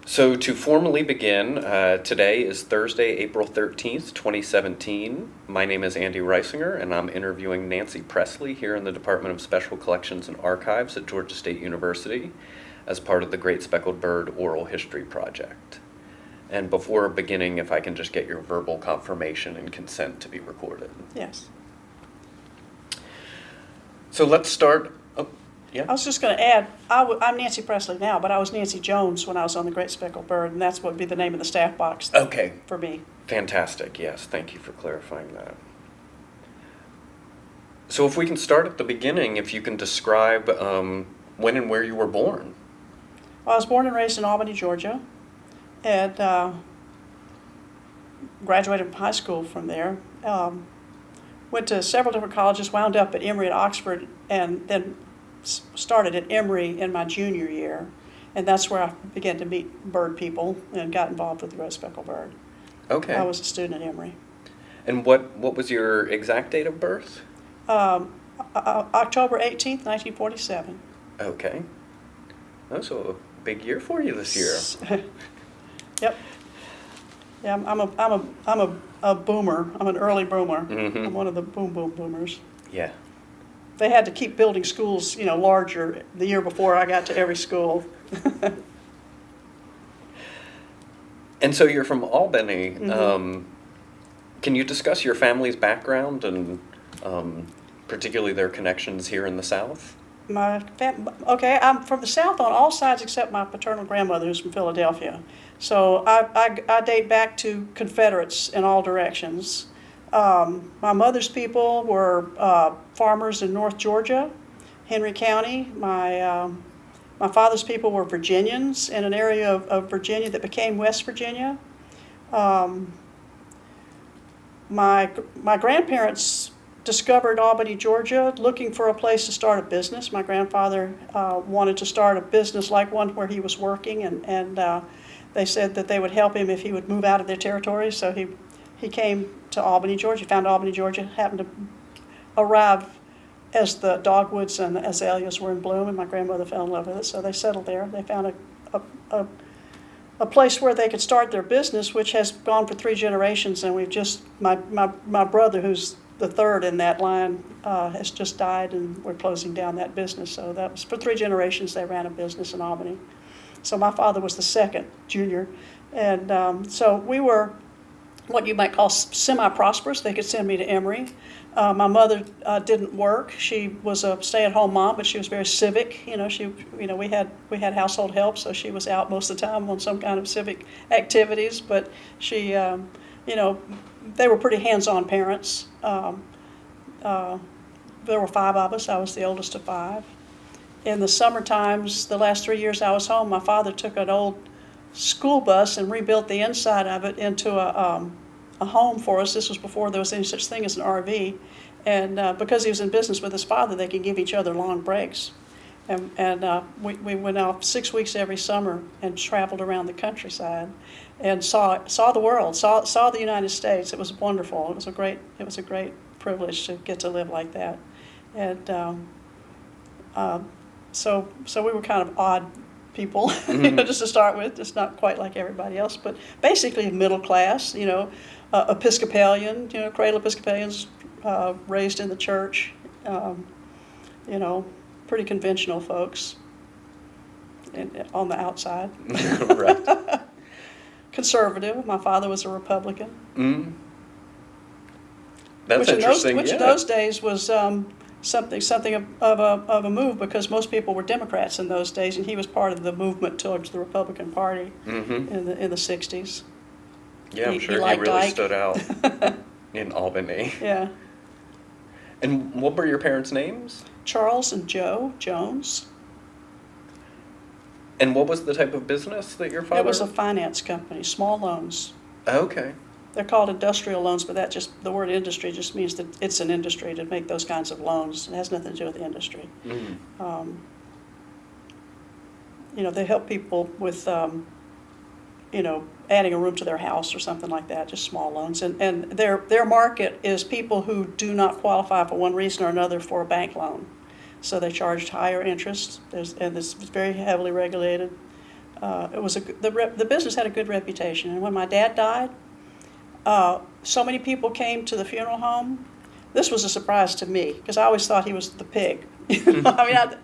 So to formally begin, today is Thursday, April 13th, 2017. My name is Andy Reisinger, and I'm interviewing Nancy Presley here in the Department of Special Collections and Archives at Georgia State University as part of the Great Speckled Bird Oral History Project. And before beginning, if I can just get your verbal confirmation and consent to be recorded. Yes. So let's start. Oh, yeah. I was just going to add, I'm Nancy Presley now, but I was Nancy Jones when I was on the Great Speckled Bird, and that's what would be the name of the staff box Okay. for me. Fantastic. Yes, thank you for clarifying that. So if we can start at the beginning, if you can describe when and where you were born. I was born and raised in Albany, Georgia, and graduated from high school from there. Went to several different colleges, wound up at Emory at Oxford, and then started at Emory in my junior year. And that's where I began to meet bird people and got involved with the Great Speckled Bird. Okay. I was a student at Emory. And what was your exact date of birth? October 18th, 1947. Okay. Oh, so a big year for you this year. Yep. Yeah, I'm a boomer. I'm an early boomer. Mm-hmm. I'm one of the boomers. Yeah. They had to keep building schools, larger the year before I got to every school. And so you're from Albany. Mm-hmm. Can you discuss your family's background and particularly their connections here in the South? Okay, I'm from the South on all sides except my paternal grandmother, who's from Philadelphia. So I date back to Confederates in all directions. My mother's people were farmers in North Georgia, Henry County. My father's people were Virginians in an area of Virginia that became West Virginia. My grandparents discovered Albany, Georgia, looking for a place to start a business. My grandfather wanted to start a business like one where he was working, and they said that they would help him if he would move out of their territory. So he came to Albany, Georgia, found Albany, Georgia, happened to arrive as the dogwoods and the azaleas were in bloom, and my grandmother fell in love with it, so they settled there. They found a place where they could start their business, which has gone for 3 generations, and we've just, my brother, who's the third in that line, has just died, and we're closing down that business. So that was for 3 generations they ran a business in Albany. So my father was the second, junior, and so we were what you might call semi-prosperous. They could send me to Emory. My mother didn't work. She was a stay-at-home mom, but she was very civic. We had household help, so she was out most of the time on some kind of civic activities. But she, they were pretty hands-on parents. There were 5 of us. I was the oldest of 5. In the summer times, the last 3 years I was home, my father took an old school bus and rebuilt the inside of it into a home for us. This was before there was any such thing as an RV. And because he was in business with his father, they could give each other long breaks. And we went out 6 weeks every summer and traveled around the countryside and saw the world, saw the United States. It was wonderful. It was a great privilege to get to live like that. And so we were kind of odd people, Mm-hmm. just to start with, just not quite like everybody else, but basically middle class, Episcopalian, cradle Episcopalians, raised in the church, pretty conventional folks on the outside. Right. Conservative. My father was a Republican. Mm. That's which interesting. In those days was something of a move, because most people were Democrats in those days, and he was part of the movement towards the Republican Party Mm-hmm. in the 60s. Yeah, I'm sure he liked really Ike. stood out in Albany. Yeah. And what were your parents' names? Charles and Joe Jones. And what was the type of business that your father? It was a finance company, small loans. Okay. They're called industrial loans, but the word industry just means that it's an industry to make those kinds of loans. It has nothing to do with the industry. Mm. They help people with, adding a room to their house or something like that, just small loans. And their market is people who do not qualify for one reason or another for a bank loan. So they charged higher interest, and it's very heavily regulated. it was the business had a good reputation. And when my dad died, so many people came to the funeral home. This was a surprise to me because I always thought he was the pig. I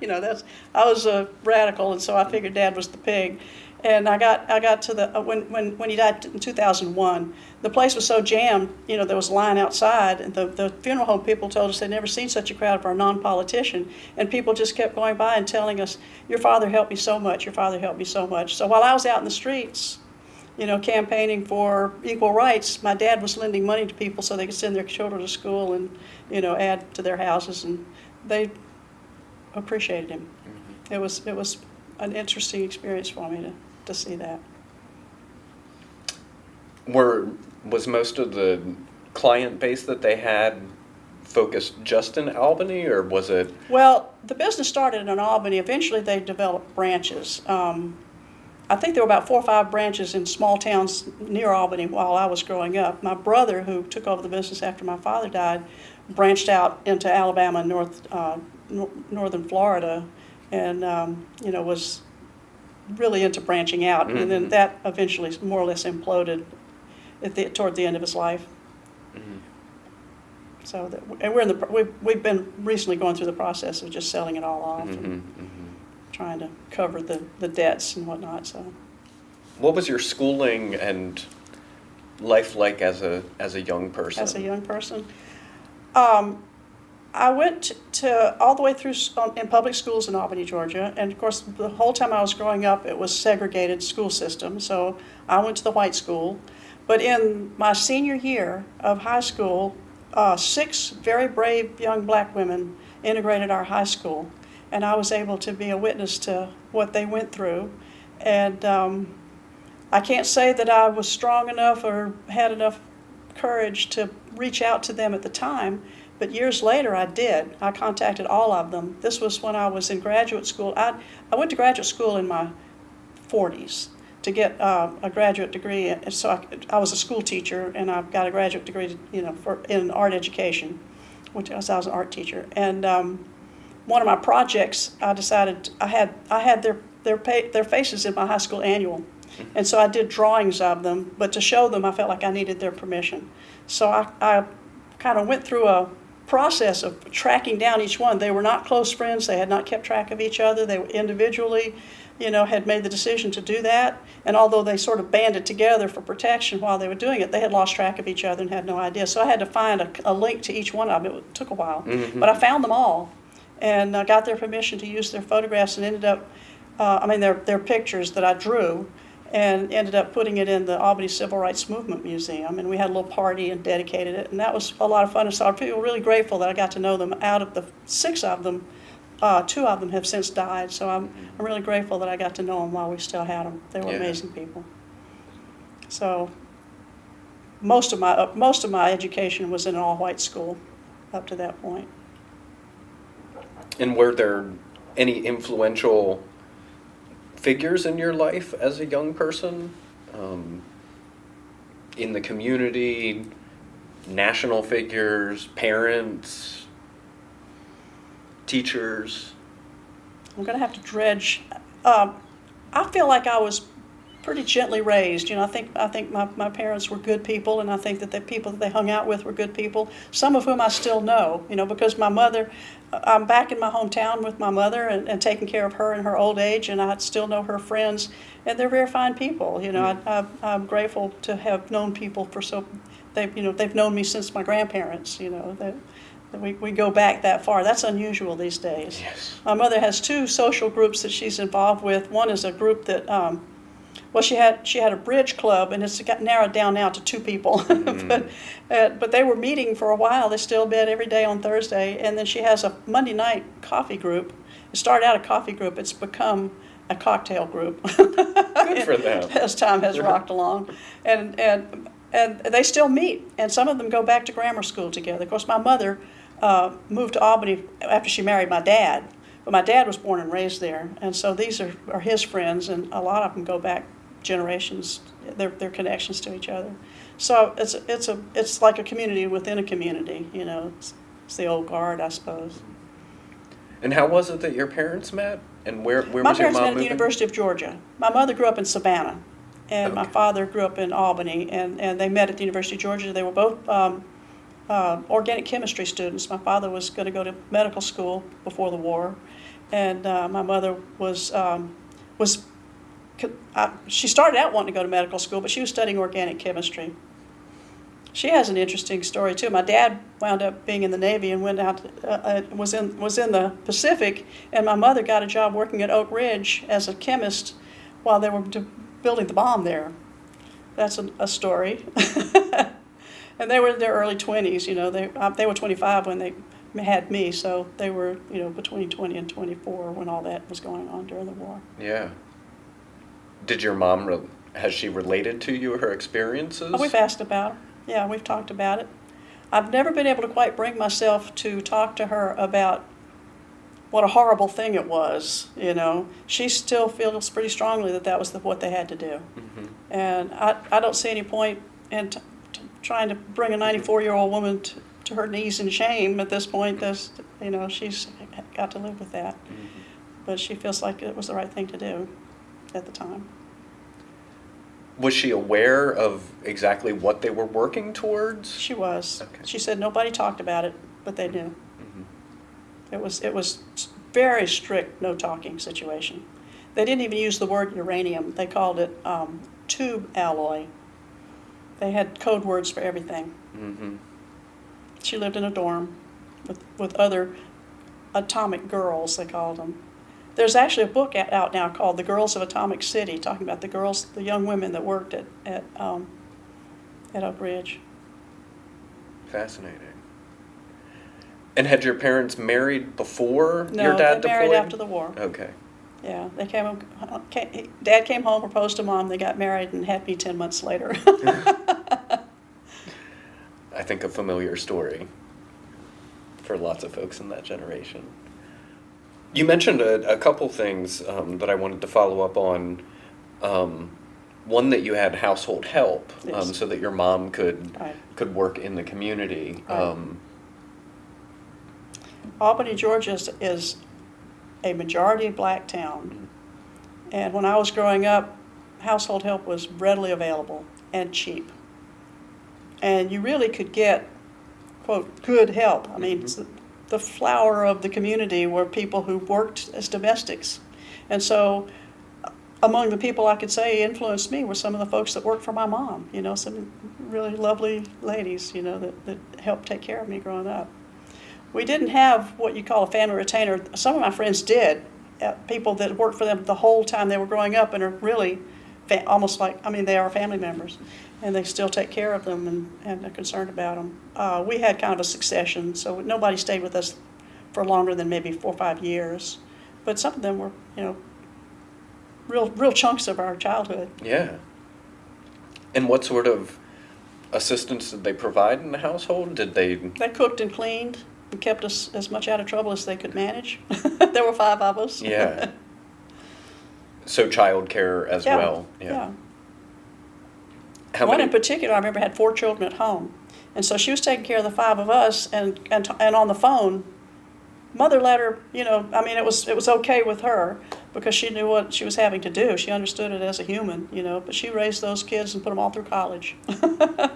mean, I was a radical, and so I figured Dad was the pig. And I got to the when he died in 2001, the place was so jammed. There was a line outside, and the funeral home people told us they'd never seen such a crowd for a non-politician. And people just kept going by and telling us, "Your father helped me so much. Your father helped me so much." So while I was out in the streets, campaigning for equal rights, my dad was lending money to people so they could send their children to school and, add to their houses, and they appreciated him. Mm-hmm. It was an interesting experience for me to see that. Was most of the client base that they had focused just in Albany, or was it? Well, the business started in Albany. Eventually, they developed branches. I think there were about 4 or 5 branches in small towns near Albany while I was growing up. My brother, who took over the business after my father died, branched out into Alabama and northern Florida, and was really into branching out. Mm-hmm. And then that eventually more or less imploded toward the end of his life. Mm-hmm. So we've been recently going through the process of just selling it all off. Mm-hmm. And trying to cover the debts and whatnot. So, what was your schooling and life like as a young person? As a young person, I went to all the way through in public schools in Albany, Georgia, and of course the whole time I was growing up, it was segregated school system. So I went to the white school, but in my senior year of high school, 6 very brave young black women integrated our high school. And I was able to be a witness to what they went through. And I can't say that I was strong enough or had enough courage to reach out to them at the time, but years later I did. I contacted all of them. This was when I was in graduate school. I went to graduate school in my 40s to get a graduate degree. And so I was a school teacher, and I got a graduate degree, in art education, which I was an art teacher. And one of my projects, I decided I had their faces in my high school annual, and so I did drawings of them. But to show them, I felt like I needed their permission. So I kind of went through a process of tracking down each one. They were not close friends. They had not kept track of each other. They individually, had made the decision to do that. And although they sort of banded together for protection while they were doing it, they had lost track of each other and had no idea. So I had to find a link to each one of them. It took a while, but I found them all. And I got their permission to use their photographs, and ended up, their pictures that I drew, and ended up putting it in the Albany Civil Rights Movement Museum. And we had a little party and dedicated it, and that was a lot of fun. And so I feel really grateful that I got to know them. Out of the 6 of them, 2 of them have since died. So I'm really grateful that I got to know them while we still had them. They were amazing people. So most of my education was in an all-white school up to that point. And were there any influential figures in your life as a young person? In the community, national figures, parents, teachers? I'm going to have to dredge. I feel like I was pretty gently raised. I think my parents were good people, and I think that the people that they hung out with were good people, some of whom I still know, because my mother, I'm back in my hometown with my mother and taking care of her in her old age, and I still know her friends, and they're very fine people. I'm grateful to have known people they've known me since my grandparents, that we go back that far. That's unusual these days. Yes. My mother has 2 social groups that she's involved with. One is a group that she had a bridge club, and it's got narrowed down now to 2 people. Mm-hmm. but they were meeting for a while. They still met every day on Thursday. And then she has a Monday night coffee group. It started out a coffee group. It's become a cocktail group. Good for them. As time has rocked along. And they still meet. And some of them go back to grammar school together. Of course, my mother moved to Albany after she married my dad. But my dad was born and raised there, and so these are his friends, and a lot of them go back generations. Their connections to each other. So it's like a community within a community. It's the old guard, I suppose. And how was it that your parents met? And where My was your parents mom met at the moving? University of Georgia. My mother grew up in Savannah, and my Okay. father grew up in Albany, and they met at the University of Georgia. They were both organic chemistry students. My father was going to go to medical school before the war, and my mother she started out wanting to go to medical school, but she was studying organic chemistry. She has an interesting story too. My dad wound up being in the Navy and went out, was in the Pacific, and my mother got a job working at Oak Ridge as a chemist while they were building the bomb there. That's a story. And they were in their early 20s. You know, they were 25 when they had me, so they were, you know, between 20 and 24 when all that was going on during the war. Yeah. Did your mom, has she related to you her experiences? We've asked about her. Yeah, we've talked about it. I've never been able to quite bring myself to talk to her about what a horrible thing it was, you know. She still feels pretty strongly that was what they had to do. Mm-hmm. And I don't see any point in trying to bring a 94-year-old woman to her knees in shame at this point. You know, she's got to live with that. Mm-hmm. But she feels like it was the right thing to do at the time. Was she aware of exactly what they were working towards? She was. Okay. She said nobody talked about it, but they knew. Mm-hmm. It was very strict no talking situation. They didn't even use the word uranium. They called it tube alloy. They had code words for everything. Mm-hmm. She lived in a dorm with other atomic girls, they called them. There's actually a book out now called The Girls of Atomic City, talking about the young women that worked at Oak Ridge. Fascinating. And had your parents married before No, your dad they married deployed? after the war. Okay. Yeah, they Dad came home, proposed to Mom, they got married, and had me 10 months later. I think a familiar story for lots of folks in that generation. You mentioned a couple things that I wanted to follow up on. One, that you had household help, Yes. so that your mom could Right. work in the community. Right. Albany, Georgia is a majority black town. And when I was growing up, household help was readily available and cheap. And you really could get, quote, good help. I mean, the flower of the community were people who worked as domestics. And so among the people I could say influenced me were some of the folks that worked for my mom, you know, some really lovely ladies, you know, that helped take care of me growing up. We didn't have what you call a family retainer. Some of my friends did, people that worked for them the whole time they were growing up and are really almost like, I mean, they are family members, and they still take care of them and are concerned about them. We had kind of a succession, so nobody stayed with us for longer than maybe 4 or 5 years. But some of them were, you know, real chunks of our childhood. Yeah. And what sort of assistance did they provide in the household? Did they... They cooked and cleaned and kept us as much out of trouble as they could manage. There were 5 of us. Yeah. So childcare as Yeah, well. yeah. How One many? in particular, I remember, had 4 children at home. And so she was taking care of the 5 of us, and on the phone, Mother let her, you know, I mean, it was okay with her because she knew what she was having to do. She understood it as a human, you know, but she raised those kids and put them all through college. Wow.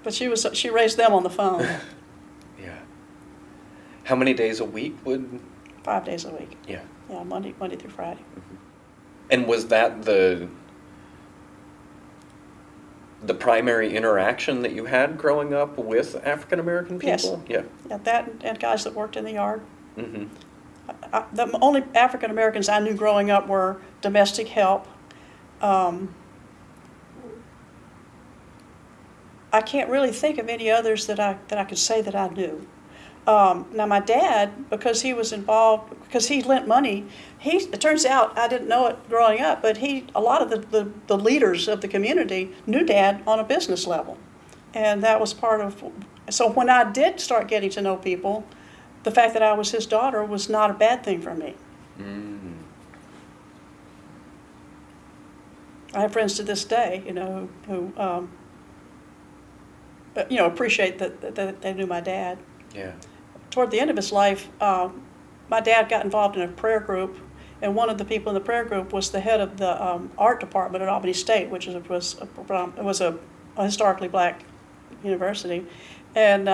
But she raised them on the phone Yeah. How many days a week would... 5 days a week. Yeah. Yeah, Monday through Friday. And was that the primary interaction that you had growing up with African American Yes. people? Yeah. Yeah, that and guys that worked in the yard. Mm-hmm. The only African Americans I knew growing up were domestic help. I can't really think of any others that I could say that I knew. Now my dad, because he was involved, because he lent money, it turns out, I didn't know it growing up, but a lot of the leaders of the community knew Dad on a business level. And that was part of, so when I did start getting to know people, the fact that I was his daughter was not a bad thing for me. Mm. I have friends to this day, you know, who you know, appreciate that they knew my dad. Yeah. Toward the end of his life, my dad got involved in a prayer group, and one of the people in the prayer group was the head of the art department at Albany State, which was a historically black university, and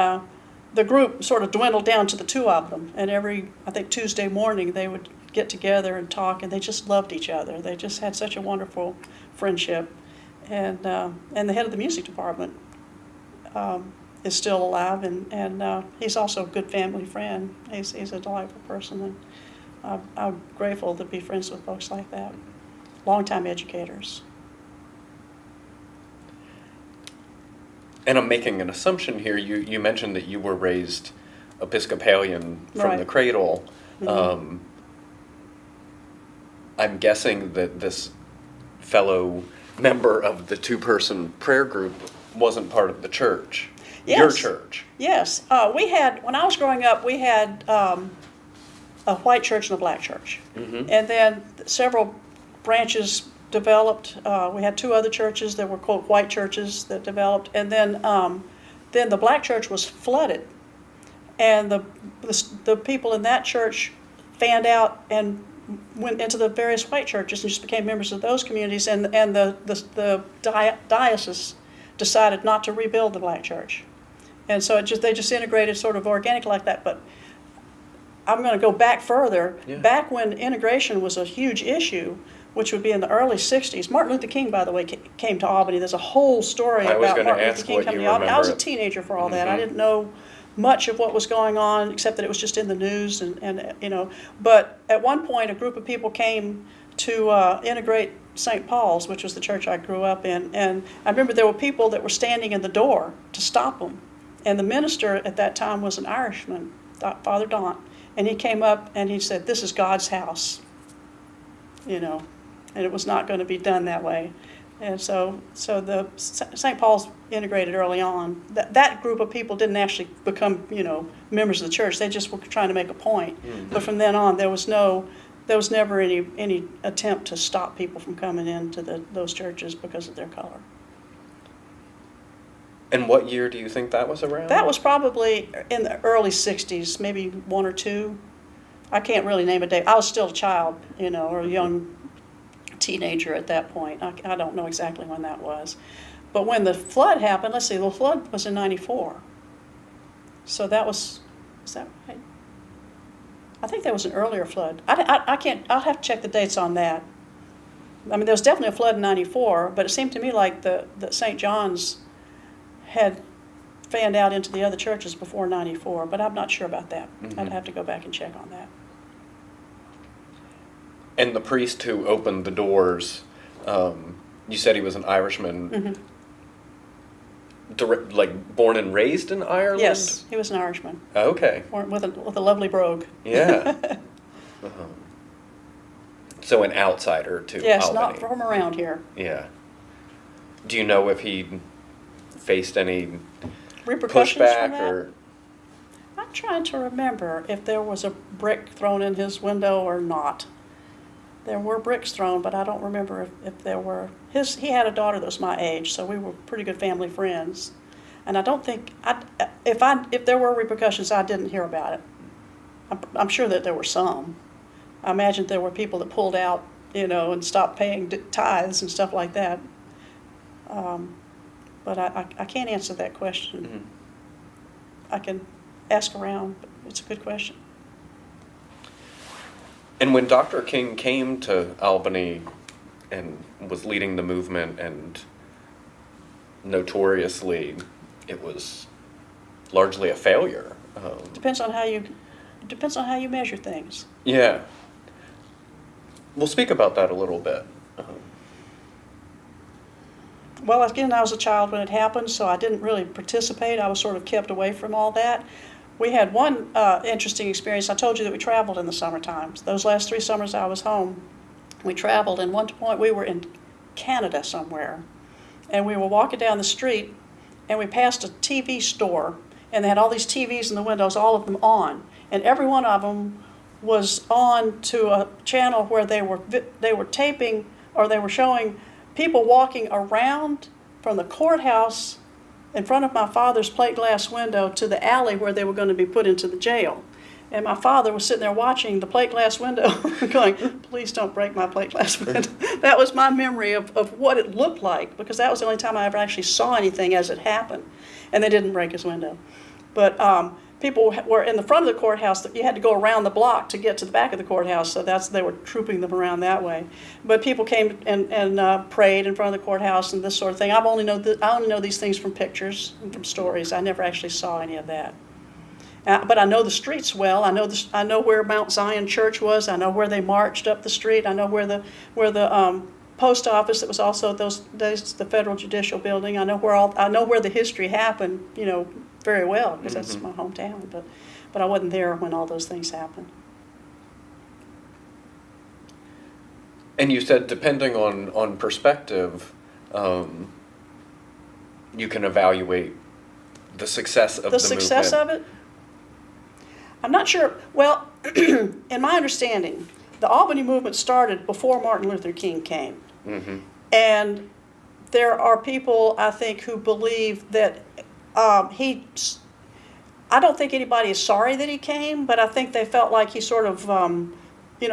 the group sort of dwindled down to the two of them. And I think Tuesday morning they would get together and talk, and they just loved each other. They just had such a wonderful friendship, and the head of the music department is still alive, and he's also a good family friend. He's a delightful person, and I'm grateful to be friends with folks like that, longtime educators. And I'm making an assumption here. You mentioned that you were raised Episcopalian from Right. the cradle. Mm-hmm. I'm guessing that this fellow member of the two-person prayer group wasn't part of the church. Yes. Your church. Yes, when I was growing up, we had a white church and a black church. Mm-hmm. And then several branches developed. We had two other churches that were quote white churches that developed, and then the black church was flooded, and the people in that church fanned out and went into the various white churches and just became members of those communities, and the diocese decided not to rebuild the black church, and so they just integrated sort of organically like that. But I'm going to go back further. Yeah. Back when integration was a huge issue, which would be in the early 60s. Martin Luther King, by the way, came to Albany. There's a whole story I was about gonna Martin ask Luther King what coming you to Albany. I was a remember. teenager for all that. I Mhm. didn't know much of what was going on, except that it was just in the news, and. But at one point, a group of people came to integrate St. Paul's, which was the church I grew up in, and I remember there were people that were standing in the door to stop them, and the minister at that time was an Irishman, Father Daunt, and he came up and he said, "This is God's house," and it was not going to be done that way. And so the St. Paul's integrated early on. That group of people didn't actually become, members of the church. They just were trying to make a point. Mm-hmm. But from then on, there was never any attempt to stop people from coming into those churches because of their color. And what year do you think that was around? That was probably in the early 60s, maybe one or two. I can't really name a date. I was still a child, or a young teenager at that point. I don't know exactly when that was. But when the flood happened, let's see, the flood was in 94. So is that right? I think there was an earlier flood. I can't, I'll have to check the dates on that. I mean, there was definitely a flood in 94, but it seemed to me like the St. John's had fanned out into the other churches before 94, but I'm not sure about that. Mm-hmm. I'd have to go back and check on that. And the priest who opened the doors, you said he was an Irishman. Mm-hmm. Born and raised in Ireland? Yes, he was an Irishman, Okay. with a lovely brogue. Yeah. So an outsider to Yes, Albany. not from around here. Yeah. Do you know if he faced any Repercussions pushback from that? or? I'm trying to remember if there was a brick thrown in his window or not. There were bricks thrown, but I don't remember if there were. He had a daughter that was my age, so we were pretty good family friends. And I don't think if there were repercussions, I didn't hear about it. I'm sure that there were some. I imagine there were people that pulled out, and stopped paying tithes and stuff like that. But I can't answer that question. Mm-hmm. I can ask around, but it's a good question. And when Dr. King came to Albany and was leading the movement, and notoriously it was largely a failure. Depends on how you measure things. Yeah. We'll speak about that a little bit. Well, again, I was a child when it happened, so I didn't really participate. I was sort of kept away from all that. We had one interesting experience. I told you that we traveled in the summer times. Those last 3 summers I was home, we traveled, and one point we were in Canada somewhere, and we were walking down the street, and we passed a TV store, and they had all these TVs in the windows, all of them on, and every one of them was on to a channel where they were taping, or they were showing people walking around from the courthouse in front of my father's plate glass window to the alley where they were going to be put into the jail. And my father was sitting there watching the plate glass window going, please don't break my plate glass window. That was my memory of what it looked like, because that was the only time I ever actually saw anything as it happened. And they didn't break his window. But people were in the front of the courthouse. You had to go around the block to get to the back of the courthouse, so they were trooping them around that way. But people came and prayed in front of the courthouse and this sort of thing. I only know these things from pictures and from stories. I never actually saw any of that. But I know the streets well. I know where Mount Zion Church was. I know where they marched up the street. I know where the post office that was also those days the Federal Judicial Building. I know where the history happened. Very well, because that's my hometown. But I wasn't there when all those things happened. And you said, depending on perspective, you can evaluate the success of the movement. The success of it? I'm not sure. Well, in my understanding, the Albany movement started before Martin Luther King came. Mm-hmm. And there are people, I think, who believe that I don't think anybody is sorry that he came, but I think they felt like he sort of,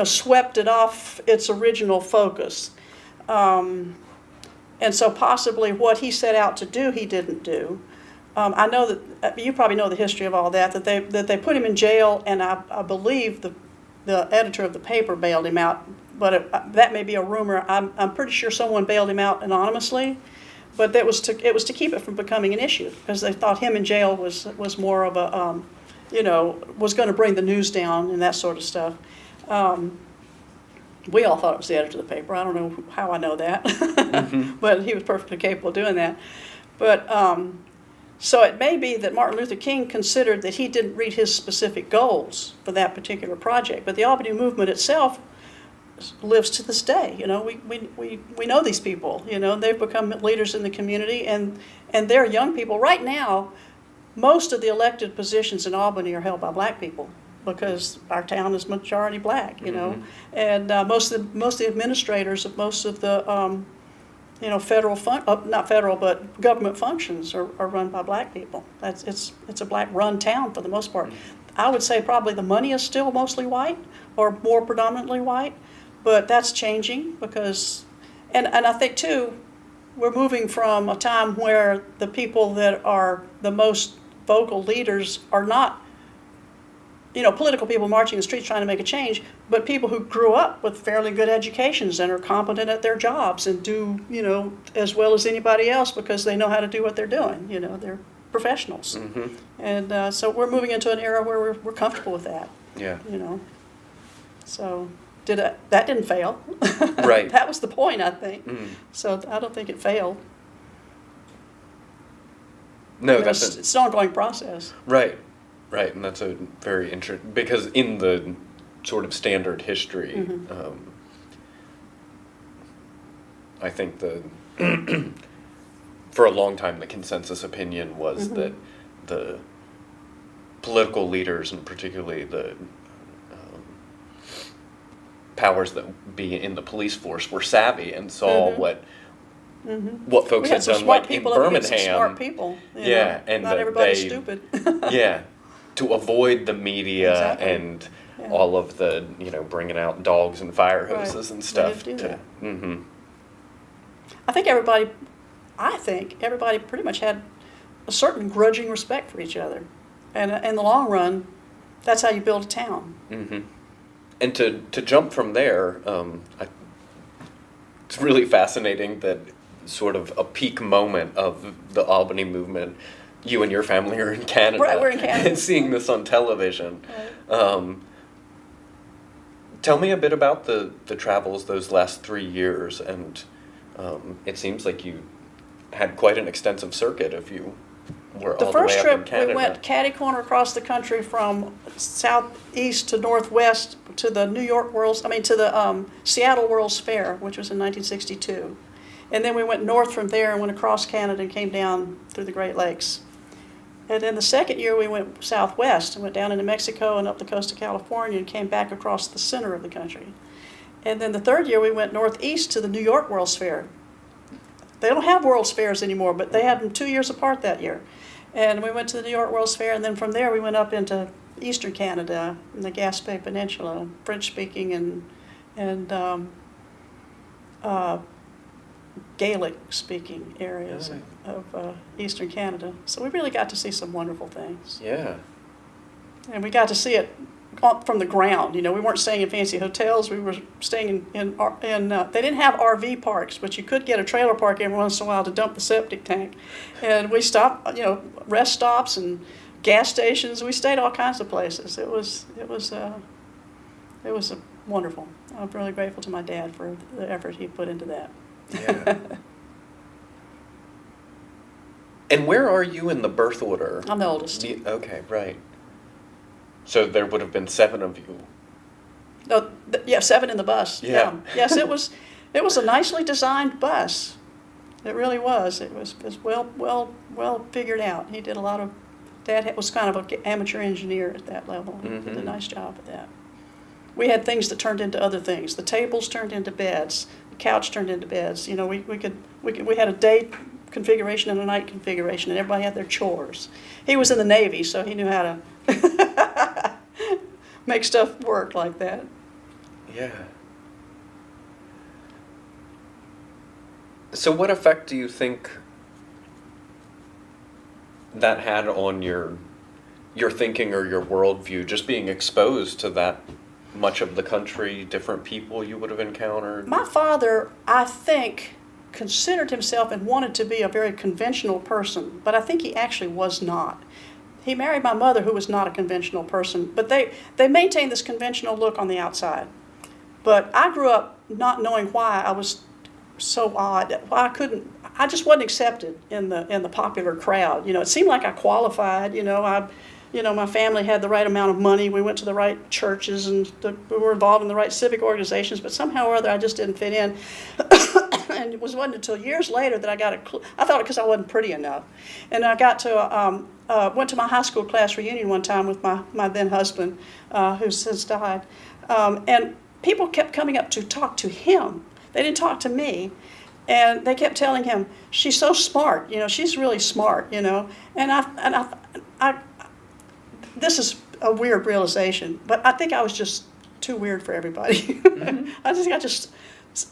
swept it off its original focus. And so possibly what he set out to do, he didn't do. I know that you probably know the history of all that they put him in jail, and I believe the editor of the paper bailed him out, but that may be a rumor. I'm pretty sure someone bailed him out anonymously, but it was to keep it from becoming an issue, because they thought him in jail was more of a was going to bring the news down and that sort of stuff. We all thought it was the editor of the paper. I don't know how I know that, but he was perfectly capable of doing that. But so it may be that Martin Luther King considered that he didn't reach his specific goals for that particular project. But the Albany movement itself lives to this day. We know these people. They've become leaders in the community, and they're young people. Right now, most of the elected positions in Albany are held by black people, because our town is majority black. And most of the administrators of most of the not federal, but government functions are run by black people. It's a black-run town for the most part. I would say probably the money is still mostly white, or more predominantly white, but that's changing because, and I think too, we're moving from a time where the people that are the most vocal leaders are not political people marching the streets trying to make a change, but people who grew up with fairly good educations and are competent at their jobs and do, as well as anybody else, because they know how to do what they're doing. They're professionals. Mm-hmm. And so we're moving into an era where we're comfortable with that. Yeah. So that didn't fail. Right. That was the point, I think. Mm. So I don't think it failed. No, it's an ongoing process. Right. Right, and that's a very interesting, because in the sort of standard history, mm-hmm. I think for a long time the consensus opinion was mm-hmm. that the political leaders, and particularly the powers that be in the police force, were savvy and saw mm-hmm. what folks had done, like in Birmingham. Smart people. Yeah, and not everybody's stupid. Yeah. To avoid the media exactly. and all of the, bringing out dogs and fire hoses and stuff. Mm-hmm. I think everybody pretty much had a certain grudging respect for each other. And in the long run, that's how you build a town. Mm-hmm. And to jump from there, it's really fascinating that sort of a peak moment of the Albany movement, you and your family are in Canada. Right, we're in Canada. And seeing this on television. Right. Tell me a bit about the travels those last 3 years, and it seems like you had quite an extensive circuit if you were all the way up in Canada. The first trip, we went catty-corner across the country from southeast to northwest to the to the Seattle World's Fair, which was in 1962. And then we went north from there and went across Canada and came down through the Great Lakes. And then the second year we went southwest and went down into Mexico and up the coast of California and came back across the center of the country. And then the third year we went northeast to the New York World's Fair. They don't have World's Fairs anymore, but they had them 2 years apart that year. And we went to the New York World's Fair, and then from there we went up into eastern Canada, in the Gaspé Peninsula, French-speaking and Gaelic-speaking areas of eastern Canada. So we really got to see some wonderful things. Yeah. And we got to see it from the ground. You know, we weren't staying in fancy hotels. We were staying in they didn't have RV parks, but you could get a trailer park every once in a while to dump the septic tank. And we stopped, you know, rest stops and gas stations. We stayed all kinds of places. It was wonderful. I'm really grateful to my dad for the effort he put into that. Yeah. And where are you in the birth order? I'm the oldest. Okay, right. So there would have been 7 of you. No, yeah, 7 in the bus. Yeah. Yes, it was a nicely designed bus. It really was. It was well figured out. He did a lot of. Dad was kind of an amateur engineer at that level. He did a nice job at that. We had things that turned into other things. The tables turned into beds. The couch turned into beds. You know, we had a day configuration and a night configuration, and everybody had their chores. He was in the Navy, so he knew how to make stuff work like that. Yeah. So what effect do you think that had on your thinking or your worldview, just being exposed to that much of the country, different people you would have encountered? My father, I think, considered himself and wanted to be a very conventional person, but I think he actually was not. He married my mother, who was not a conventional person, but they maintained this conventional look on the outside. But I grew up not knowing why I was so odd. Why I just wasn't accepted in the popular crowd. You know, it seemed like I qualified. You know, my family had the right amount of money. We went to the right churches and we were involved in the right civic organizations, but somehow or other I just didn't fit in. And it wasn't until years later that I got a clue. I thought it because I wasn't pretty enough. And I got to, went to my high school class reunion one time with my then husband, who's since died. And people kept coming up to talk to him. They didn't talk to me. And they kept telling him, she's so smart, you know, she's really smart, you know. And I this is a weird realization, but I think I was just too weird for everybody. Mm-hmm.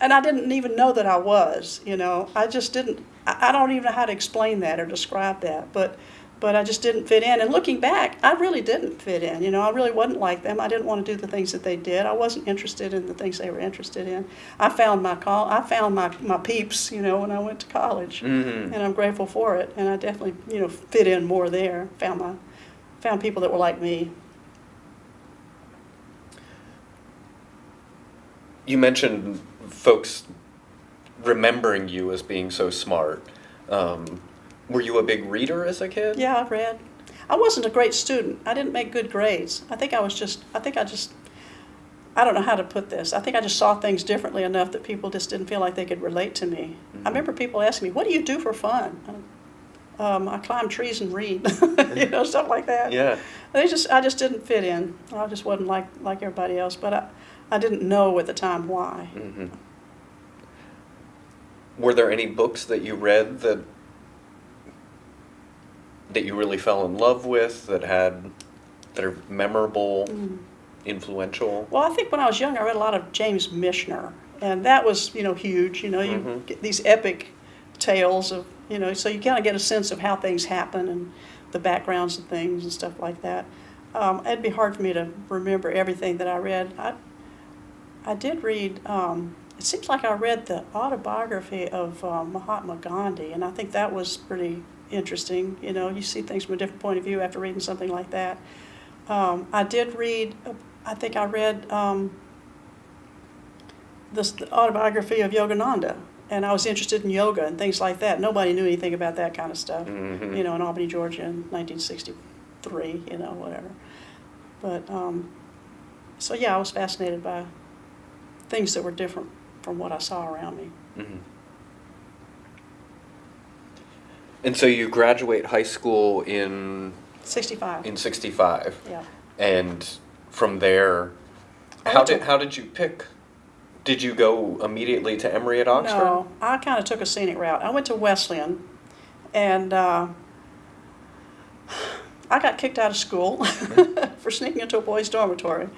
And I didn't even know that I was, you know. I just didn't, I don't even know how to explain that or describe that, but I just didn't fit in. And looking back, I really didn't fit in, you know. I really wasn't like them. I didn't want to do the things that they did. I wasn't interested in the things they were interested in. I found my peeps, you know, when I went to college, and I'm grateful for it. And I definitely, you know, fit in more there. Found people that were like me. You mentioned folks remembering you as being so smart. Were you a big reader as a kid? Yeah, I read. I wasn't a great student. I didn't make good grades. I don't know how to put this. I think I just saw things differently enough that people just didn't feel like they could relate to me. I remember people asking me, what do you do for fun? I climb trees and read, you know, stuff like that. Yeah. I just didn't fit in. I just wasn't like everybody else, but I didn't know at the time why. Mm-hmm. Were there any books that you read that you really fell in love with, that are memorable, influential? Well, I think when I was young, I read a lot of James Michener, and that was, you know, huge. You know, you get these epic tales of, you know, so you kind of get a sense of how things happen and the backgrounds of things and stuff like that. It'd be hard for me to remember everything that I read. I did read, it seems like I read the autobiography of Mahatma Gandhi, and I think that was pretty interesting. You know, you see things from a different point of view after reading something like that. I did read, I think I read the autobiography of Yogananda, and I was interested in yoga and things like that. Nobody knew anything about that kind of stuff, you know, in Albany, Georgia in 1963, you know, whatever. But, so yeah, I was fascinated by things that were different from what I saw around me. Mm-hmm. And so you graduate high school in 65. In 65. Yeah. And from there, how did you pick? Did you go immediately to Emory at Oxford? No, I kind of took a scenic route. I went to Wesleyan, and I got kicked out of school for sneaking into a boys' dormitory.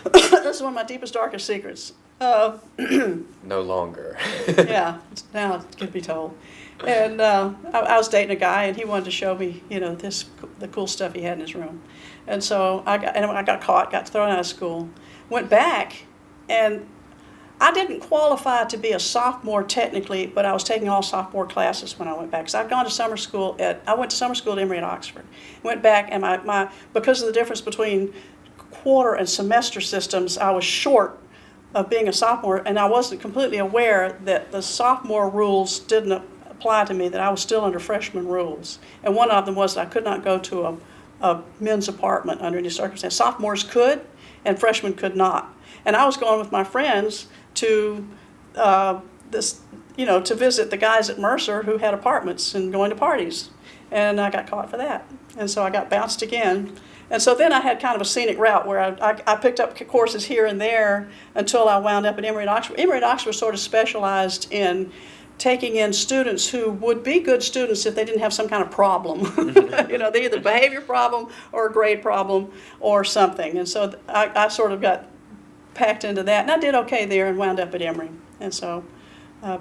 That's one of my deepest, darkest secrets. No longer. Yeah, now it can be told. And I was dating a guy, and he wanted to show me, the cool stuff he had in his room. And so I got caught, got thrown out of school, went back, and I didn't qualify to be a sophomore technically, but I was taking all sophomore classes when I went back. So I'd gone to summer school I went to summer school at Emory at Oxford. Went back, and because of the difference between quarter and semester systems, I was short of being a sophomore, and I wasn't completely aware that the sophomore rules didn't apply to me, that I was still under freshman rules. And one of them was that I could not go to a men's apartment under any circumstance. Sophomores could, and freshmen could not. And I was going with my friends to to visit the guys at Mercer who had apartments and going to parties. And I got caught for that. And so I got bounced again. And so then I had kind of a scenic route where I picked up courses here and there until I wound up at Emory at Oxford. Emory at Oxford sort of specialized in taking in students who would be good students if they didn't have some kind of problem. They either behavior problem or a grade problem or something. And so I sort of got packed into that, and I did okay there and wound up at Emory. And so I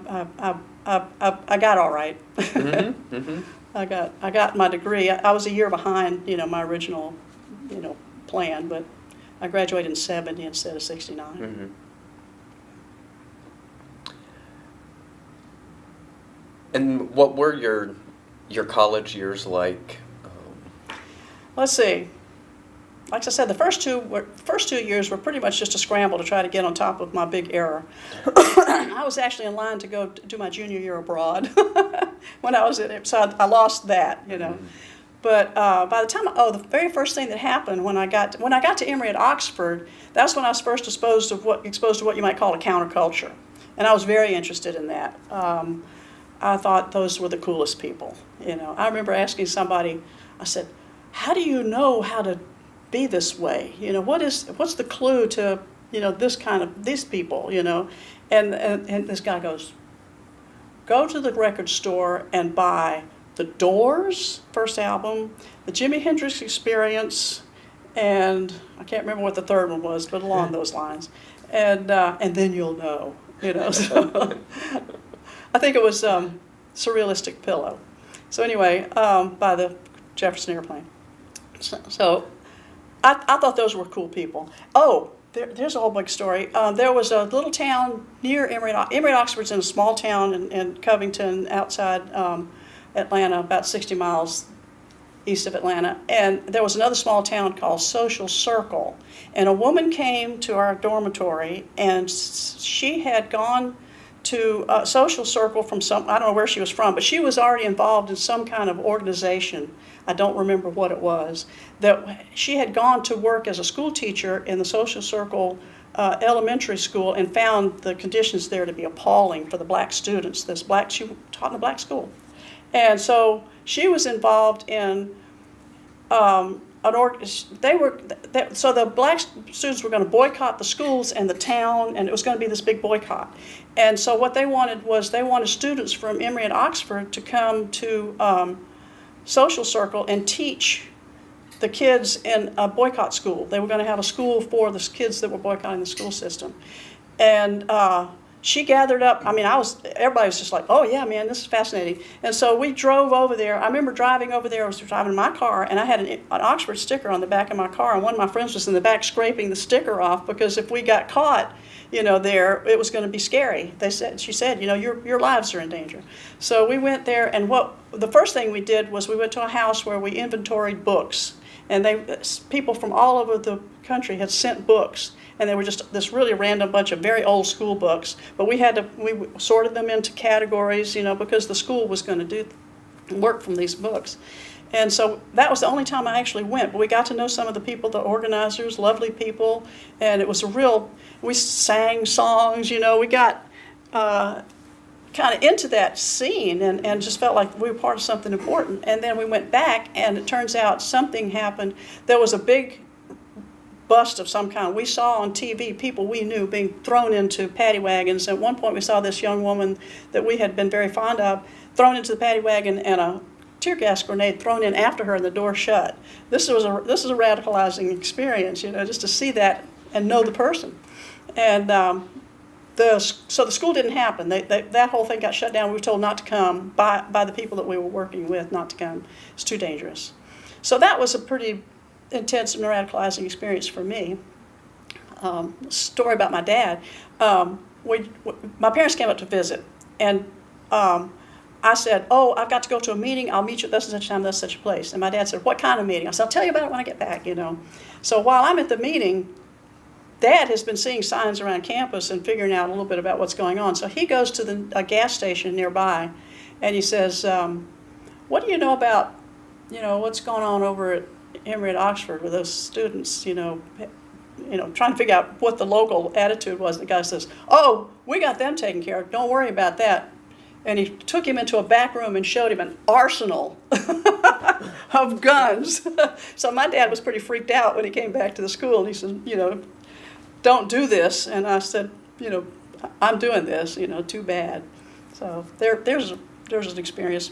got all right. Mm-hmm. Mm-hmm. I got my degree. I was a year behind, my original, plan, but I graduated in 70 instead of 69. Mm-hmm. And what were your college years like? Let's see. Like I said, the first two years were pretty much just a scramble to try to get on top of my big error. I was actually in line to go do my junior year abroad when I was at it, so I lost that, Mm-hmm. But by the time, the very first thing that happened when I got to Emory at Oxford, that's when I was first exposed to what you might call a counterculture, and I was very interested in that. I thought those were the coolest people. I remember asking somebody, I said, "How do you know how to be this way? What's the clue to these people?" And this guy goes, "Go to the record store and buy the Doors first album, the Jimi Hendrix Experience, and I can't remember what the third one was, but along those lines, and then you'll know." So I think it was Surrealistic Pillow. So anyway, by the Jefferson Airplane. So I thought those were cool people. Oh, there's a whole big story. There was a little town near Emory. Emory Oxford's in a small town in Covington, outside Atlanta, about 60 miles east of Atlanta. And there was another small town called Social Circle. And a woman came to our dormitory, and she had gone to Social Circle from I don't know where she was from, but she was already involved in some kind of organization. I don't remember what it was. That she had gone to work as a school teacher in the Social Circle elementary school and found the conditions there to be appalling for the black students. She taught in a black school. And so she was involved in so the black students were going to boycott the schools and the town, and it was going to be this big boycott. And so what they wanted students from Emory and Oxford to come to Social Circle and teach the kids in a boycott school. They were going to have a school for the kids that were boycotting the school system. And she gathered up, everybody was just like, "Oh yeah, man, this is fascinating." And so we drove over there. I remember driving over there, I was driving my car, and I had an Oxford sticker on the back of my car, and one of my friends was in the back scraping the sticker off, because if we got caught, there, it was going to be scary. She said, your lives are in danger. So we went there, and the first thing we did was we went to a house where we inventoried books, and people from all over the country had sent books. And they were just this really random bunch of very old school books. But we sorted them into categories, because the school was going to do work from these books. And so that was the only time I actually went. But we got to know some of the people, the organizers, lovely people. And it was we sang songs, we got kind of into that scene and just felt like we were part of something important. And then we went back, and it turns out something happened. There was a big bust of some kind. We saw on TV people we knew being thrown into paddy wagons. At one point we saw this young woman that we had been very fond of thrown into the paddy wagon, and a tear gas grenade thrown in after her and the door shut. This is a radicalizing experience, just to see that and know the person. And so the school didn't happen. That whole thing got shut down. We were told not to come by the people that we were working with, not to come. It's too dangerous. So that was a pretty intense and radicalizing experience for me. Story about my dad. My parents came up to visit, and I said, "Oh, I've got to go to a meeting. I'll meet you at this and such time, this such a place." And my dad said, "What kind of meeting?" I said, "I'll tell you about it when I get back." So while I'm at the meeting, Dad has been seeing signs around campus and figuring out a little bit about what's going on. So he goes to a gas station nearby, and he says, "What do you know about, what's going on over at Emory at Oxford with those students, trying to figure out what the local attitude was." And the guy says, "Oh, we got them taken care of. Don't worry about that." And he took him into a back room and showed him an arsenal of guns. So my dad was pretty freaked out when he came back to the school. And he said, "Don't do this." And I said, "I'm doing this, too bad." So there's an experience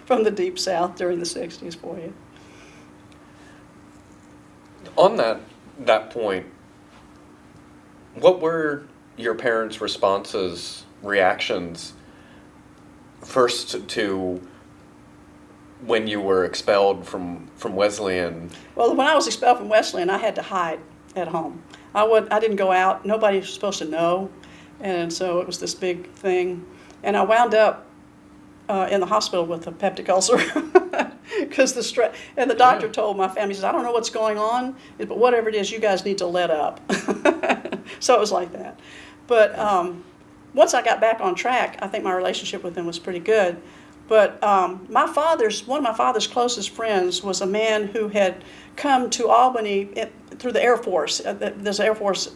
from the Deep South during the 60s for you. On that point, what were your parents' responses, reactions, first to when you were expelled from Wesleyan? Well, when I was expelled from Wesleyan, I had to hide at home. I didn't go out. Nobody was supposed to know, and so it was this big thing. And I wound up in the hospital with a peptic ulcer because the stress. And the doctor told my family, he says, "I don't know what's going on, but whatever it is, you guys need to let up." So it was like that. But once I got back on track, I think my relationship with him was pretty good. But one of my father's closest friends was a man who had come to Albany through the Air Force. There's an Air Force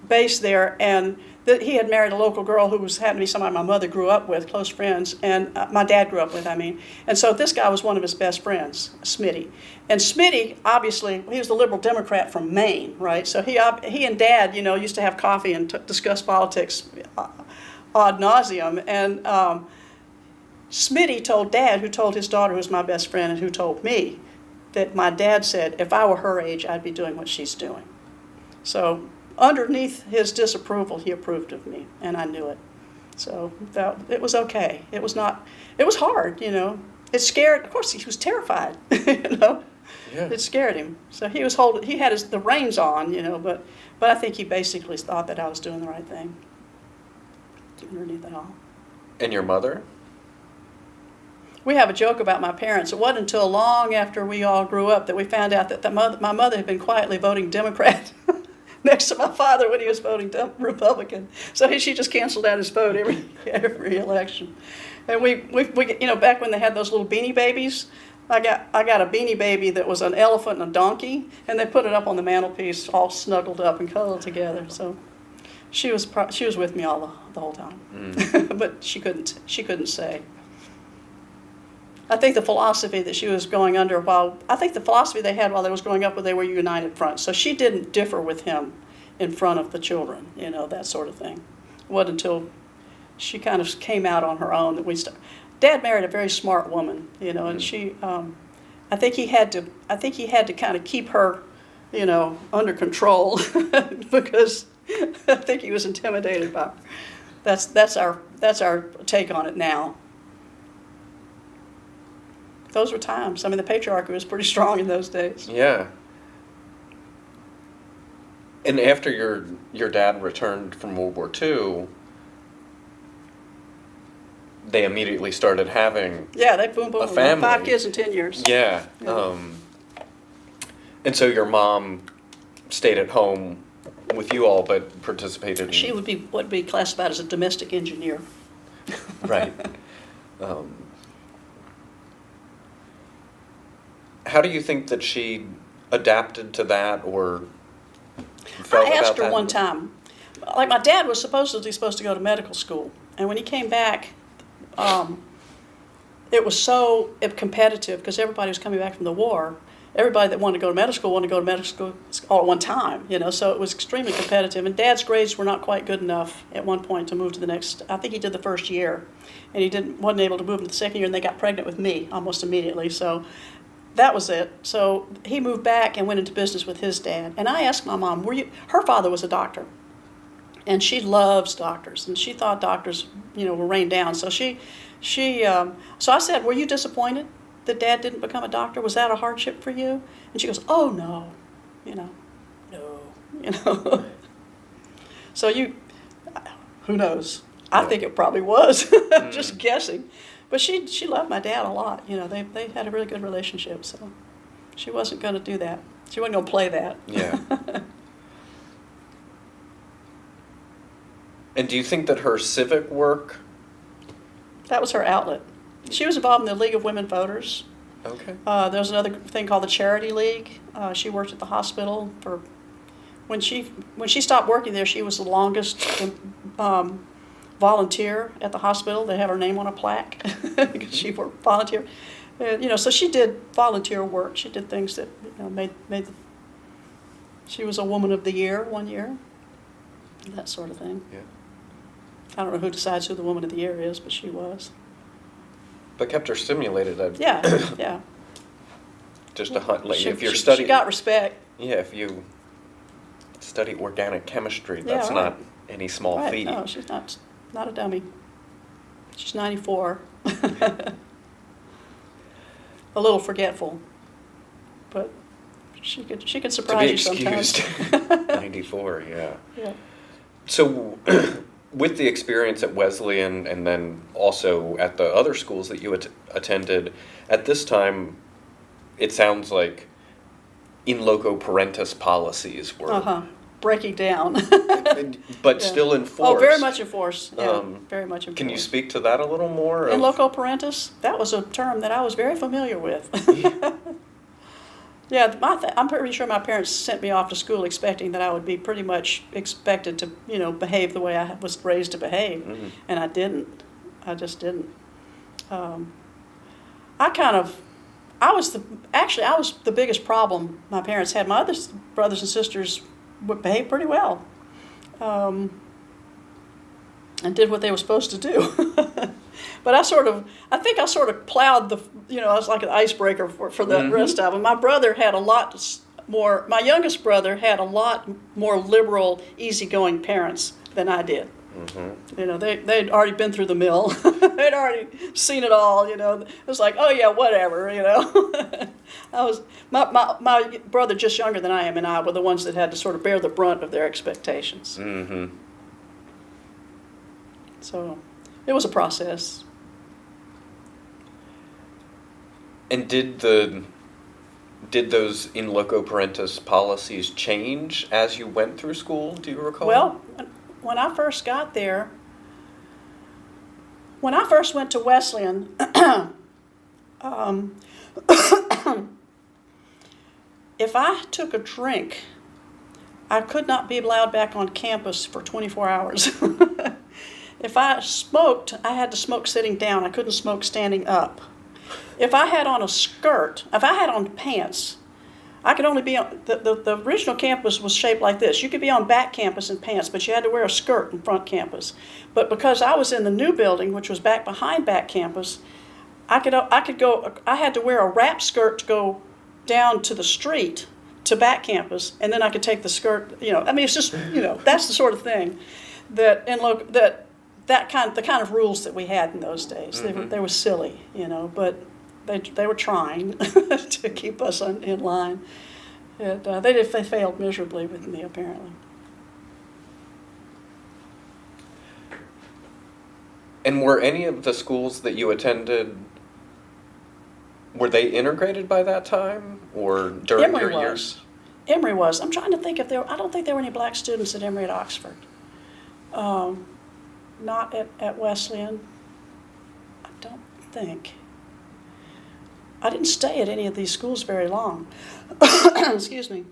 base there, and he had married a local girl who happened to be somebody my mother grew up with, close friends, and my dad grew up with, And so this guy was one of his best friends, Smitty. And Smitty, obviously, he was the liberal Democrat from Maine, right? So he and Dad, used to have coffee and discuss politics ad nauseum. And Smitty told Dad, who told his daughter, who's my best friend, and who told me, that my dad said, if I were her age, I'd be doing what she's doing. So underneath his disapproval, he approved of me, and I knew it. So it was okay. It was hard, It scared, of course, he was terrified, Yeah. It scared him. So he had the reins on, but I think he basically thought that I was doing the right thing underneath it all. And your mother? We have a joke about my parents. It wasn't until long after we all grew up that we found out that my mother had been quietly voting Democrat next to my father when he was voting Republican. So she just canceled out his vote every election. And we back when they had those little beanie babies, I got a beanie baby that was an elephant and a donkey, and they put it up on the mantelpiece, all snuggled up and cuddled together. So she was with me all the whole time, but she couldn't say. I think the philosophy that she was going under the philosophy they had while they was growing up, they were united front. So she didn't differ with him in front of the children, that sort of thing. It wasn't until she kind of came out on her own that we started. Dad married a very smart woman, and she, I think he had to kind of keep her, under control because I think he was intimidated by her. That's our take on it now. Those were times. The patriarchy was pretty strong in those days. Yeah. And after your dad returned from World War II, they immediately started having they boom, a family. 5 kids in 10 years. Yeah. And so your mom stayed at home with you all, but participated in... She would be classified as a domestic engineer. Right. How do you think that she adapted to that or felt I asked about her that? one time, like my dad was supposed to go to medical school, and when he came back, it was so competitive because everybody was coming back from the war, everybody that wanted to go to medical school wanted to go to medical school all at one time, so it was extremely competitive. And Dad's grades were not quite good enough at one point to move to the next. I think he did the first year, and he wasn't able to move into the second year, and they got pregnant with me almost immediately. So that was it. So he moved back and went into business with his dad. And I asked my mom, her father was a doctor, and she loves doctors, and she thought doctors, were rained down. So so I said, were you disappointed that Dad didn't become a doctor? Was that a hardship for you? And she goes, oh, no, no. So who knows? I think it probably was. I'm just guessing. But she loved my dad a lot. They had a really good relationship, so she wasn't going to do that. She wasn't going to play that. Yeah. And do you think that her civic work... That was her outlet. She was involved in the League of Women Voters. Okay. There was another thing called the Charity League. She worked at the hospital for... When she stopped working there, she was the longest volunteer at the hospital. They have her name on a plaque because she worked volunteer. So she did volunteer work. She did things that made. She was a Woman of the Year one year. That sort of thing. Yeah. I don't know who decides who the Woman of the Year is, but she was. But kept her stimulated. Yeah. Just a hunt. Like, if you're she studying. She got respect. Yeah, if you study organic chemistry, that's not any small feat. No, she's not a dummy. She's 94. A little forgetful, but she could surprise you sometimes. To be excused. 94, yeah. Yeah. So, with the experience at Wesleyan and then also at the other schools that you attended, at this time, it sounds like in loco parentis policies were breaking down. but still in force. Oh, very much in force. Yeah, very much in force. Can you speak to that a little more? In loco parentis, that was a term that I was very familiar with. Yeah, I'm pretty sure my parents sent me off to school expecting that I would be pretty much expected to, behave the way I was raised to behave, and I didn't. I just didn't. I was the biggest problem my parents had. My other brothers and sisters would behave pretty well, and did what they were supposed to do. But I think I sort of plowed I was like an icebreaker for the rest of them. My brother had a lot more, my youngest brother had a lot more liberal, easygoing parents than I did. Mm-hmm. They'd already been through the mill. They'd already seen it all, It was like, oh yeah, whatever, my brother, just younger than I am, and I were the ones that had to sort of bear the brunt of their expectations. Mm-hmm. So it was a process. And did those in loco parentis policies change as you went through school? Do you recall? Well, when I first got there, when I first went to Wesleyan, if I took a drink, I could not be allowed back on campus for 24 hours. If I smoked, I had to smoke sitting down. I couldn't smoke standing up. If I had on pants, I could only be on, the original campus was shaped like this. You could be on back campus in pants, but you had to wear a skirt in front campus. But because I was in the new building, which was back behind back campus, I had to wear a wrap skirt to go down to the street to back campus, and then I could take the skirt, it's just, that's the sort of thing that the kind of rules that we had in those days. Mm-hmm. They were silly, but they were trying to keep us in line. They failed miserably with me, apparently. And were any of the schools that you attended, were they integrated by that time or during your years? Emory was. I'm trying to think I don't think there were any black students at Emory at Oxford. Not at Wesleyan. I don't think. I didn't stay at any of these schools very long. Excuse me.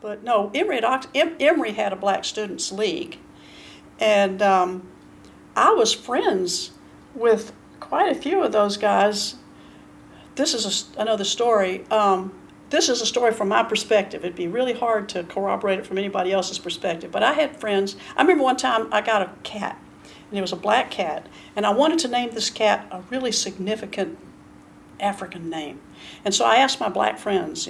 But no, Emory had a Black Students League. And I was friends with quite a few of those guys. This is another story. this is a story from my perspective. It'd be really hard to corroborate it from anybody else's perspective. But I had friends. I remember one time I got a cat, and it was a black cat, and I wanted to name this cat a really significant African name. And so I asked my black friends,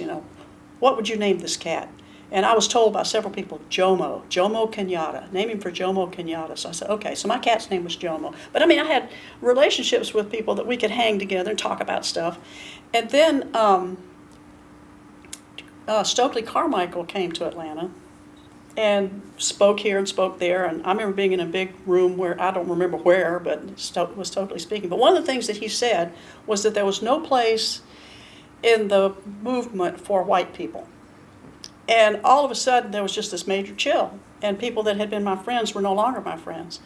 what would you name this cat? And I was told by several people, Jomo Kenyatta. Name him for Jomo Kenyatta. So I said, okay, so my cat's name was Jomo. But I mean, I had relationships with people that we could hang together and talk about stuff. And then Stokely Carmichael came to Atlanta and spoke here and spoke there. And I remember being in a big room where, I don't remember where, but was Stokely speaking. But one of the things that he said was that there was no place in the movement for white people. And all of a sudden, there was just this major chill. And people that had been my friends were no longer my friends.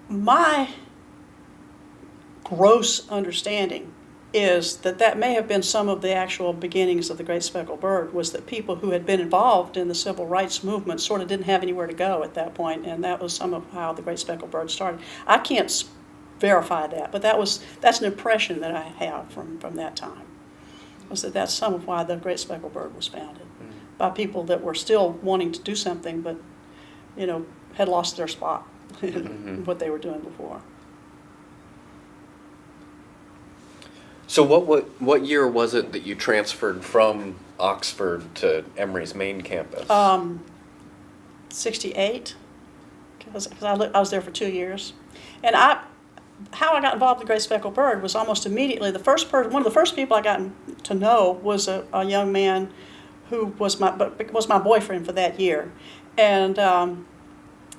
My gross understanding is that may have been some of the actual beginnings of the Great Speckled Bird, was that people who had been involved in the civil rights movement sort of didn't have anywhere to go at that point, and that was some of how the Great Speckled Bird started. I can't verify that, but that's an impression that I have from that time, was that's some of why the Great Speckled Bird was founded, by people that were still wanting to do something, but had lost their spot in what they were doing before. So what year was it that you transferred from Oxford to Emory's main campus? 68, because I was there for 2 years, and how I got involved in the Great Speckled Bird was almost immediately. One of the first people I got to know was a young man who was my boyfriend for that year, and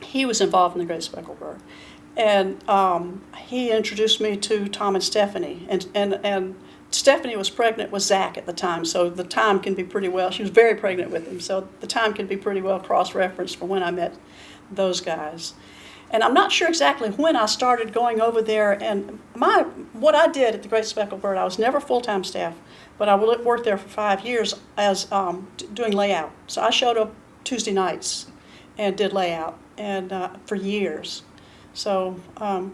he was involved in the Great Speckled Bird, and he introduced me to Tom and Stephanie, and Stephanie was pregnant with Zach at the time, so the time can be pretty well. She was very pregnant with him, so the time can be pretty well cross-referenced from when I met those guys. And I'm not sure exactly when I started going over there. And what I did at the Great Speckled Bird, I was never full-time staff, but I worked there for 5 years as doing layout. So I showed up Tuesday nights and did layout, and for years. So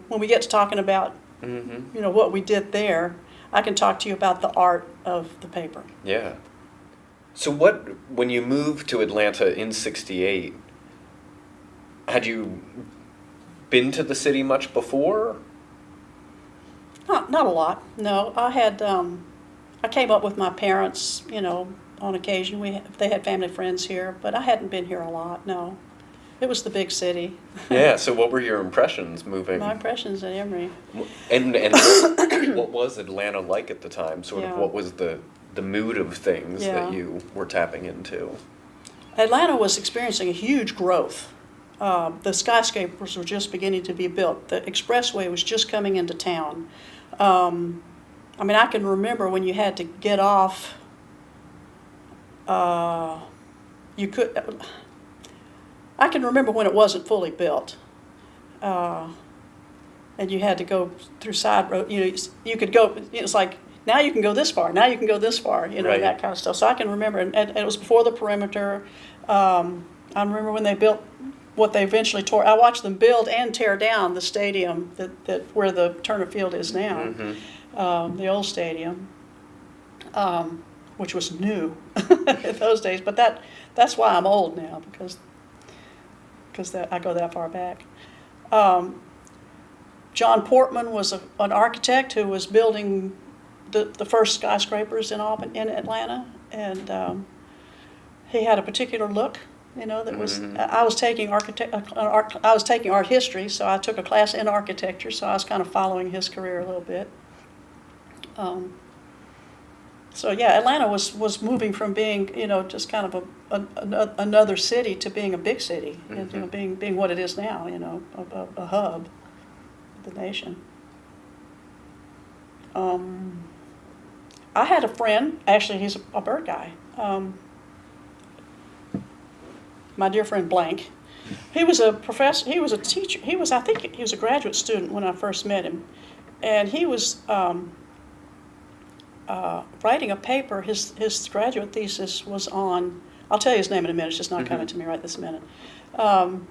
when we get to talking about what we did there, I can talk to you about the art of the paper. Yeah. So when you moved to Atlanta in '68, had you been to the city much before? Not a lot. No, I had. I came up with my parents, on occasion. They had family friends here, but I hadn't been here a lot. No, it was the big city. Yeah. So what were your impressions moving? My impressions at Emory. And what was Atlanta like at the time? Sort of what was the mood of things that you were tapping into? Atlanta was experiencing a huge growth. The skyscrapers were just beginning to be built. The expressway was just coming into town. I can remember when you had to get off, I can remember when it wasn't fully built. And you had to go through side road. You could go, it's like, now you can go this far, now you can go this far, right. That kind of stuff. So I can remember, and it was before the perimeter. I remember when they built what they eventually tore. I watched them build and tear down the stadium that where the Turner Field is now, the old stadium, which was new in those days. But that's why I'm old now, because I go that far back. John Portman was an architect who was building the first skyscrapers in Atlanta, and he had a particular look. That was. I was taking I was taking art history, so I took a class in architecture. So I was kind of following his career a little bit. So yeah, Atlanta was moving from being just kind of another city to being a big city, and being what it is now. A hub of the nation. I had a friend. Actually, he's a bird guy. My dear friend Blank. He was a professor. He was a teacher. I think he was a graduate student when I first met him, and he was writing a paper. His graduate thesis was on. I'll tell you his name in a minute. It's just not coming to me right this minute. On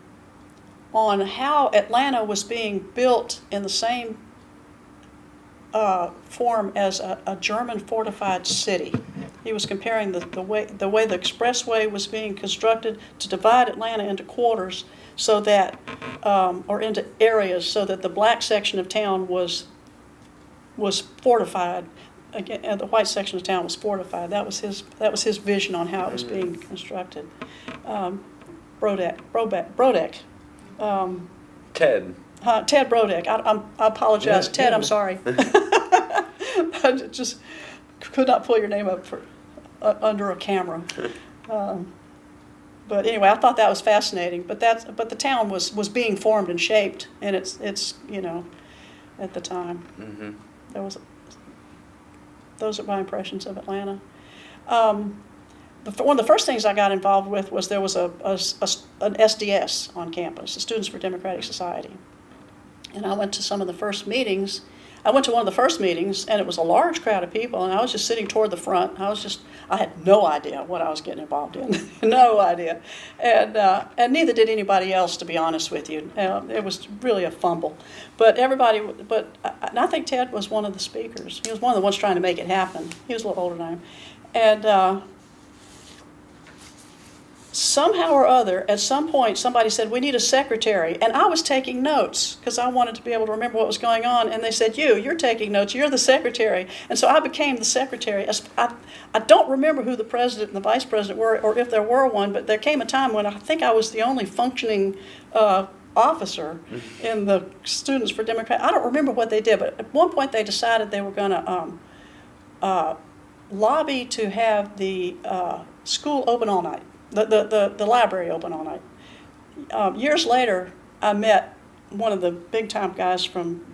how Atlanta was being built in the same form as a German fortified city. He was comparing the way the expressway was being constructed to divide Atlanta into quarters, so that or into areas, so that the black section of town was fortified. Again, and the white section of town was fortified. That was his vision on how it was being constructed. Brodeck. Ted. Ted Brodeck. I apologize, Yeah, Ted. yeah. I'm sorry. I just could not pull your name up for under a camera. But anyway, I thought that was fascinating. But the town was being formed and shaped, and it's at the time. Mm-hmm. Those are my impressions of Atlanta. One of the first things I got involved with was there was an SDS on campus, the Students for Democratic Society. And I went to some of the first meetings. I went to one of the first meetings, and it was a large crowd of people, and I was just sitting toward the front. I had no idea what I was getting involved in, no idea. And neither did anybody else, to be honest with you. It was really a fumble. And I think Ted was one of the speakers. He was one of the ones trying to make it happen. He was a little older than I am. And somehow or other, at some point, somebody said, "We need a secretary." And I was taking notes because I wanted to be able to remember what was going on. And they said, you're taking notes. You're the secretary. And so I became the secretary. I don't remember who the president and the vice president were, or if there were one, but there came a time when I think I was the only functioning officer in the Students for Democratic. I don't remember what they did, but at one point they decided they were going to lobby to have the school open all night. The library open all night. Years later, I met one of the big-time guys from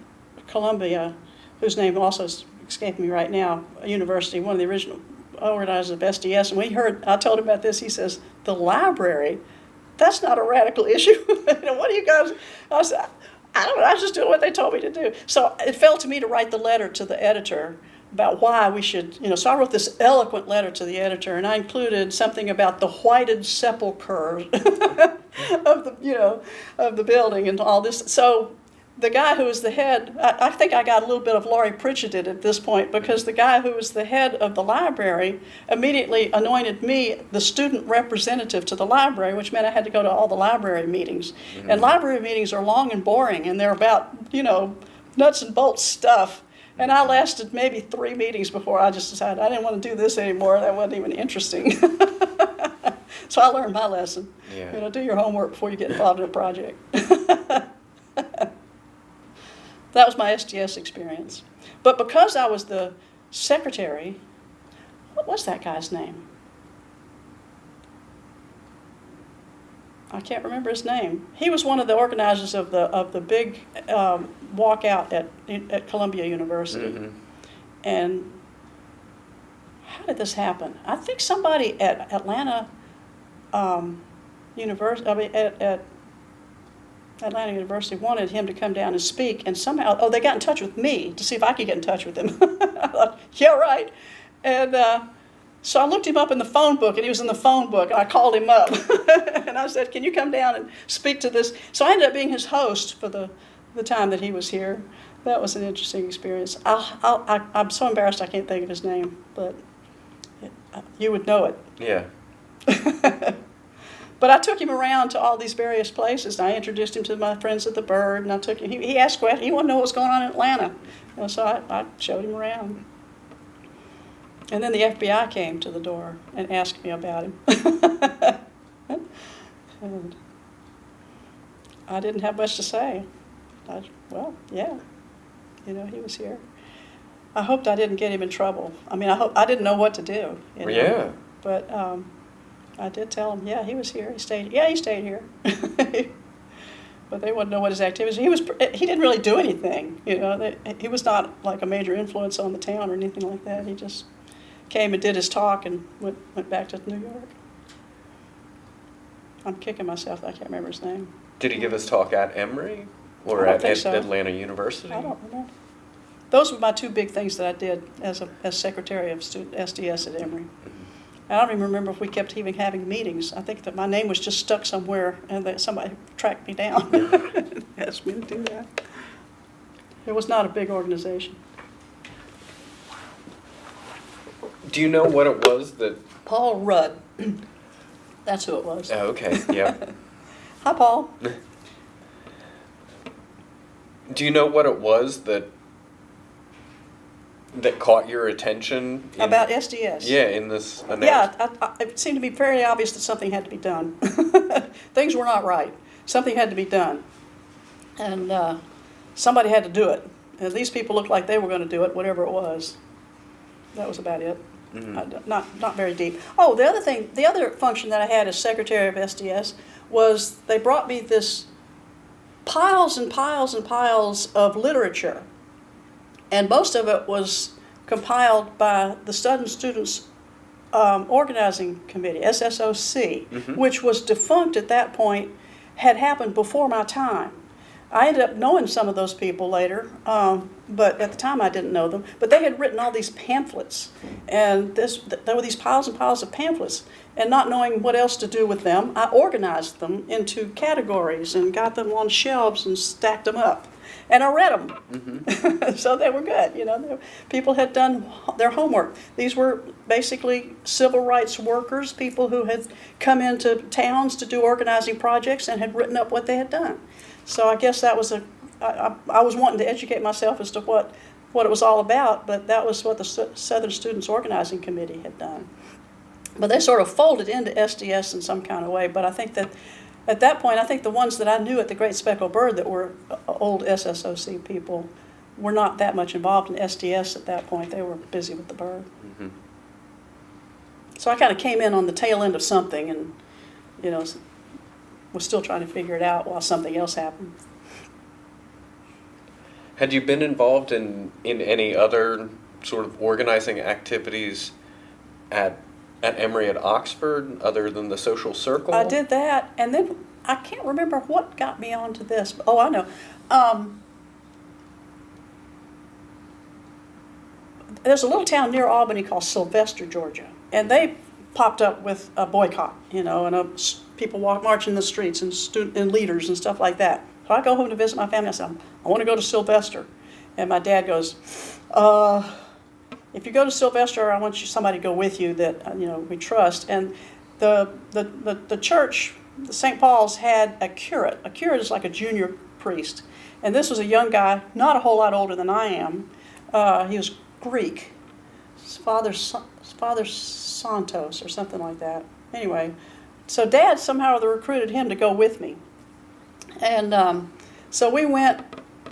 Columbia, whose name also is escaping me right now, a university, one of the original organizers of SDS. And I told him about this. He says, "The library? That's not a radical issue." What do you guys? I said, "I don't know. I was just doing what they told me to do." So it fell to me to write the letter to the editor about why we should, so I wrote this eloquent letter to the editor, and I included something about the whited sepulcher of the building and all this. So the guy who was the head, I think I got a little bit of Laurie Pritchett at this point, because the guy who was the head of the library immediately anointed me the student representative to the library, which meant I had to go to all the library meetings. Mm-hmm. And library meetings are long and boring, and they're about, nuts and bolts stuff. And I lasted maybe 3 meetings before I just decided I didn't want to do this anymore. That wasn't even interesting. So I learned my lesson. Yeah. Do your homework before you get involved in a project. That was my SDS experience. But because I was the secretary, what was that guy's name? I can't remember his name. He was one of the organizers of the big walkout at Columbia University. Mm-hmm. And how did this happen? I think somebody at Atlanta University, at Atlanta University wanted him to come down and speak, and somehow, they got in touch with me to see if I could get in touch with him. I thought, yeah, right. And so I looked him up in the phone book, and he was in the phone book, and I called him up. And I said, "Can you come down and speak to this?" So I ended up being his host for the time that he was here. That was an interesting experience. I'm so embarrassed I can't think of his name, but you would know it. Yeah. But I took him around to all these various places, and I introduced him to my friends at the Bird, and I took him. He asked questions. He wanted to know what was going on in Atlanta. So I showed him around. And then the FBI came to the door and asked me about him. And I didn't have much to say. He was here. I hoped I didn't get him in trouble. I didn't know what to do. Yeah. But I did tell him, he was here. He stayed here. But they wouldn't know what his activities. He didn't really do anything. He was not like a major influence on the town or anything like that. He just came and did his talk and went back to New York. I'm kicking myself. I can't remember his name. Did he give his talk at Emory or I don't at think so. Atlanta University? I don't remember. Those were my 2 big things that I did as secretary of SDS at Emory. Mm-hmm. I don't even remember if we kept even having meetings. I think that my name was just stuck somewhere, and that somebody tracked me down and asked me to do that. It was not a big organization. Do you know what it was that? Paul Rudd. That's who it was. Oh, okay. Yeah. Hi, Paul. Do you know what it was that caught your attention About SDS. Yeah, in this announcement. Yeah, it seemed to be very obvious that something had to be done. Things were not right. Something had to be done. And somebody had to do it. And these people looked like they were going to do it, whatever it was. That was about it. Mm-hmm. Not very deep. Oh, the other function that I had as secretary of SDS was they brought me this piles and piles and piles of literature. And most of it was compiled by the Southern Students Organizing Committee, SSOC, which was defunct at that point, had happened before my time. I ended up knowing some of those people later, but at the time I didn't know them. But they had written all these pamphlets, and there were these piles and piles of pamphlets. And not knowing what else to do with them, I organized them into categories and got them on shelves and stacked them up. And I read them. Mm-hmm. So they were good. People had done their homework. These were basically civil rights workers, people who had come into towns to do organizing projects and had written up what they had done. So I guess that was I was wanting to educate myself as to what it was all about, but that was what the Southern Students Organizing Committee had done. But they sort of folded into SDS in some kind of way, but I think that at that point, I think the ones that I knew at the Great Speckled Bird that were old SSOC people were not that much involved in SDS at that point. They were busy with the bird. Mm-hmm. So I kind of came in on the tail end of something and, was still trying to figure it out while something else happened. Had you been involved in any other sort of organizing activities at Emory at Oxford other than the social circle? I did that, and then I can't remember what got me onto this. But, I know. There's a little town near Albany called Sylvester, Georgia, and they popped up with a boycott, and people marching in the streets and leaders and stuff like that. So I go home to visit my family. I said, I want to go to Sylvester. And my dad goes, if you go to Sylvester, I want somebody to go with you that we trust. And the church, the St. Paul's, had a curate. A curate is like a junior priest. And this was a young guy, not a whole lot older than I am. He was Greek. His Father Santos or something like that. Anyway, so Dad somehow recruited him to go with me. And so we went,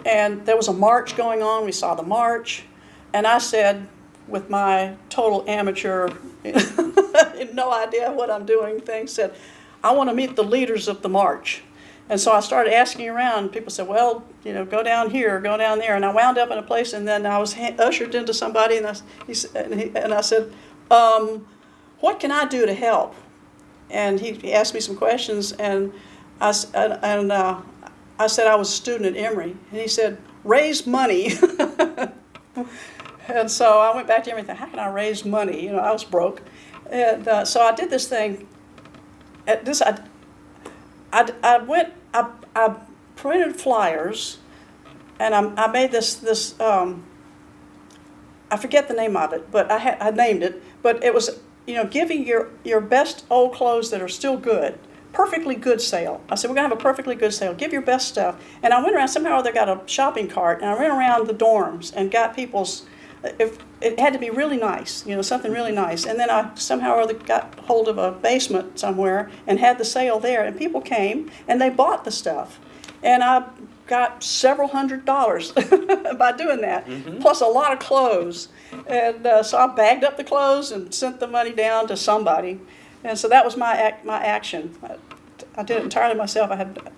and there was a march going on. We saw the march. And I said, with my total amateur, no idea what I'm doing said, I want to meet the leaders of the march. And so I started asking around. People said, well, go down here, go down there. And I wound up in a place, and then I was ushered into somebody, and I said, what can I do to help? And he asked me some questions, and I said I was a student at Emory. And he said, raise money. And so I went back to everything. How can I raise money? I was broke. And so I did this thing. I printed flyers, and I made this I forget the name of it, but I named it. But it was, giving your best old clothes that are still good. Perfectly good sale. I said, we're going to have a perfectly good sale. Give your best stuff. And I went around, somehow they got a shopping cart, and I ran around the dorms and got people's, it had to be really nice, something really nice. And then I somehow or other got hold of a basement somewhere and had the sale there. And people came, and they bought the stuff. And I got several $100s by doing that, plus a lot of clothes. And so I bagged up the clothes and sent the money down to somebody. And so that was my action. I did it entirely myself.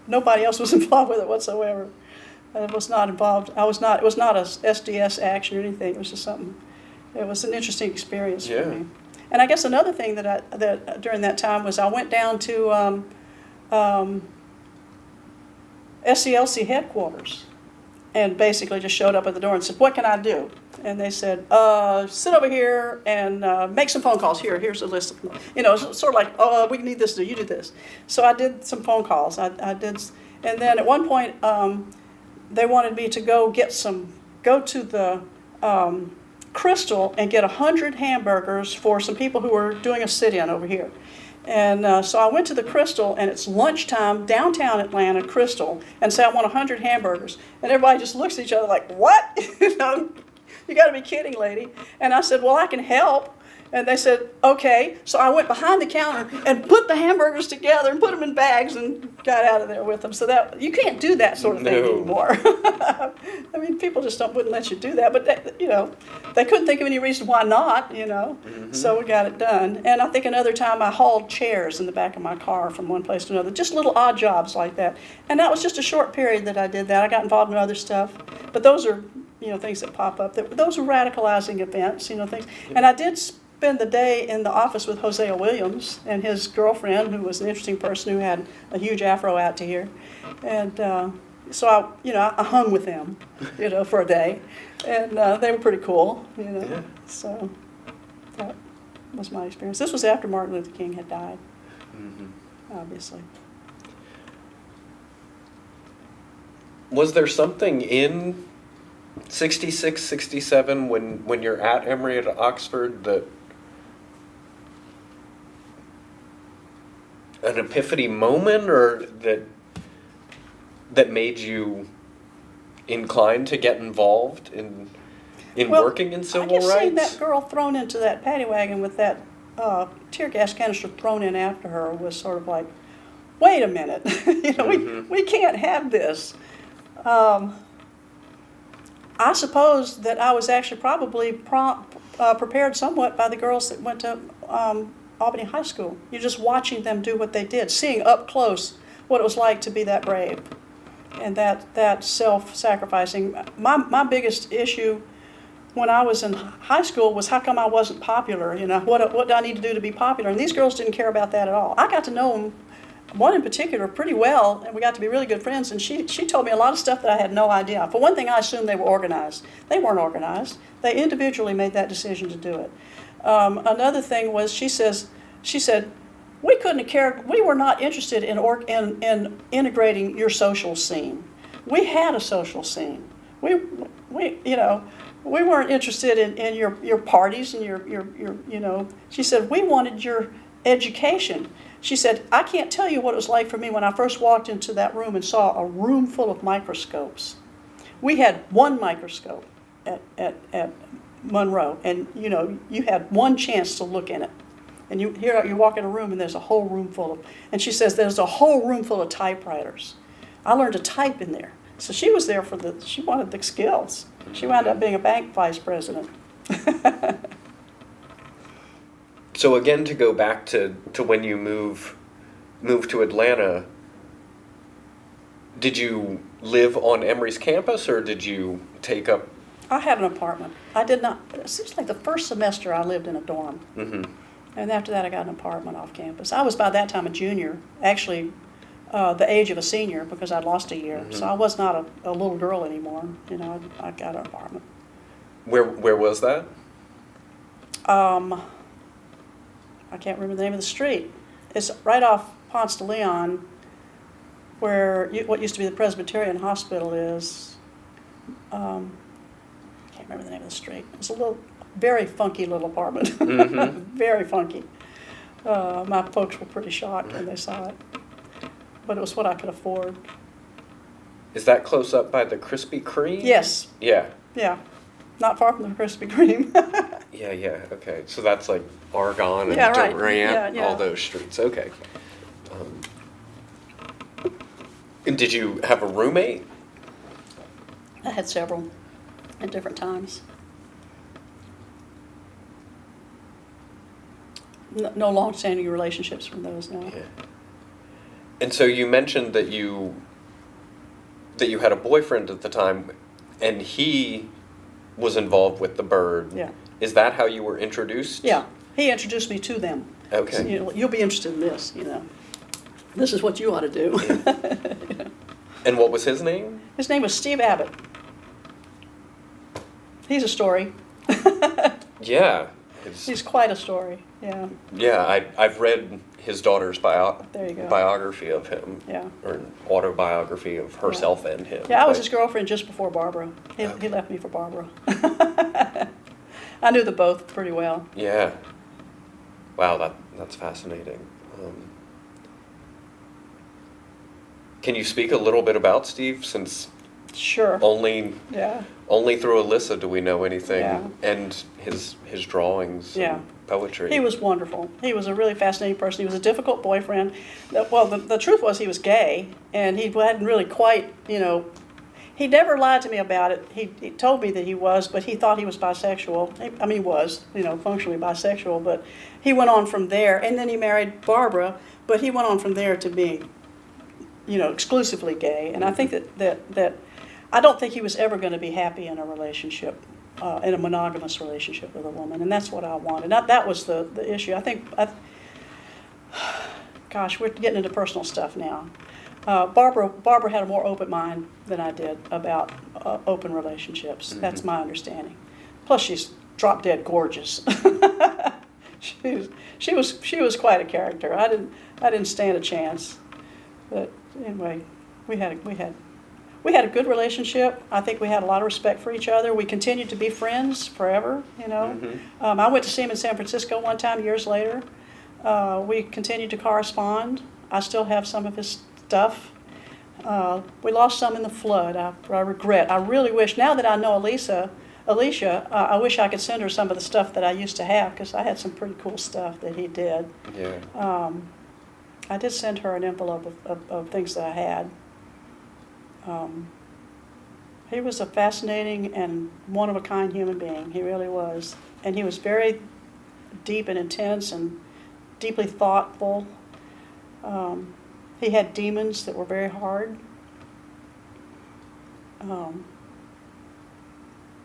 Nobody else was involved with it whatsoever. I was not involved. It was not a SDS action or anything. It was just something. It was an interesting experience for me. And I guess another thing that during that time was I went down to SCLC headquarters, and basically just showed up at the door and said, "What can I do?" And they said, "Sit over here and make some phone calls. Here's a list of, sort of like, oh, we need this. You do this." So I did some phone calls. I did, and then at one point they wanted me to go to the Crystal and get 100 hamburgers for some people who were doing a sit-in over here. And so I went to the Crystal, and it's lunchtime, downtown Atlanta, Crystal, and said, I want 100 hamburgers. And everybody just looks at each other like, what? You know, you got to be kidding, lady. And I said, well, I can help. And they said, okay. So I went behind the counter and put the hamburgers together and put them in bags and got out of there with them. So that you can't do that sort of thing anymore. I mean, people just wouldn't let you do that. But, they couldn't think of any reason why not, Mm-hmm. So we got it done. And I think another time I hauled chairs in the back of my car from one place to another, just little odd jobs like that. And that was just a short period that I did that. I got involved in other stuff. But those are, things that pop up. Those are radicalizing events, things. And I did spend the day in the office with Hosea Williams and his girlfriend, who was an interesting person who had a huge afro out to here. And so I hung with them, for a day. And they were pretty cool, Yeah. So that was my experience. This was after Martin Luther King had died, obviously. Was there something in 66, 67 when you're at Emory at Oxford that an epiphany moment, or that made you inclined to get involved in working in civil rights? I guess seeing that girl thrown into that paddy wagon with that tear gas canister thrown in after her was sort of like, wait a minute, we can't have this. I suppose that I was actually probably prepared somewhat by the girls that went to Albany High School. You're just watching them do what they did, seeing up close what it was like to be that brave and that self-sacrificing. My biggest issue when I was in high school was how come I wasn't popular? What do I need to do to be popular? And these girls didn't care about that at all. I got to know them, one in particular, pretty well, and we got to be really good friends, and she told me a lot of stuff that I had no idea. For one thing, I assumed they were organized. They weren't organized. They individually made that decision to do it. Another thing was she said, we couldn't have cared, we were not interested in integrating your social scene. We had a social scene. We weren't interested in your parties and your she said, we wanted your education. She said, I can't tell you what it was like for me when I first walked into that room and saw a room full of microscopes. We had one microscope at Monroe, and you had one chance to look in it. And you walk in a room and there's a whole room full of, and she says there's a whole room full of typewriters. I learned to type in there. So she was there she wanted the skills. She wound up being a bank vice president. So again, to go back to when you moved to Atlanta, did you live on Emory's campus, or did you take up? I had an apartment. I did not. It seems like the first semester I lived in a dorm. Mm-hmm. And after that, I got an apartment off campus. I was by that time a junior, actually the age of a senior, because I'd lost a year. So I was not a little girl anymore. I got an apartment. Where was that? I can't remember the name of the street. It's right off Ponce de Leon, where what used to be the Presbyterian Hospital is. I can't remember the name of the street. It's a very funky little apartment. Very funky. My folks were pretty shocked when they saw it. But it was what I could afford. Is that close up by the Krispy Kreme? Yes. Yeah. Yeah. Not far from the Krispy Kreme. Yeah, okay. So that's like Argonne and Yeah, right. Durant, Yeah. all those streets. Okay. And did you have a roommate? I had several at different times. No long-standing relationships from those, no. Yeah. And so you mentioned that you had a boyfriend at the time, and he was involved with the Bird. Yeah. Is that how you were introduced? Yeah. He introduced me to them. Okay. So, you'll be interested in this, This is what you ought to do. Yeah. And what was his name? His name was Steve Abbott. He's a story. Yeah. He's quite a story, yeah. Yeah, I've read his daughter's There you go. biography of him. Yeah. Or an autobiography of herself and him. Yeah, I was his girlfriend just before Barbara. He left me for Barbara. I knew them both pretty well. Yeah. Wow, that's fascinating. Can you speak a little bit about Steve, since Sure. only Yeah. only through Alyssa do we know anything, Yeah. and his drawings Yeah. and poetry. He was wonderful. He was a really fascinating person. He was a difficult boyfriend. Well, the truth was he was gay, and he hadn't really quite, he never lied to me about it. He told me that he was, but he thought he was bisexual. I mean, he was, functionally bisexual, but he went on from there, and then he married Barbara, but he went on from there to being, exclusively gay. And I think that I don't think he was ever going to be happy in a relationship, in a monogamous relationship with a woman, and that's what I wanted. That was the issue. Gosh, we're getting into personal stuff now. Barbara had a more open mind than I did about open relationships. Mm-hmm. That's my understanding. Plus, she's drop dead gorgeous. she was quite a character. I didn't stand a chance. But anyway, we had a good relationship. I think we had a lot of respect for each other. We continued to be friends forever. Mm-hmm. I went to see him in San Francisco one time years later. We continued to correspond. I still have some of his stuff. We lost some in the flood. I regret. I really wish, now that I know Alicia, I wish I could send her some of the stuff that I used to have, because I had some pretty cool stuff that he did. Yeah. I did send her an envelope of things that I had. He was a fascinating and one-of-a-kind human being. He really was. And he was very deep and intense and deeply thoughtful. He had demons that were very hard.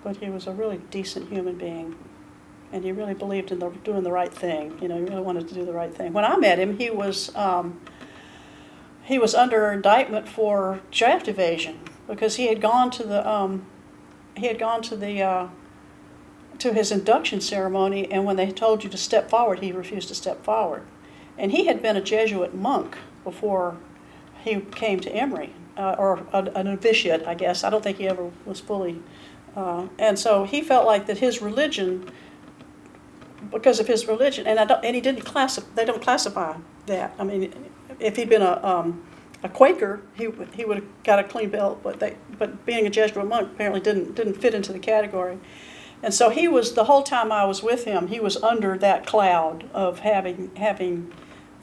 But he was a really decent human being. And he really believed in doing the right thing. He really wanted to do the right thing. When I met him, he was under indictment for draft evasion, because he had gone to his induction ceremony, and when they told you to step forward, he refused to step forward. And he had been a Jesuit monk before he came to Emory, or a novitiate, I guess. I don't think he ever was fully. And so he felt like that his religion, because of his religion, and he didn't they don't classify that. I mean, if he'd been a Quaker, he would have got a clean belt, but being a Jesuit monk apparently didn't fit into the category. And so he was, the whole time I was with him, he was under that cloud of having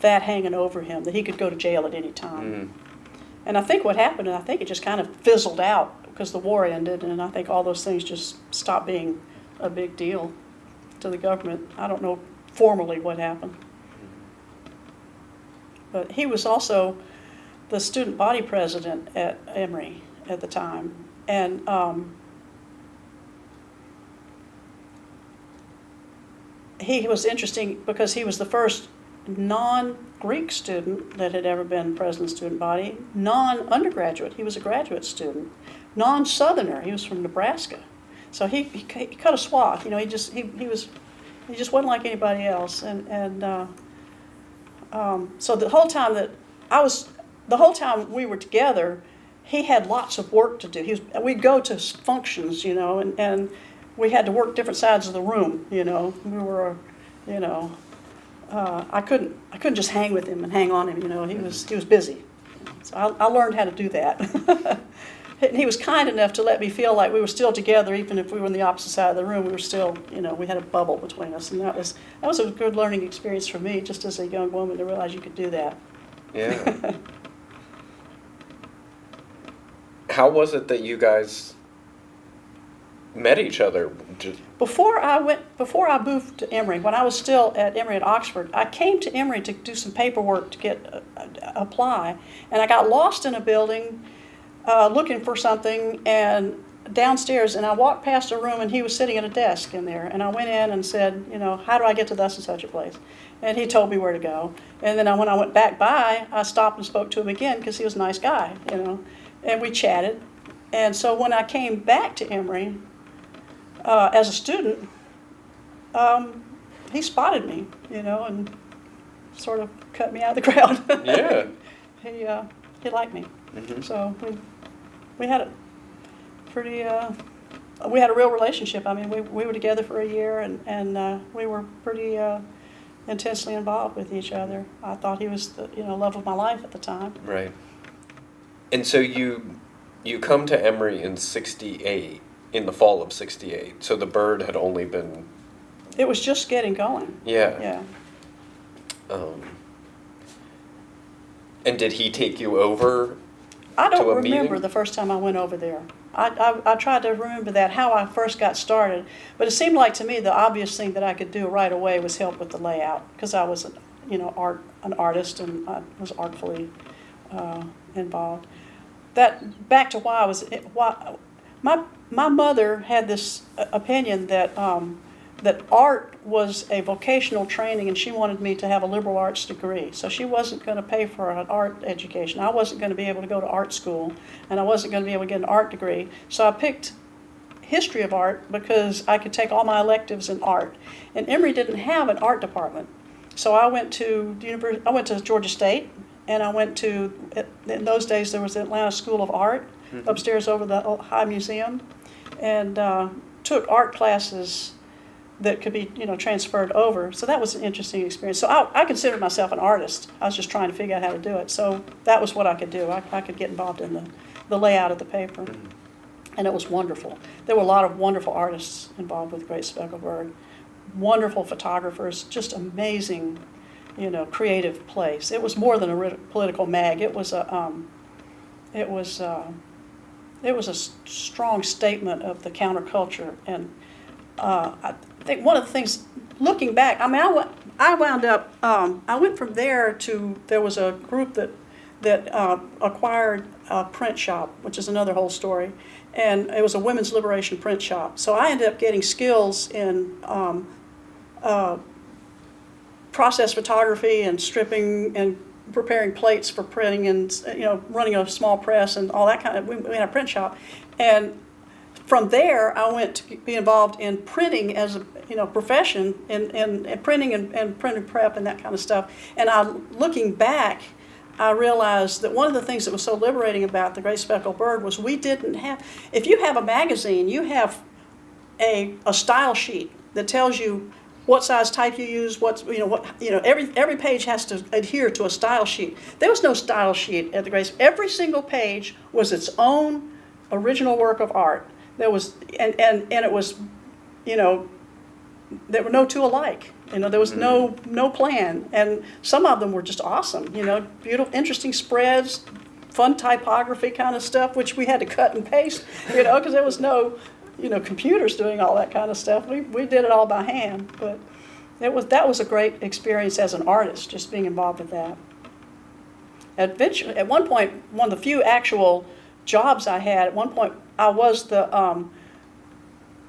that hanging over him, that he could go to jail at any time. Mm. And I think what happened, and I think it just kind of fizzled out because the war ended, and I think all those things just stopped being a big deal to the government. I don't know formally what happened. But he was also the student body president at Emory at the time. And he was interesting because he was the first non-Greek student that had ever been president of student body, non-undergraduate, he was a graduate student, non-Southerner, he was from Nebraska. So he cut a swath, he just wasn't like anybody else. And so the whole time we were together, he had lots of work to do. We'd go to functions, and we had to work different sides of the room, We were, I couldn't just hang with him and hang on him, He was busy. So I learned how to do that. And he was kind enough to let me feel like we were still together, even if we were on the opposite side of the room. We were still, we had a bubble between us, and that was a good learning experience for me, just as a young woman, to realize you could do that. Yeah. How was it that you guys met each other? Before I moved to Emory, when I was still at Emory at Oxford, I came to Emory to do some paperwork to apply, and I got lost in a building looking for something, and downstairs, and I walked past a room, and he was sitting at a desk in there, and I went in and said, how do I get to thus and such a place? And he told me where to go. And then when I went back by, I stopped and spoke to him again, because he was a nice guy, and we chatted. And so when I came back to Emory as a student, he spotted me, and sort of cut me out of the crowd. Yeah. He liked me. Mm-hmm. So we had a pretty we had a real relationship. I mean, we were together for a year, and we were pretty intensely involved with each other. I thought he was the love of my life at the time. Right. And so you come to Emory in '68, in the fall of '68. So the Bird had only been. It was just getting going. Yeah. Yeah. And did he take you over? I to don't a remember meeting? the first time I went over there. I tried to remember that, how I first got started. But it seemed like to me the obvious thing that I could do right away was help with the layout, because I was an artist, and I was artfully involved. Back to why my mother had this opinion that that art was a vocational training, and she wanted me to have a liberal arts degree. So she wasn't going to pay for an art education. I wasn't going to be able to go to art school, and I wasn't going to be able to get an art degree. So I picked history of art because I could take all my electives in art. And Emory didn't have an art department. So I went to Georgia State, and I went to, in those days there was the Atlanta School of Art upstairs over the High Museum, and took art classes that could be transferred over. So that was an interesting experience. So I considered myself an artist. I was just trying to figure out how to do it. So that was what I could do. I could get involved in the layout of the paper. And it was wonderful. There were a lot of wonderful artists involved with Great Speckled Bird. Wonderful photographers, just amazing, creative place. It was more than a political mag. It was a strong statement of the counterculture. And I think one of the things, looking back, I mean, I went from there to, there was a group that acquired a print shop, which is another whole story, and it was a women's liberation print shop. So I ended up getting skills in process photography and stripping and preparing plates for printing, and running a small press and all that kind of. We had a print shop, and from there I went to be involved in printing as a profession, in printing and printing prep and that kind of stuff. And looking back, I realized that one of the things that was so liberating about the Great Speckled Bird was we didn't have. If you have a magazine, you have a style sheet that tells you what size type you use, every page has to adhere to a style sheet. There was no style sheet at the Great. Every single page was its own original work of art. There was, and it was, there were no two alike. There was no plan, and some of them were just awesome. Beautiful, interesting spreads, fun typography kind of stuff, which we had to cut and paste. Because there was no computers doing all that kind of stuff. We did it all by hand, but that was a great experience as an artist, just being involved with that. At one point, one of the few actual jobs I had, at one point I was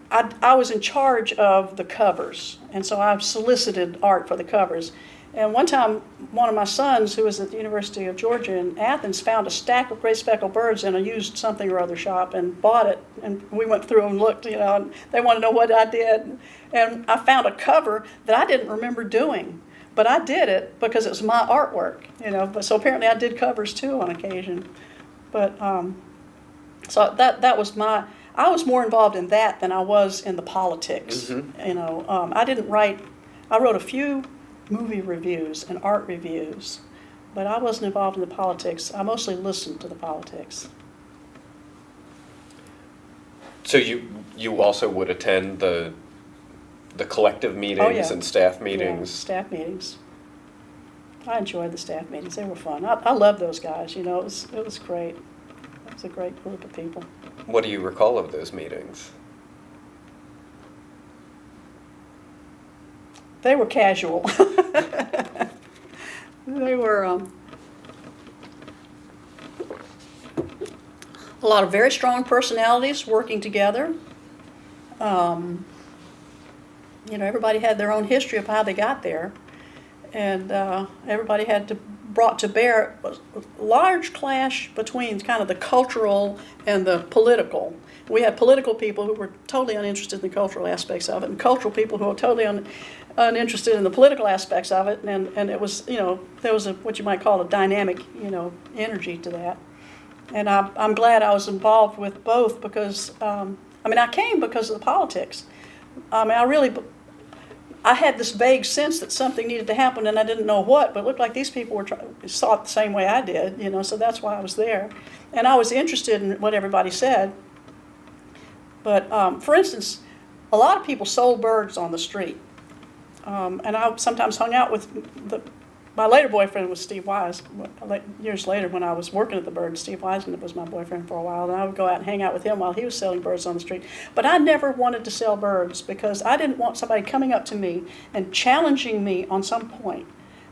I was in charge of the covers, and so I solicited art for the covers. And one time, one of my sons, who was at the University of Georgia in Athens, found a stack of Great Speckled Birds in a used something or other shop and bought it. And we went through and looked, and they wanted to know what I did. And I found a cover that I didn't remember doing, but I did it because it was my artwork, But so apparently I did covers too on occasion. But so that was I was more involved in that than I was in the politics. I didn't write. I wrote a few movie reviews and art reviews, but I wasn't involved in the politics. I mostly listened to the politics. So you also would attend the collective meetings and staff meetings? Yeah, staff meetings. I enjoyed the staff meetings. They were fun. I loved those guys. It was great. It was a great group of people. What do you recall of those meetings? They were casual. They were a lot of very strong personalities working together. Everybody had their own history of how they got there, and everybody had brought to bear a large clash between kind of the cultural and the political. We had political people who were totally uninterested in the cultural aspects of it, and cultural people who were totally uninterested in the political aspects of it, and it was, there was what you might call a dynamic, energy to that. And I'm glad I was involved with both, because I mean, I came because of the politics. I mean, I had this vague sense that something needed to happen, and I didn't know what, but it looked like these people saw it the same way I did, so that's why I was there. And I was interested in what everybody said. But, for instance, a lot of people sold birds on the street. And I sometimes hung out with my later boyfriend was Steve Wise. Years later, when I was working at the Bird, Steve Wise was my boyfriend for a while, and I would go out and hang out with him while he was selling birds on the street. But I never wanted to sell birds because I didn't want somebody coming up to me and challenging me on some point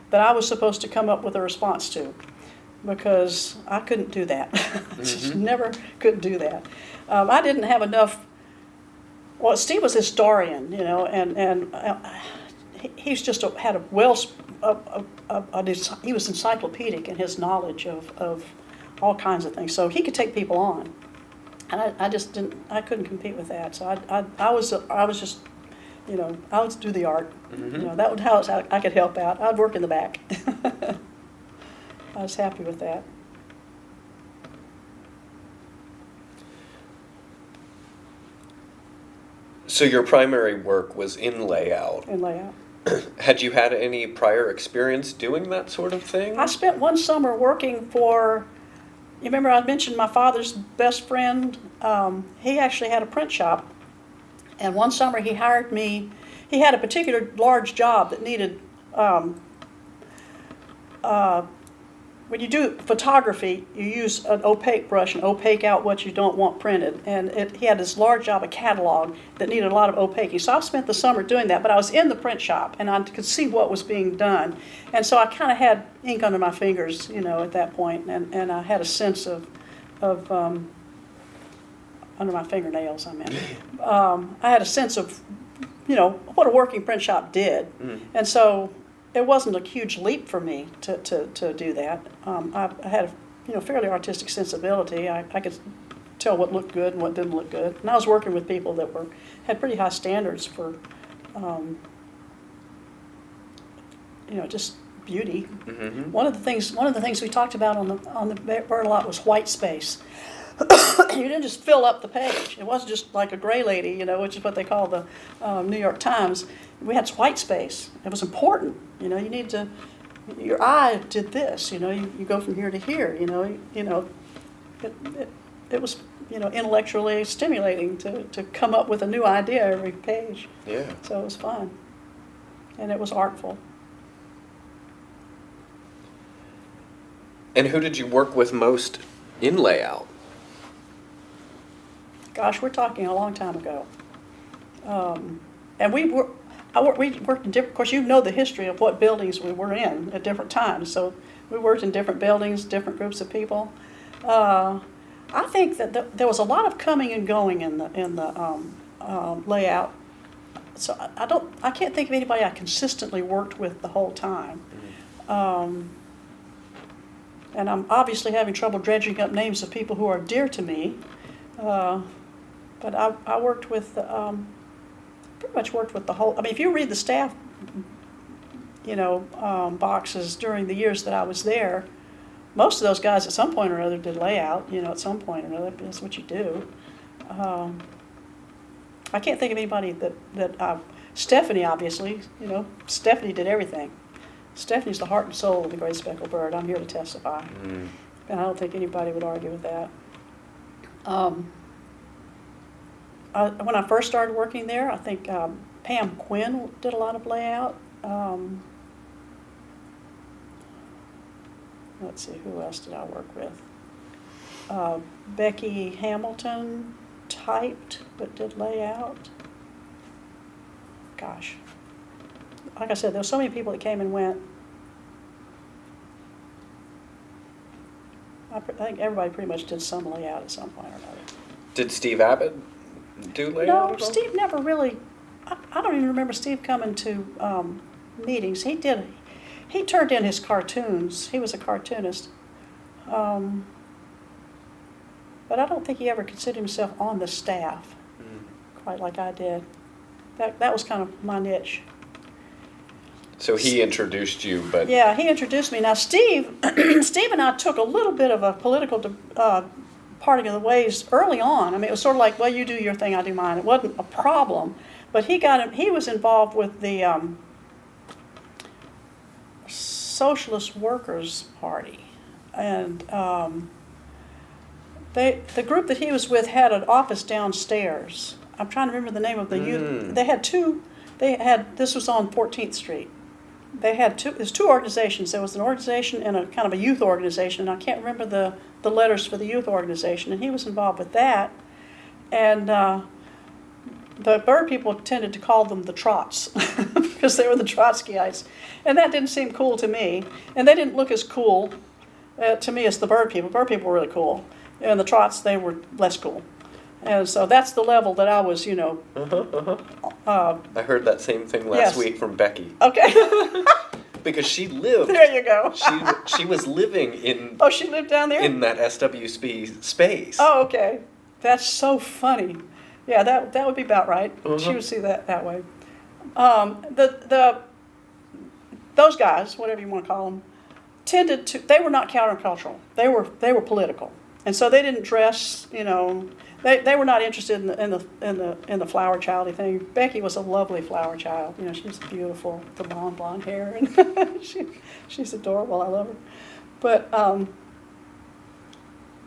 that I was supposed to come up with a response to, because I couldn't do that. Just never could do that. I didn't have enough. Well, Steve was a historian, and he's just had a he was encyclopedic in his knowledge of all kinds of things. So he could take people on, and I just didn't. I couldn't compete with that. So I was just, I would do the art. That was how I could help out. I'd work in the back. I was happy with that. So your primary work was in layout. In layout. Had you had any prior experience doing that sort of thing? I spent one summer working for, you remember I mentioned my father's best friend? He actually had a print shop. And one summer he hired me. He had a particular large job that needed, when you do photography, you use an opaque brush and opaque out what you don't want printed. And he had this large job, a catalog, that needed a lot of opaquing. So I spent the summer doing that, but I was in the print shop, and I could see what was being done. And so I kind of had ink under my fingers, at that point, and I had a sense of under my fingernails, I meant. I had a sense of, what a working print shop did. And so it wasn't a huge leap for me to do that. I had a fairly artistic sensibility. I could tell what looked good and what didn't look good. And I was working with people that had pretty high standards for, just beauty. One of the things we talked about on the bird a lot was white space. You didn't just fill up the page. It wasn't just like a gray lady, which is what they call the New York Times. We had white space. It was important. You need to. Your eye did this. You go from here to here. It was intellectually stimulating to come up with a new idea every page. Yeah. So it was fun, and it was artful. And who did you work with most in layout? Gosh, we're talking a long time ago. And we worked in different, of course, the history of what buildings we were in at different times. So we worked in different buildings, different groups of people. I think that there was a lot of coming and going in the layout. So I can't think of anybody I consistently worked with the whole time. And I'm obviously having trouble dredging up names of people who are dear to me. But I worked with, pretty much worked with the whole, if you read the staff, boxes during the years that I was there, most of those guys at some point or other did layout, at some point or another, that's what you do. I can't think of anybody Stephanie, obviously, Stephanie did everything. Stephanie's the heart and soul of the Great Speckled Bird. I'm here to testify. And I don't think anybody would argue with that. When I first started working there, I think Pam Quinn did a lot of layout. Let's see, who else did I work with? Becky Hamilton typed but did layout. Gosh. Like I said, there were so many people that came and went. I think everybody pretty much did some layout at some point or another. Did Steve Abbott do layout? No, at all? Steve never really. I don't even remember Steve coming to meetings. He turned in his cartoons. He was a cartoonist. But I don't think he ever considered himself on the staff, quite like I did. That was kind of my niche. So he introduced you, but... Yeah, he introduced me. Now, Steve and I took a little bit of a political parting of the ways early on. I mean, it was sort of like, well, you do your thing, I do mine. It wasn't a problem, but he was involved with the Socialist Workers Party, and the group that he was with had an office downstairs. I'm trying to remember the name of the youth. They had two. This was on 14th Street. There's two organizations. There was an organization and a kind of a youth organization, and I can't remember the letters for the youth organization, and he was involved with that. And the Bird people tended to call them the Trots because they were the Trotskyites, and that didn't seem cool to me, and they didn't look as cool to me as the Bird people. Bird people were really cool, and the Trots, they were less cool. And so that's the level that I was, I heard that same thing last week from Becky. Okay. Because she lived. There you go. she was living in. Oh, she lived down there? In that SWSB space. Oh, okay. That's so funny. Yeah, that would be about right. She would see that way. Those guys, whatever you want to call them, they were not countercultural. They were political. And so they didn't dress, they were not interested in the flower childy thing. Becky was a lovely flower child. She was beautiful, the blonde hair, and she's adorable. I love her. But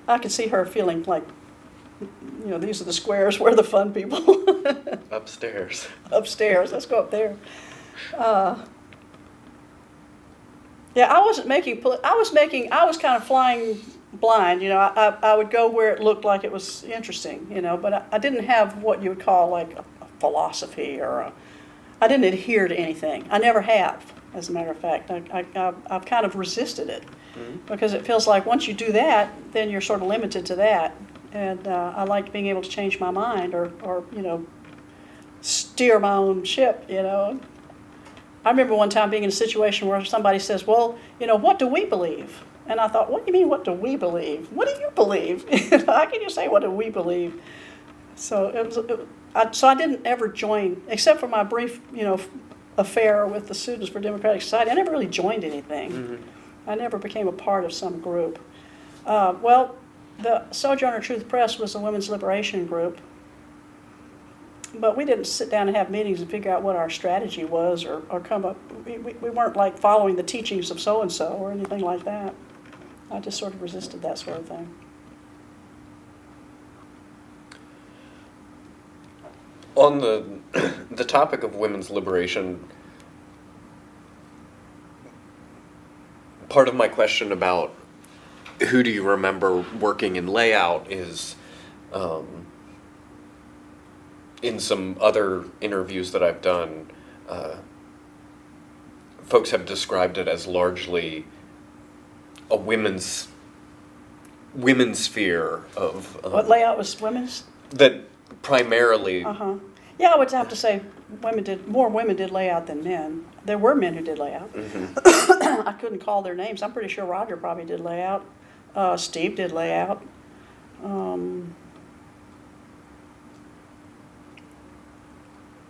I could see her feeling like, these are the squares. We're the fun people. Upstairs. Let's go up there. Yeah, I wasn't making. I was kind of flying blind. I would go where it looked like it was interesting. But I didn't have what you would call like a philosophy I didn't adhere to anything. I never have, as a matter of fact. I've kind of resisted it because it feels like once you do that, then you're sort of limited to that. And I like being able to change my mind or steer my own ship. I remember one time being in a situation where somebody says, well, what do we believe? And I thought, what do you mean, what do we believe? What do you believe? How can you say, what do we believe? So I didn't ever join, except for my brief, affair with the Students for Democratic Society. I never really joined anything. Mm-hmm. I never became a part of some group. The Sojourner Truth Press was a women's liberation group. But we didn't sit down and have meetings and figure out what our strategy was or come up. We weren't like following the teachings of so-and-so or anything like that. I just sort of resisted that sort of thing. On the topic of women's liberation, part of my question about who do you remember working in layout is, in some other interviews that I've done, folks have described it as largely a women's sphere of... What layout was women's? That primarily... Yeah, I would have to say more women did layout than men. There were men who did layout. Mm-hmm. I couldn't call their names. I'm pretty sure Roger probably did layout. Steve did layout.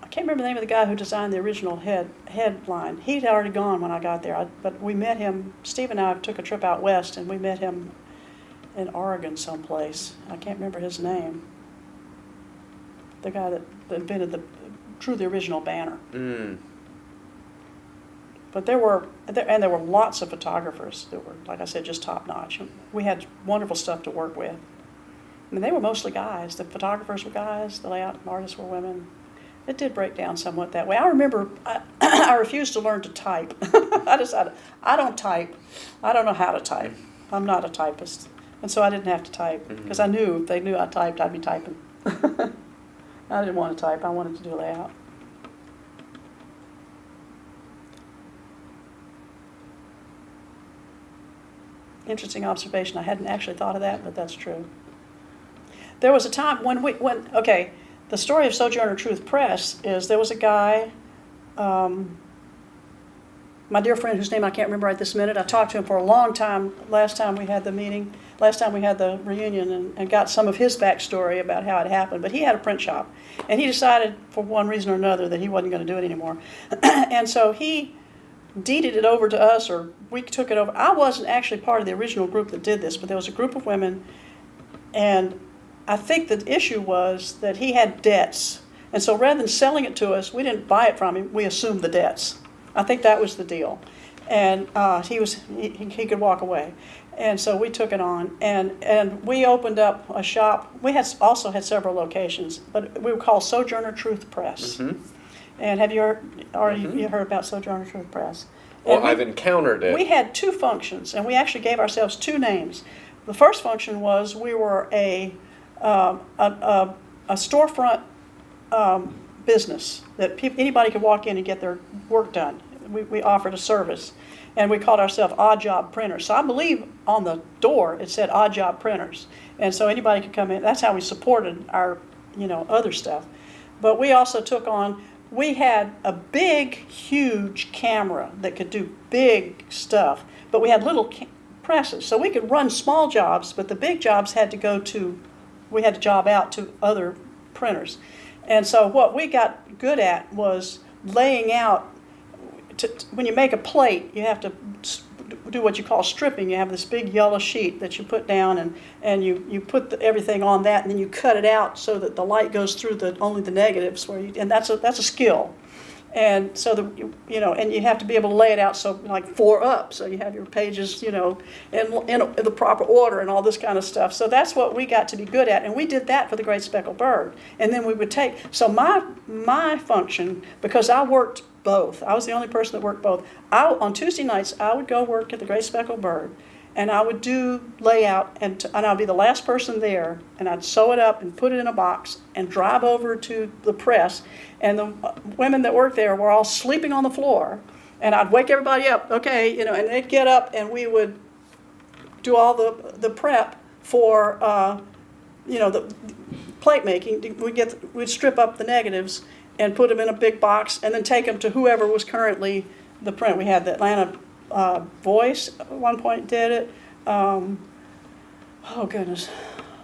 I can't remember the name of the guy who designed the original headline. He'd already gone when I got there, but we met him. Steve and I took a trip out west, and we met him in Oregon someplace. I can't remember his name. The guy that invented drew the original banner. Mm. But there were lots of photographers that were, like I said, just top notch. We had wonderful stuff to work with. I mean, they were mostly guys. The photographers were guys. The layout artists were women. It did break down somewhat that way. I remember I refused to learn to type. I decided, I don't type. I don't know how to type. I'm not a typist. And so I didn't have to type because I knew if they knew I typed, I'd be typing. I didn't want to type. I wanted to do layout. Interesting observation. I hadn't actually thought of that, but that's true. There was a time the story of Sojourner Truth Press is there was a guy, my dear friend whose name I can't remember right this minute. I talked to him for a long time last time we had the reunion, and got some of his backstory about how it happened. But he had a print shop, and he decided for one reason or another that he wasn't going to do it anymore. And so he deeded it over to us, or we took it over. I wasn't actually part of the original group that did this, but there was a group of women And I think the issue was that he had debts. And so rather than selling it to us, we didn't buy it from him, we assumed the debts. I think that was the deal. And he could walk away. And so we took it on, and we opened up a shop. We also had several locations, but we were called Sojourner Truth Press. Mm-hmm. And have you you heard about Sojourner Truth Press? Well, I've encountered it. We had two functions, and we actually gave ourselves two names. The first function was we were a storefront business that anybody could walk in and get their work done. We offered a service, and we called ourselves Odd Job Printers. So I believe on the door it said Odd Job Printers, and so anybody could come in. That's how we supported our, other stuff. But we also took on. We had a big, huge camera that could do big stuff, but we had little presses, so we could run small jobs. But the big jobs we had to job out to other printers, and so what we got good at was laying out. When you make a plate, you have to do what you call stripping. You have this big yellow sheet that you put down, and you put everything on that, and then you cut it out so that the light goes through only the negatives. And that's a skill. And so and you have to be able to lay it out so like 4 up, so you have your pages, in the proper order and all this kind of stuff. So that's what we got to be good at, and we did that for the Great Speckled Bird. And then we would so my function, because I worked both. I was the only person that worked both. On Tuesday nights, I would go work at the Great Speckled Bird, and I would do layout, and I'd be the last person there, and I'd sew it up and put it in a box and drive over to the press, and the women that worked there were all sleeping on the floor, and I'd wake everybody up, okay, and they'd get up, and we would do all the prep for, the plate making. We'd strip up the negatives and put them in a big box, and then take them to whoever was currently the print. We had the Atlanta Voice at one point did it. Oh goodness,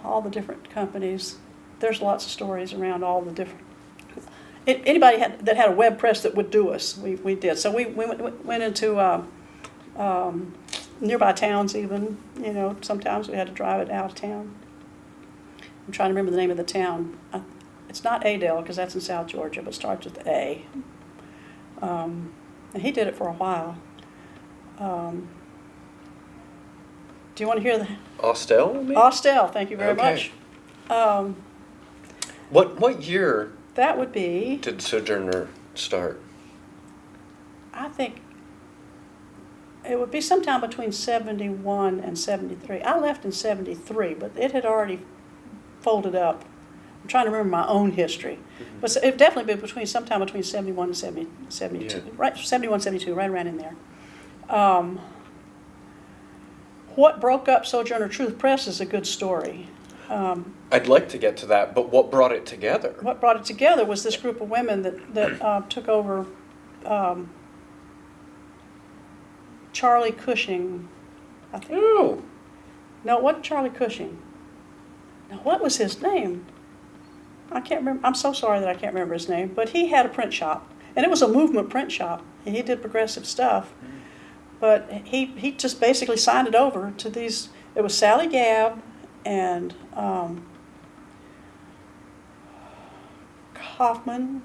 all the different companies. There's lots of stories around all the different. Anybody that had a web press that would do us, we did. So we went into nearby towns even. Sometimes we had to drive it out of town. I'm trying to remember the name of the town. It's not Adel, because that's in South Georgia, but starts with A. And he did it for a while. Do you want to hear the... Austell, maybe? Austell, thank you very much. What year that would be... did Sojourner start? I think it would be sometime between 71 and 73. I left in 73, but it had already folded up. I'm trying to remember my own history. Mm-hmm. But it definitely been sometime between 71 and 72. Yeah. Right, 71, 72, right around in there. What broke up Sojourner Truth Press is a good story. I'd like to get to that, but what brought it together? What brought it together was this group of women that took over Charlie Cushing, I think. Oh. No, it wasn't Charlie Cushing. Now, what was his name? I can't remember. I'm so sorry that I can't remember his name. But he had a print shop, and it was a movement print shop. He did progressive stuff. But he just basically signed it over to these. It was Sally Gabb and Kaufman.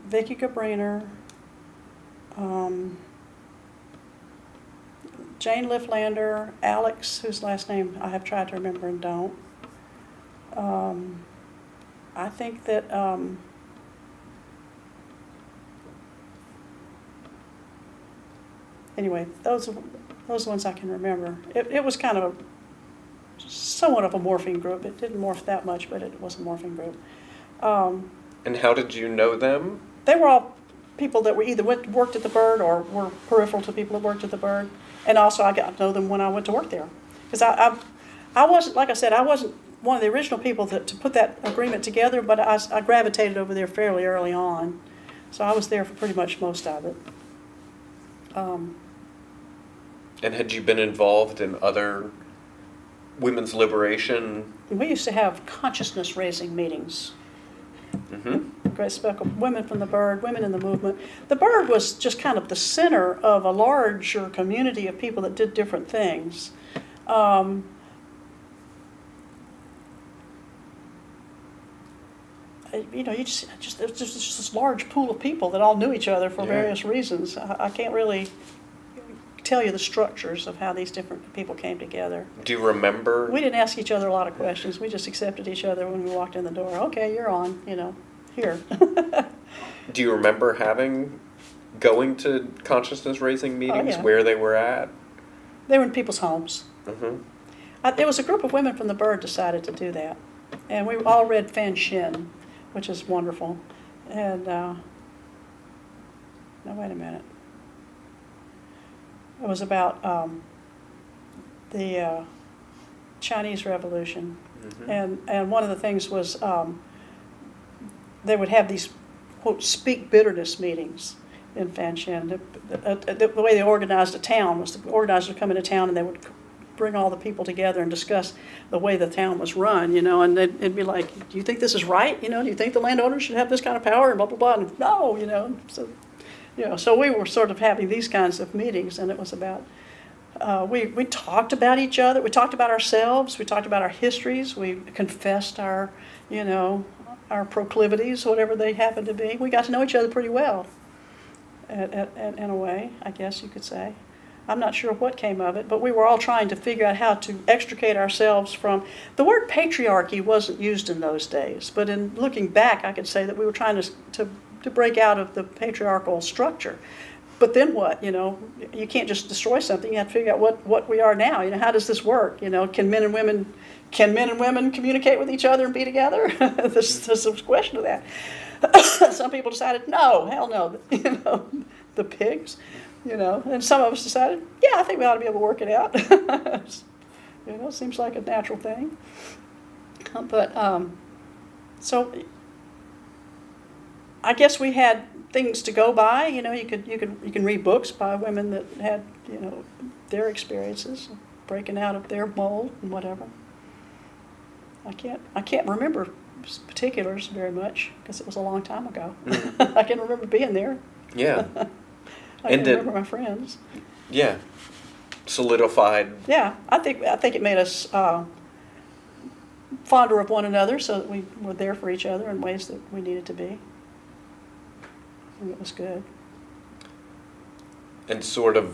Vicki Gabriner. Jane Lifflander, Alex, whose last name I have tried to remember and don't. I think that anyway, those are the ones I can remember. It was kind of somewhat of a morphing group. It didn't morph that much, but it was a morphing group. And how did you know them? They were all people that were either worked at the Bird or were peripheral to people that worked at the Bird. And also I got to know them when I went to work there. Because I wasn't, like I said, I wasn't one of the original people to put that agreement together, but I gravitated over there fairly early on. So I was there for pretty much most of it. And had you been involved in other women's liberation? We used to have consciousness-raising meetings. Mm-hmm. Great Speckle, Women from the Bird, Women in the Movement. The Bird was just kind of the center of a larger community of people that did different things. You know, there's just this large pool of people that all knew each other for various reasons. I can't really tell you the structures of how these different people came together. Do you remember? We didn't ask each other a lot of questions. We just accepted each other when we walked in the door. Okay, you're on, you know, here. Do you remember going to consciousness raising meetings, where they were at? They were in people's homes. Mm-hmm. There was a group of women from the Bird decided to do that. And we all read Fan Shin, which is wonderful. And, no, wait a minute. It was about the Chinese Revolution. Mm-hmm. And one of the things was they would have these, quote, speak bitterness meetings in Fanshan. The way they organized a town was the organizers would come into town and they would bring all the people together and discuss the way the town was run, you know, and it'd be like, do you think this is right? You know, do you think the landowners should have this kind of power? And blah, blah, blah. And no, you know. So we were sort of having these kinds of meetings, and it was about, we talked about each other, we talked about ourselves, we talked about our histories, we confessed our, you know, our proclivities, whatever they happened to be. We got to know each other pretty well, in a way, I guess you could say. I'm not sure what came of it, but we were all trying to figure out how to extricate ourselves from, the word patriarchy wasn't used in those days, but in looking back, I could say that we were trying to break out of the patriarchal structure. But then what? You know, you can't just destroy something. You have to figure out what we are now. You know, how does this work? You know, can men and women communicate with each other and be together? There's a question of that. Some people decided, no, hell no. You know, the pigs. You know, and some of us decided, yeah, I think we ought to be able to work it out. You know, seems like a natural thing. But so I guess we had things to go by. You know, you can read books by women that had, you know, their experiences, breaking out of their mold and whatever. I can't remember particulars very much because it was a long time ago. Mm-hmm. I can remember being there. Yeah. I can remember my friends. Yeah. Solidified. Yeah, I think it made us fonder of one another, so that we were there for each other in ways that we needed to be. And it was good. And sort of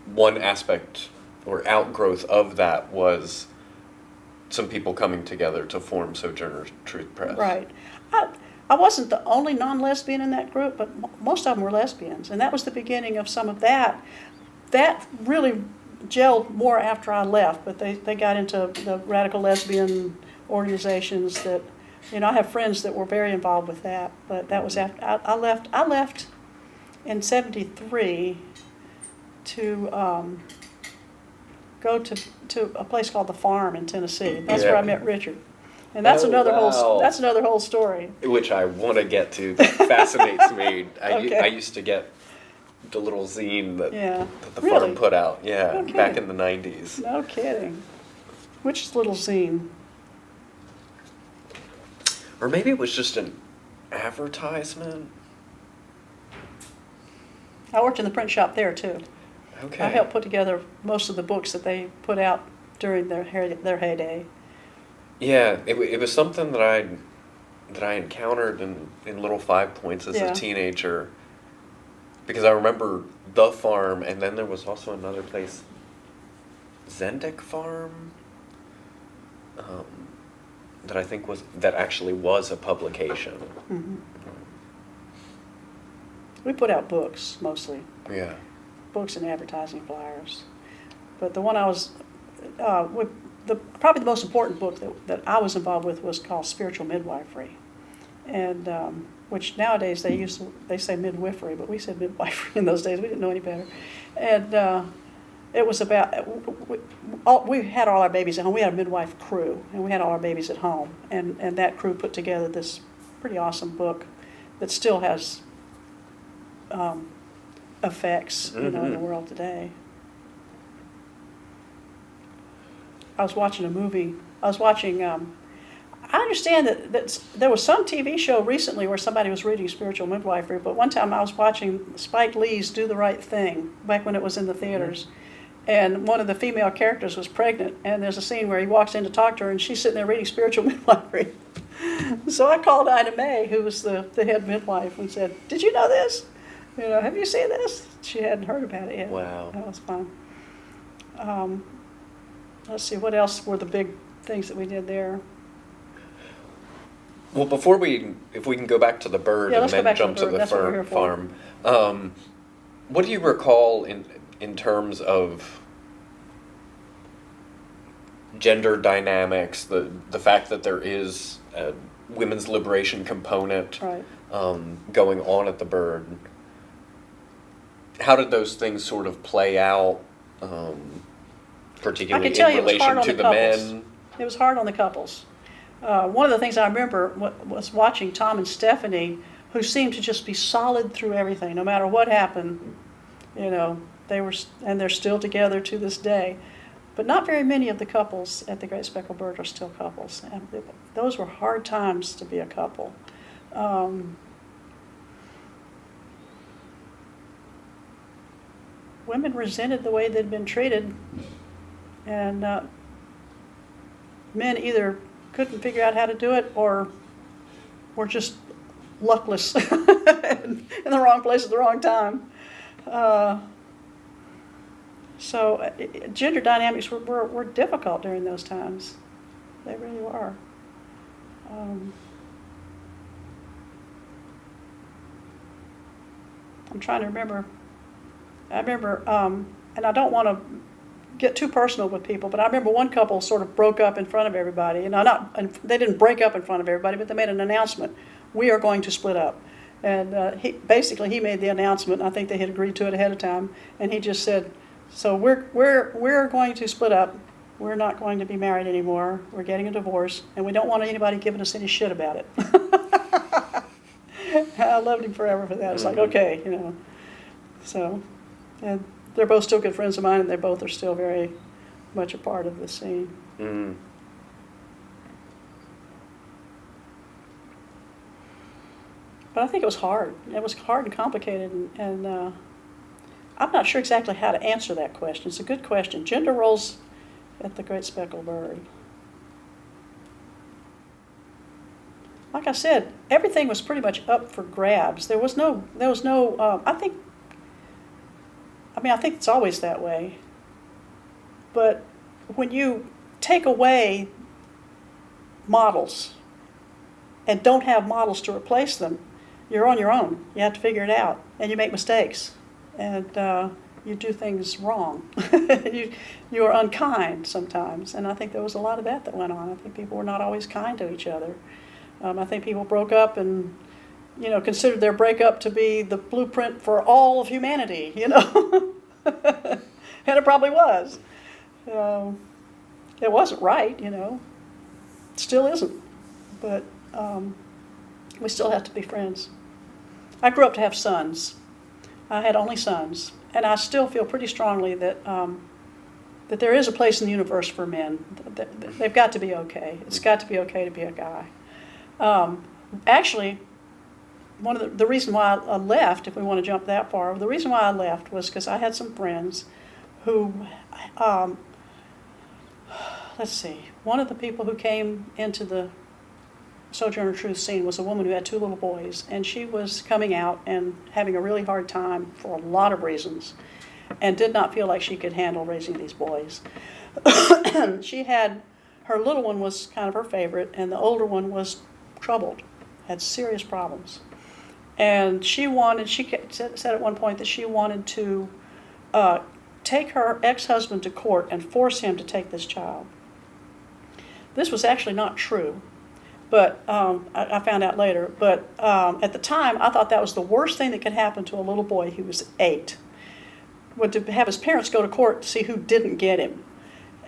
one aspect or outgrowth of that was some people coming together to form Sojourner Truth Press. Right. I wasn't the only non-lesbian in that group, but most of them were lesbians, and that was the beginning of some of that. That really gelled more after I left, but they got into the radical lesbian organizations that, you know, I have friends that were very involved with that, but that was after I left. I left in '73 to go to a place called The Farm in Tennessee. That's where I met Richard. And that's another whole story. Which I want to get to. That fascinates me. Okay. I used to get the little zine that the Really? farm put out. Yeah, Okay. back in the 90s. No kidding. Which little zine? Or maybe it was just an advertisement. I worked in the print shop there too. Okay. I helped put together most of the books that they put out during their heyday. Yeah, it was something that I encountered in Little 5 Points as a teenager, because I remember The Farm, and then there was also another place, Zendik Farm, that I think actually was a publication. Mm-hmm. We put out books mostly. Yeah. Books and advertising flyers, but the one I was probably the most important book that I was involved with was called Spiritual Midwifery, and which nowadays they say midwifery, but we said midwifery in those days. We didn't know any better, and it was about we had all our babies at home. We had a midwife crew, and we had all our babies at home, and that crew put together this pretty awesome book that still has effects, you know, in the world today. I was watching a movie. I I understand that there was some TV show recently where somebody was reading spiritual midwifery, but one time I was watching Spike Lee's Do the Right Thing back when it was in the theaters. Mm-hmm. And one of the female characters was pregnant, and there's a scene where he walks in to talk to her, and she's sitting there reading spiritual midwifery. So I called Ida Mae, who was the head midwife, and said, "Did you know this? Have you seen this?" She hadn't heard about it yet. Wow. That was fun. Let's see, what else were the big things that we did there? Well, if we can go back to the bird and then jump to the farm. What do you recall in terms of gender dynamics, the fact that there is a women's liberation component right. Going on at the bird? How did those things sort of play out, particularly in relation to the men? It was hard on the couples. One of the things I remember was watching Tom and Stephanie, who seemed to just be solid through everything, no matter what happened. They're still together to this day. But not very many of the couples at the Great Speckled Bird are still couples. And those were hard times to be a couple. Women resented the way they'd been treated, and men either couldn't figure out how to do it or were just luckless in the wrong place at the wrong time. So gender dynamics were difficult during those times. They really were. I'm trying to remember. I remember, and I don't want to get too personal with people, but I remember one couple sort of broke up in front of everybody. And they didn't break up in front of everybody, but they made an announcement: "We are going to split up." And he made the announcement. I think they had agreed to it ahead of time, and he just said, "So we're going to split up. We're not going to be married anymore. We're getting a divorce, and we don't want anybody giving us any shit about it." I loved him forever for that. It's like, okay, So, and they're both still good friends of mine, and they both are still very much a part of the scene. Mm. But I think it was hard. It was hard and complicated, and I'm not sure exactly how to answer that question. It's a good question. Gender roles at the Great Speckled Bird. Like I said, everything was pretty much up for grabs. There was no. I think it's always that way. But when you take away models and don't have models to replace them, you're on your own. You have to figure it out, and you make mistakes, and you do things wrong. You are unkind sometimes, and I think there was a lot of that went on. I think people were not always kind to each other. I think people broke up and considered their breakup to be the blueprint for all of humanity. And it probably was. It wasn't right, It still isn't, but we still have to be friends. I grew up to have sons. I had only sons, and I still feel pretty strongly that that there is a place in the universe for men. They've got to be okay. It's got to be okay to be a guy. Actually, one of the reason why I left, if we want to jump that far, the reason why I left was because I had some friends who, let's see, one of the people who came into the Sojourner Truth scene was a woman who had 2 little boys, and she was coming out and having a really hard time for a lot of reasons, and did not feel like she could handle raising these boys. Her little one was kind of her favorite, and the older one was troubled, had serious problems. And she said at one point that she wanted to take her ex-husband to court and force him to take this child. This was actually not true, but I found out later. But at the time, I thought that was the worst thing that could happen to a little boy who was 8, was to have his parents go to court to see who didn't get him.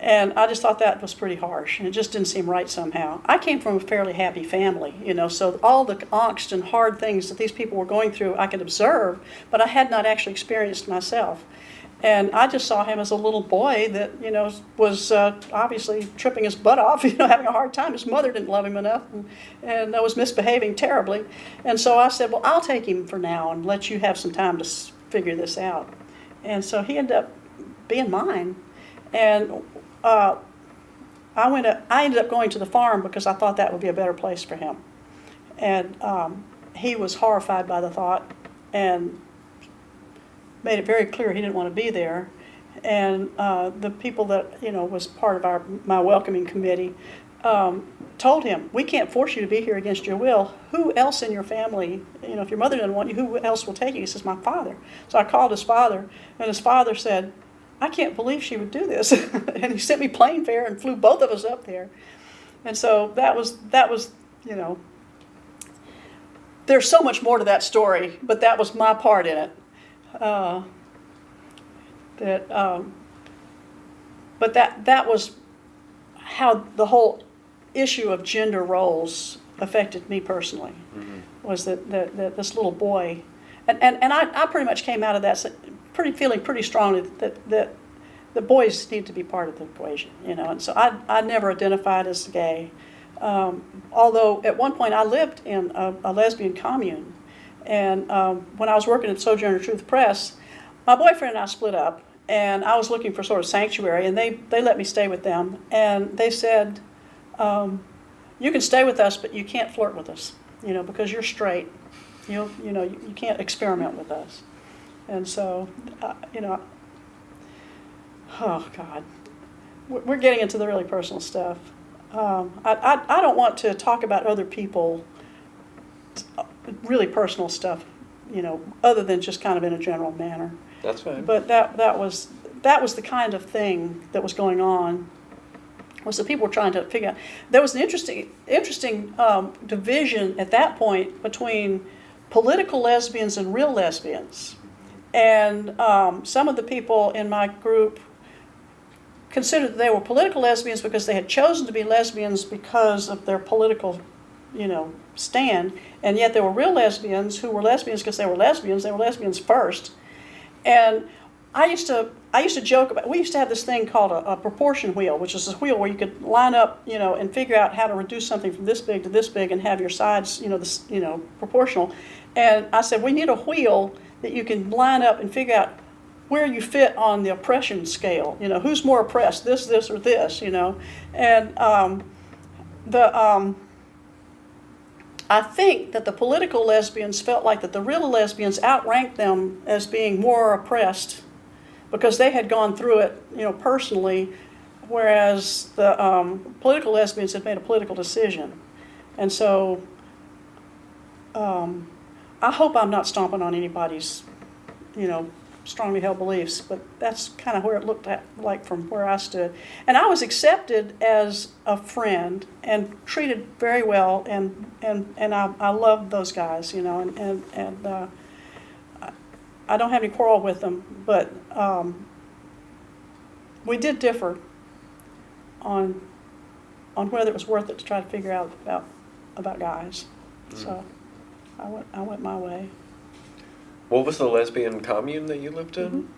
And I just thought that was pretty harsh, and it just didn't seem right somehow. I came from a fairly happy family, so all the angst and hard things that these people were going through, I could observe, but I had not actually experienced myself. And I just saw him as a little boy that, was obviously tripping his butt off, having a hard time. His mother didn't love him enough and was misbehaving terribly. And so I said, well, I'll take him for now and let you have some time to figure this out. And so he ended up being mine. And I ended up going to the farm because I thought that would be a better place for him. And he was horrified by the thought and made it very clear he didn't want to be there. And the people that, was part of my welcoming committee told him, we can't force you to be here against your will. Who else in your family, if your mother doesn't want you, who else will take you? He says, my father. So I called his father, and his father said, I can't believe she would do this. And he sent me plane fare and flew both of us up there. And so that was, there's so much more to that story, but that was my part in it. But that was how the whole issue of gender roles affected me personally. Mm-hmm. Was that this little boy, and I pretty much came out of that feeling pretty strongly that the boys need to be part of the equation, and so I never identified as gay, although at one point I lived in a lesbian commune. And when I was working at Sojourner Truth Press, my boyfriend and I split up, and I was looking for sort of sanctuary, and they let me stay with them. And they said, you can stay with us, but you can't flirt with us, because you're straight. You can't experiment with us. And so, oh God, we're getting into the really personal stuff. I don't want to talk about other people. Really personal stuff, other than just kind of in a general manner. That's fine. But that was the kind of thing that was going on. Was that people were trying to figure out. There was an interesting division at that point between political lesbians and real lesbians, and some of the people in my group considered that they were political lesbians because they had chosen to be lesbians because of their political stand, and yet there were real lesbians who were lesbians because they were lesbians first. And I used to joke about, we used to have this thing called a proportion wheel, which is a wheel where you could line up, and figure out how to reduce something from this big to this big and have your sides, proportional. And I said, we need a wheel that you can line up and figure out where you fit on the oppression scale, who's more oppressed, this, or this, and I think that the political lesbians felt like that the real lesbians outranked them as being more oppressed because they had gone through it, personally, whereas the political lesbians had made a political decision. And so I hope I'm not stomping on anybody's, strongly held beliefs, but that's kind of where it looked like from where I stood. And I was accepted as a friend and treated very well, and I loved those guys, and I don't have any quarrel with them, but we did differ on whether it was worth it to try to figure out about guys. So I went my way. What was the lesbian commune that you lived in? Mm-hmm.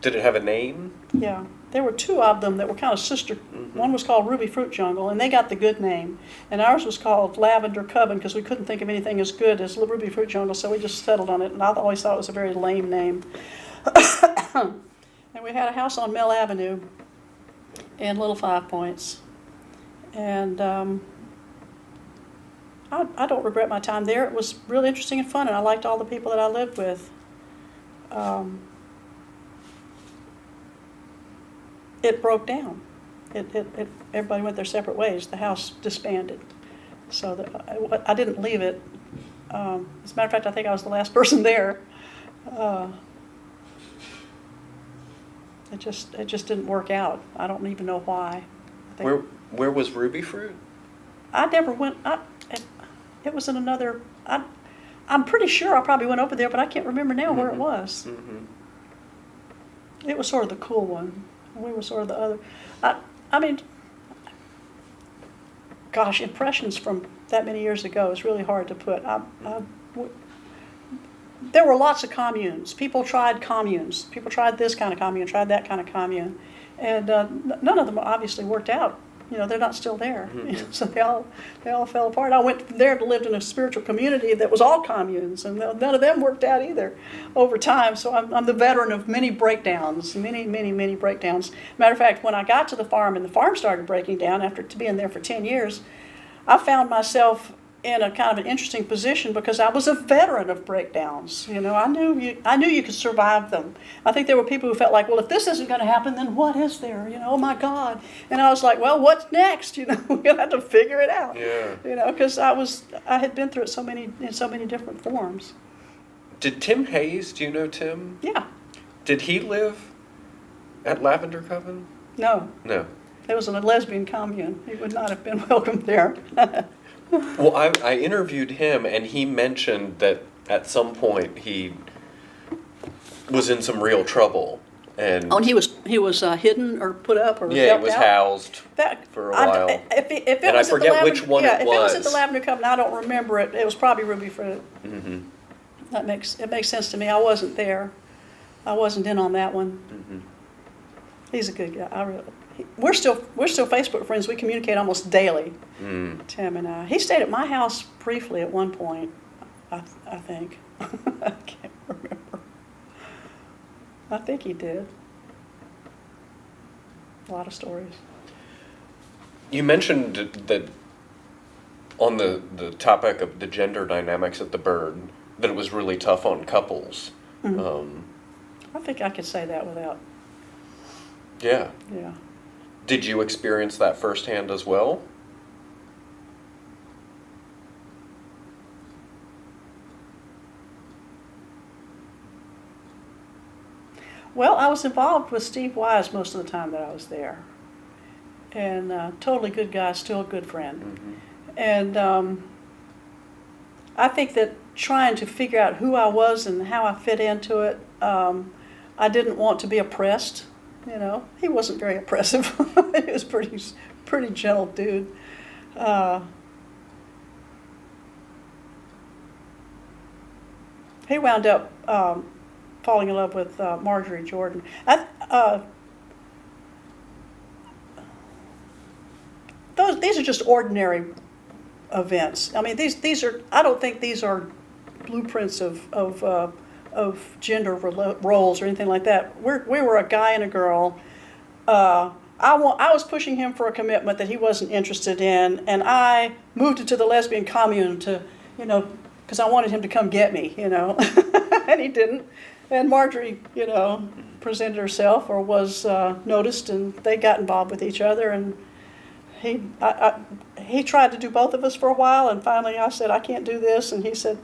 Did it have a name? Yeah, there were two of them that were kind of sister. Mm-hmm. One was called Ruby Fruit Jungle, and they got the good name. And ours was called Lavender Coven because we couldn't think of anything as good as Ruby Fruit Jungle, so we just settled on it. And I always thought it was a very lame name. And we had a house on Mill Avenue in Little Five Points. And I don't regret my time there. It was really interesting and fun, and I liked all the people that I lived with. It broke down. Everybody went their separate ways. The house disbanded. So I didn't leave it. As a matter of fact, I think I was the last person there. It just didn't work out. I don't even know why. Where was Ruby Fruit? I never went. It was in another. I'm pretty sure I probably went over there, but I can't remember now where it was. Mm-hmm. It was sort of the cool one. We were sort of the other. I mean, gosh, impressions from that many years ago is really hard to put. there were lots of communes. People tried communes. People tried this kind of commune, tried that kind of commune, and none of them obviously worked out. You know, they're not still there. Mm-hmm. So they all fell apart. I went there to live in a spiritual community that was all communes, and none of them worked out either over time. So I'm the veteran of many breakdowns, many breakdowns. Matter of fact, when I got to the farm and the farm started breaking down after being there for 10 years, I found myself in a kind of an interesting position because I was a veteran of breakdowns. You know, I knew you could survive them. I think there were people who felt like, well, if this isn't going to happen, then what is there? You know, oh my God. And I was like, well, what's next? You know, we're going to have to figure it out. Yeah. You know, because I had been through it in so many different forms. Did Tim Hayes, do you know Tim? Yeah. Did he live at Lavender Coven? No. No. It was a lesbian commune. He would not have been welcome there. Well, I interviewed him, and he mentioned that at some point he was in some real trouble, and Oh, and he was hidden or put up or yeah, he helped was out? housed for a while. If it And I was at the forget Lavender, which one yeah, it if it was at was. the Lavender Coven, I don't remember it. It was probably Ruby Fruit. Mm-hmm. It makes sense to me. I wasn't there. I wasn't in on that one. Mm-hmm. He's a good guy. We're still Facebook friends. We communicate almost daily. Mm. Tim and I. He stayed at my house briefly at one point. I think. I can't remember. I think he did. A lot of stories. You mentioned that on the topic of the gender dynamics at the Bird, that it was really tough on couples. Mm-hmm. I think I could say that without. Yeah. Yeah. Did you experience that firsthand as well? Well, I was involved with Steve Wise most of the time that I was there. And totally good guy, still a good friend. Mm-hmm. And I think that trying to figure out who I was and how I fit into it, I didn't want to be oppressed. You know, he wasn't very oppressive. He was pretty gentle dude. He wound up falling in love with Marjorie Jordan. These are just ordinary events. I mean, these are. I don't think these are blueprints of gender roles or anything like that. We were a guy and a girl. I was pushing him for a commitment that he wasn't interested in, and I moved into the lesbian commune to, you know, because I wanted him to come get me, you know, and he didn't. And Marjorie, you know, presented herself or was noticed, and they got involved with each other. And he tried to do both of us for a while, and finally I said, I can't do this, and he said,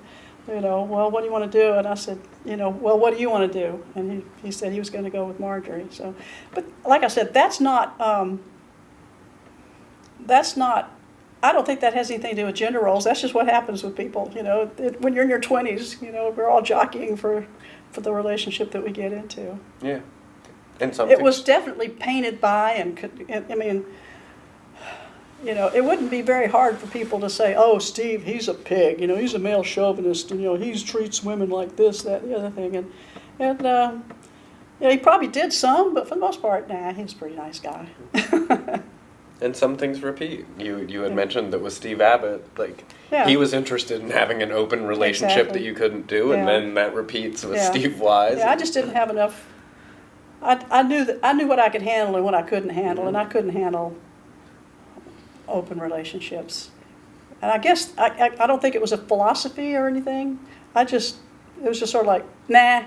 you know, well, what do you want to do? And I said, you know, well, what do you want to do? And he said he was going to go with Marjorie. So, but like I said, that's not. I don't think that has anything to do with gender roles. That's just what happens with people. You know, when you're in your 20s, you know, we're all jockeying for the relationship that we get into. Yeah, and some. It was definitely painted by, and I mean. You know, it wouldn't be very hard for people to say, oh, Steve, he's a pig. You know, he's a male chauvinist, and, you know, he treats women like this, that, and the other thing. And you know, he probably did some, but for the most part, nah, he's a pretty nice guy. And some things repeat. You had mentioned that with Steve Abbott, like, he was interested in having an open relationship that you couldn't do, and then that repeats with Steve Wise. Yeah, I just didn't have enough. I knew what I could handle and what I couldn't handle, and I couldn't handle open relationships. And I guess I don't think it was a philosophy or anything. It was just sort of like, nah,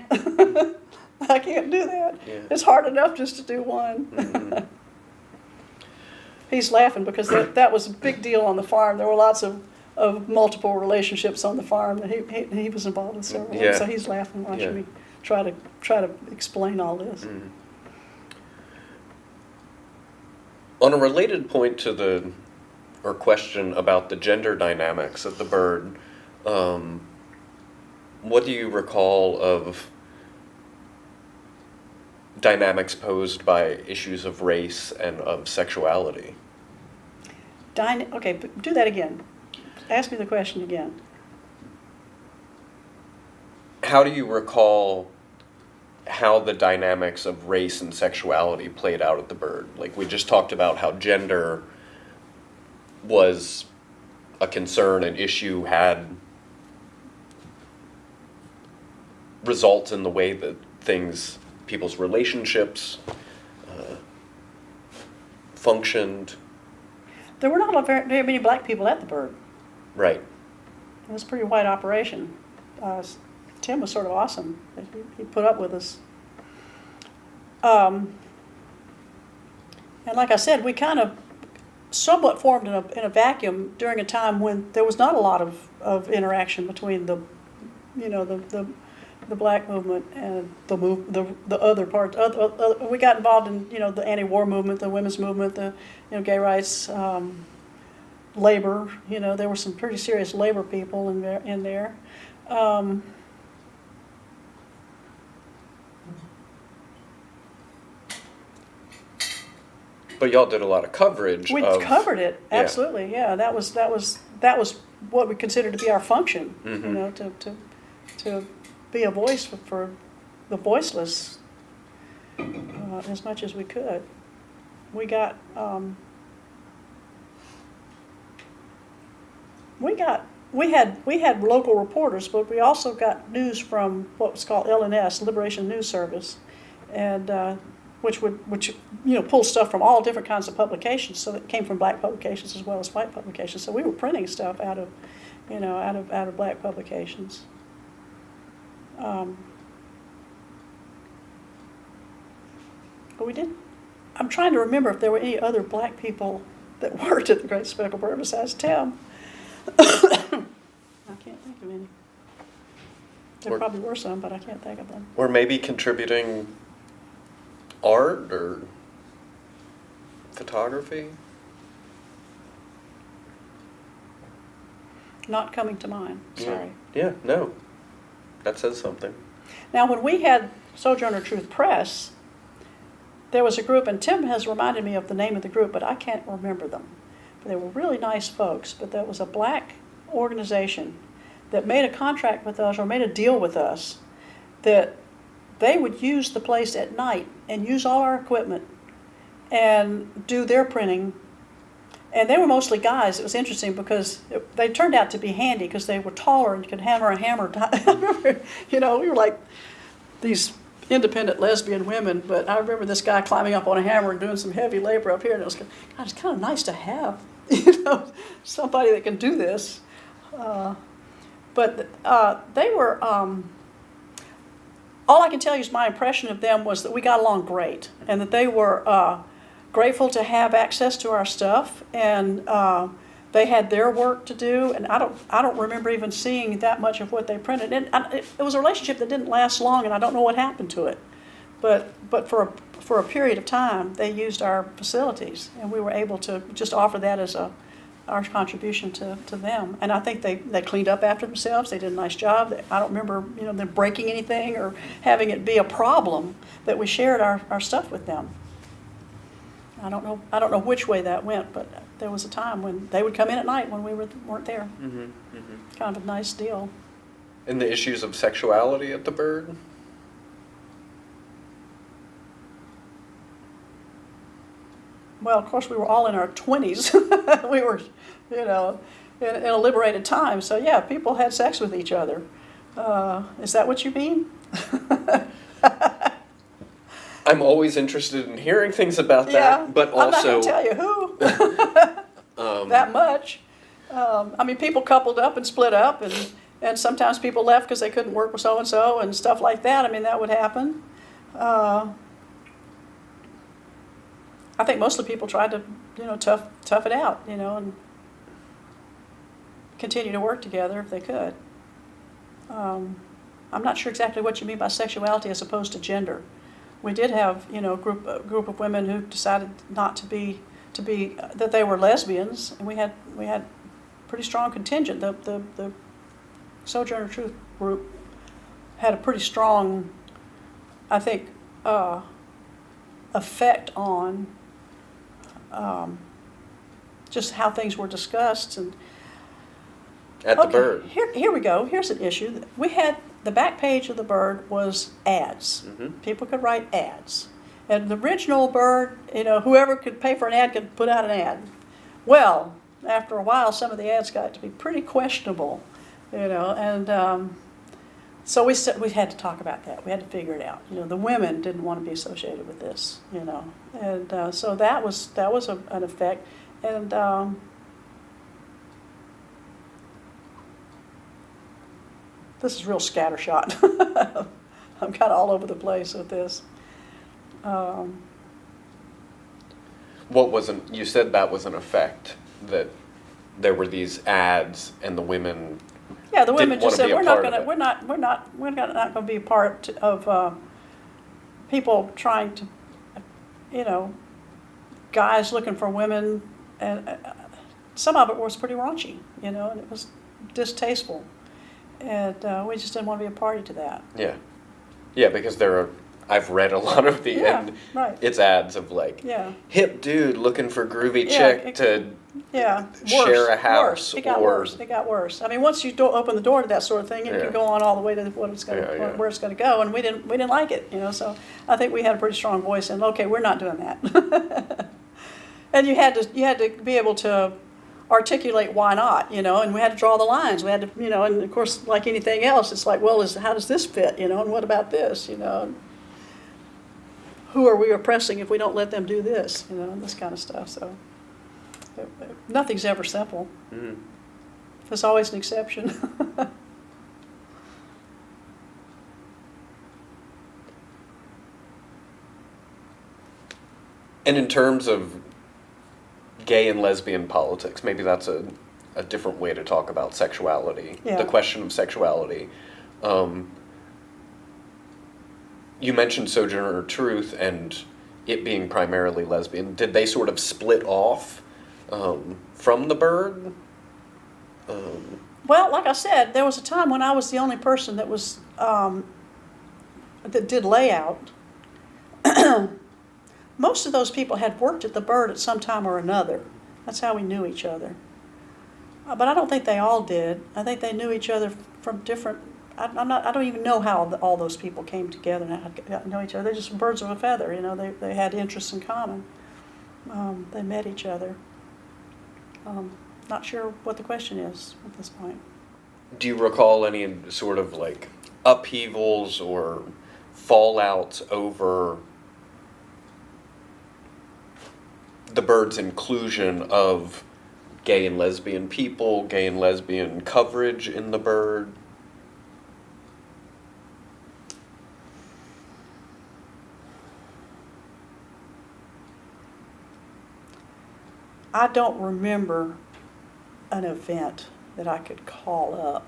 I can't do that. Yeah. It's hard enough just to do one. Mm-hmm. He's laughing because that was a big deal on the farm. There were lots of multiple relationships on the farm, and he was involved in several. Yeah. So he's laughing watching me try to explain all this. Mm. On a related point to or question about the gender dynamics at the Bird, what do you recall of dynamics posed by issues of race and of sexuality? Okay, but do that again. Ask me the question again. how do you recall how the dynamics of race and sexuality played out at the Bird? Like, we just talked about how gender was a concern, an issue, had results in the way that people's relationships functioned. There were not very many black people at the Bird. Right. It was a pretty white operation. Tim was sort of awesome. He put up with us. And like I said, we kind of somewhat formed in a vacuum during a time when there was not a lot of interaction between the black movement and the other parts. We got involved in the anti-war movement, the women's movement, the gay rights, labor. There were some pretty serious labor people in there. But y'all did a lot of coverage. We covered it, absolutely. Yeah, that was what we considered to be our function. Mm-hmm. To be a voice for the voiceless as much as we could. We had local reporters, but we also got news from what was called LNS, Liberation News Service, and which pulled stuff from all different kinds of publications. So it came from black publications as well as white publications. So we were printing stuff out of black publications. But we did. I'm trying to remember if there were any other black people that worked at the Great Speckled Bird besides Tim. I can't think of any. There probably were some, but I can't think of them. Or maybe contributing art or photography? Not coming to mind, sorry. Yeah, no. That says something. Now, when we had Sojourner Truth Press, there was a group, and Tim has reminded me of the name of the group, but I can't remember them. But they were really nice folks, but that was a black organization that made a contract with us, or made a deal with us, that they would use the place at night and use all our equipment and do their printing. And they were mostly guys. It was interesting because they turned out to be handy because they were taller and could hammer a hammer. I remember, we were like these independent lesbian women, but I remember this guy climbing up on a hammer and doing some heavy labor up here, and it was kind of nice to have, somebody that can do this. But they were, all I can tell you is my impression of them was that we got along great, and that they were grateful to have access to our stuff, and they had their work to do, and I don't remember even seeing that much of what they printed. And it was a relationship that didn't last long, and I don't know what happened to it. But for a period of time, they used our facilities, and we were able to just offer that as our contribution to them. And I think they cleaned up after themselves. They did a nice job. I don't remember them breaking anything or having it be a problem that we shared our stuff with them. I don't know which way that went, but there was a time when they would come in at night when we weren't there. Mm-hmm, mm-hmm. Kind of a nice deal. And the issues of sexuality at the Bird? Well, of course, we were all in our 20s. We were, in a liberated time. So, yeah, people had sex with each other. Is that what you mean? I'm always interested in hearing things about that, yeah, but also... I'm not going to tell you who. That much. People coupled up and split up, and sometimes people left because they couldn't work with so-and-so and stuff like that. That would happen. I think most of the people tried to, tough it out, and continue to work together if they could. I'm not sure exactly what you mean by sexuality as opposed to gender. We did have, a group of women who decided not to be that they were lesbians, and we had pretty strong contingent. The Sojourner Truth group had a pretty strong, I think, effect on just how things were discussed. And at the Bird. Here we go. Here's an issue. We had the back page of the Bird was ads. Mm-hmm. People could write ads. And the original Bird, whoever could pay for an ad could put out an ad. Well, after a while, some of the ads got to be pretty questionable, and so we had to talk about that. We had to figure it out. The women didn't want to be associated with this, and so that was an effect. And this is real scattershot. I'm kind of all over the place with this. You said that was an effect, that there were these ads and the women. Yeah, the women just said we're not going to be a part of people trying to, guys looking for women, and some of it was pretty raunchy, and it was distasteful, and we just didn't want to be a party to that. Yeah, because I've read a lot of the end. Right. It's ads of hip dude looking for groovy chick to share a house. It got worse. I mean, once you open the door to that sort of thing, it can go on all the way to where it's going to go, and we didn't like it, So I think we had a pretty strong voice in, okay, we're not doing that. And you had to be able to articulate why not, and we had to draw the lines. We had to, and of course, like anything else, it's like, well, how does this fit, and what about this, Who are we oppressing if we don't let them do this, and this kind of stuff. So nothing's ever simple. Mm-hmm. There's always an exception. And in terms of gay and lesbian politics, maybe that's a different way to talk about sexuality, the question of sexuality. You mentioned Sojourner Truth and it being primarily lesbian. Did they sort of split off from the Bird? Well, like I said, there was a time when I was the only person that was that did layout. Most of those people had worked at the Bird at some time or another. That's how we knew each other. But I don't think they all did. I think they knew each other from different. I don't even know how all those people came together and got to know each other. They're just birds of a feather. They had interests in common. They met each other. Not sure what the question is at this point. Do you recall any sort of upheavals or fallouts over the Bird's inclusion of gay and lesbian people, gay and lesbian coverage in the Bird? I don't remember an event that I could call up.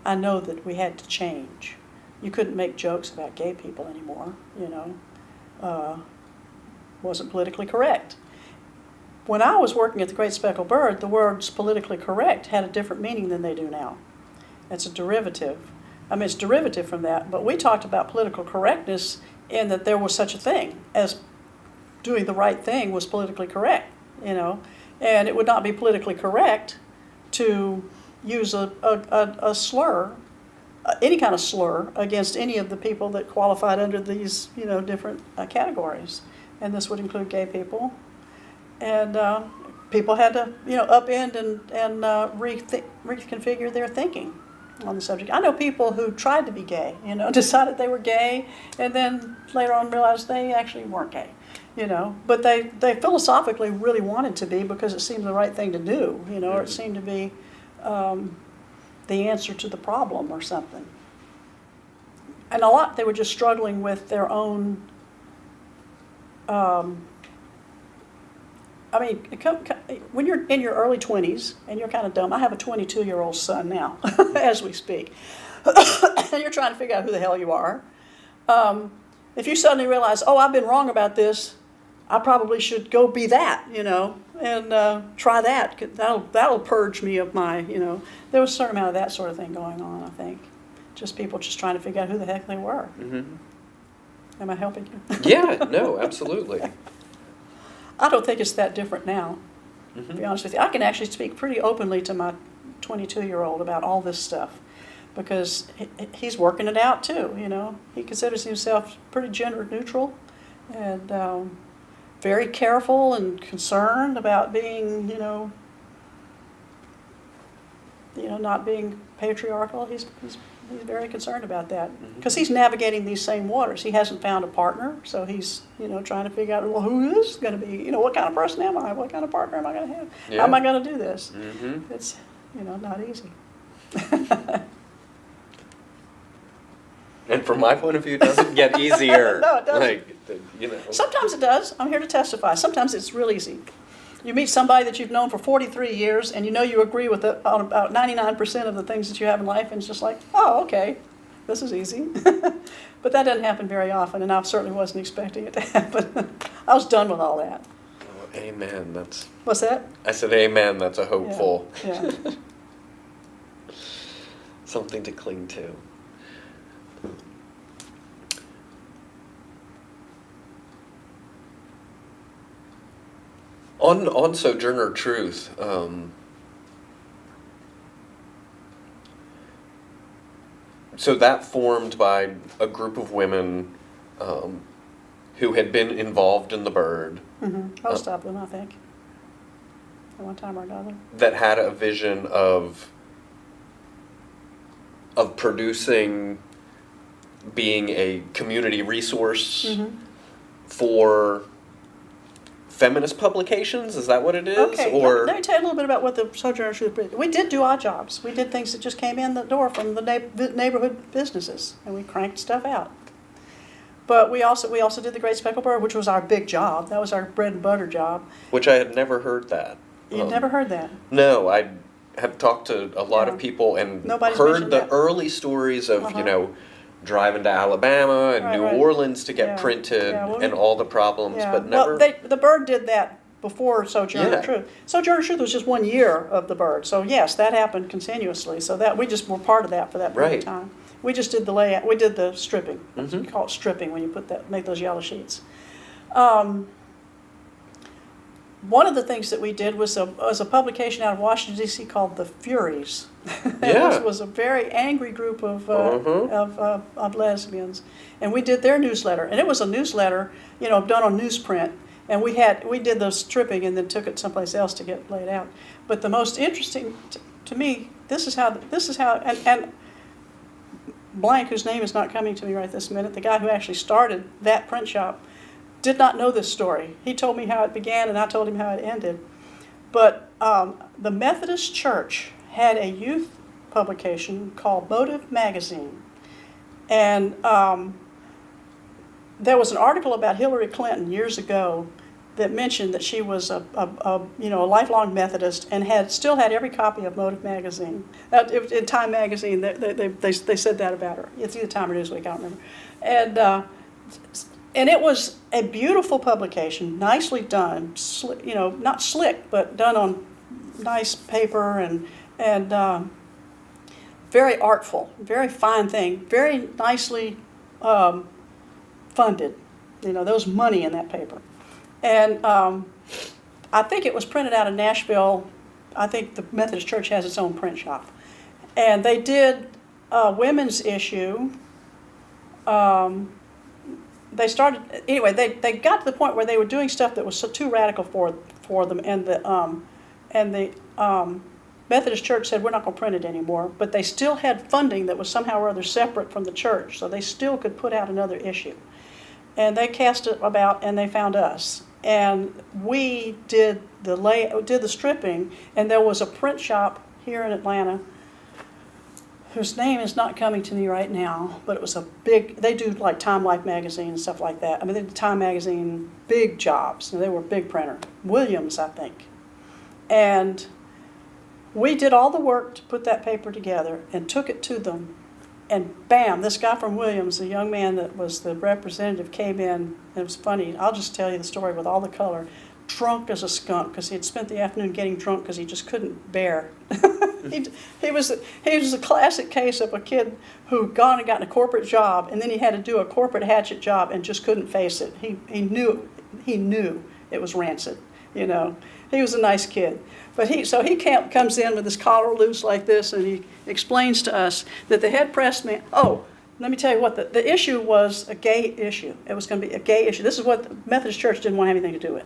I know that we had to change. You couldn't make jokes about gay people anymore, wasn't politically correct. When I was working at the Great Speckled Bird, the words politically correct had a different meaning than they do now. It's a derivative. It's derivative from that, but we talked about political correctness in that there was such a thing as doing the right thing was politically correct, and it would not be politically correct to use a slur, any kind of slur, against any of the people that qualified under these, different categories. And this would include gay people. And people had to, upend and reconfigure their thinking on the subject. I know people who tried to be gay, decided they were gay, and then later on realized they actually weren't gay, But they philosophically really wanted to be because it seemed the right thing to do, or it seemed to be the answer to the problem or something. And a lot, they were just struggling with their own, when you're in your early 20s and you're kind of dumb, I have a 22-year-old son now, as we speak, and you're trying to figure out who the hell you are. If you suddenly realize, I've been wrong about this, I probably should go be that, and try that. That'll purge me of my, there was a certain amount of that sort of thing going on, I think. Just people just trying to figure out who the heck they were. Mm-hmm. Am I helping you? Yeah, no, absolutely. I don't think it's that different now, Mm-hmm. to be honest with you. I can actually speak pretty openly to my 22-year-old about all this stuff because he's working it out too, you know. He considers himself pretty gender neutral and very careful and concerned about being, not being patriarchal. He's very concerned about that because he's navigating these same waters. He hasn't found a partner, so he's, trying to figure out, well, who is going to be, what kind of person am I? What kind of partner am I going to have? Yeah. How am I going to do this? Mm-hmm. It's, not easy. And from my point of view, it doesn't get easier. No, it doesn't. Sometimes it does. I'm here to testify. Sometimes it's real easy. You meet somebody that you've known for 43 years, and you agree with it on about 99% of the things that you have in life, and it's just like, oh, okay, this is easy. But that doesn't happen very often, and I certainly wasn't expecting it to happen. I was done with all that. Oh, amen. What's that? I said amen. That's a hopeful. Yeah. Something to cling to. On Sojourner Truth, so that formed by a group of women who had been involved in the Bird. Most of them, I think, at one time or another. That had a vision of producing, being a community resource for feminist publications. Is that what it is? Okay, or let me tell you a little bit about what the Sojourner Truth did. We did do odd jobs. We did things that just came in the door from the neighborhood businesses, and we cranked stuff out. But we also did the Great Speckled Bird, which was our big job. That was our bread and butter job. Which I had never heard that. You'd never heard that? No, I have talked to a lot of people and Nobody's heard mentioned the that. early stories of, driving to Alabama and New Orleans to get printed and all the problems, but never... Well, the Bird did that before Sojourner Truth. Sojourner Truth was just 1 year of the Bird. So yes, that happened continuously. So that we just were part of that for that period of time. We just did the layout. We did the stripping. You call it stripping when you make those yellow sheets. One of the things that we did was a publication out of Washington, D.C. called The Furies. It was a very angry group of lesbians. And we did their newsletter. And it was a newsletter, done on newsprint. And we did the stripping and then took it someplace else to get laid out. But the most interesting to me, this is how, and blank, whose name is not coming to me right this minute, the guy who actually started that print shop, did not know this story. He told me how it began, and I told him how it ended. But the Methodist Church had a youth publication called Motive Magazine. And there was an article about Hillary Clinton years ago that mentioned that she was a lifelong Methodist and still had every copy of Motive Magazine. In Time Magazine, they said that about her. It's either Time or Newsweek, I don't remember. And it was a beautiful publication, nicely done, not slick, but done on nice paper and very artful, very fine thing, very nicely funded. There was money in that paper. And I think it was printed out of Nashville. I think the Methodist Church has its own print shop. And they did a women's issue. They got to the point where they were doing stuff that was too radical for them, and the Methodist Church said, we're not going to print it anymore, but they still had funding that was somehow or other separate from the church, so they still could put out another issue. And they cast it about, and they found us. And we did the stripping, and there was a print shop here in Atlanta whose name is not coming to me right now, but it was they do like Time Life magazine and stuff like that. I mean, they did Time magazine, big jobs, and they were a big printer. Williams, I think. And we did all the work to put that paper together and took it to them. And bam, this guy from Williams, the young man that was the representative, came in. It was funny. I'll just tell you the story with all the color. Drunk as a skunk because he had spent the afternoon getting drunk because he just couldn't bear. He was a classic case of a kid who gone and gotten a corporate job, and then he had to do a corporate hatchet job and just couldn't face it. He knew it was rancid. you know. He was a nice kid. But comes in with his collar loose like this, and he explains to us that the head press man, let me tell you what, the issue was a gay issue. It was going to be a gay issue. This is what the Methodist Church didn't want anything to do with.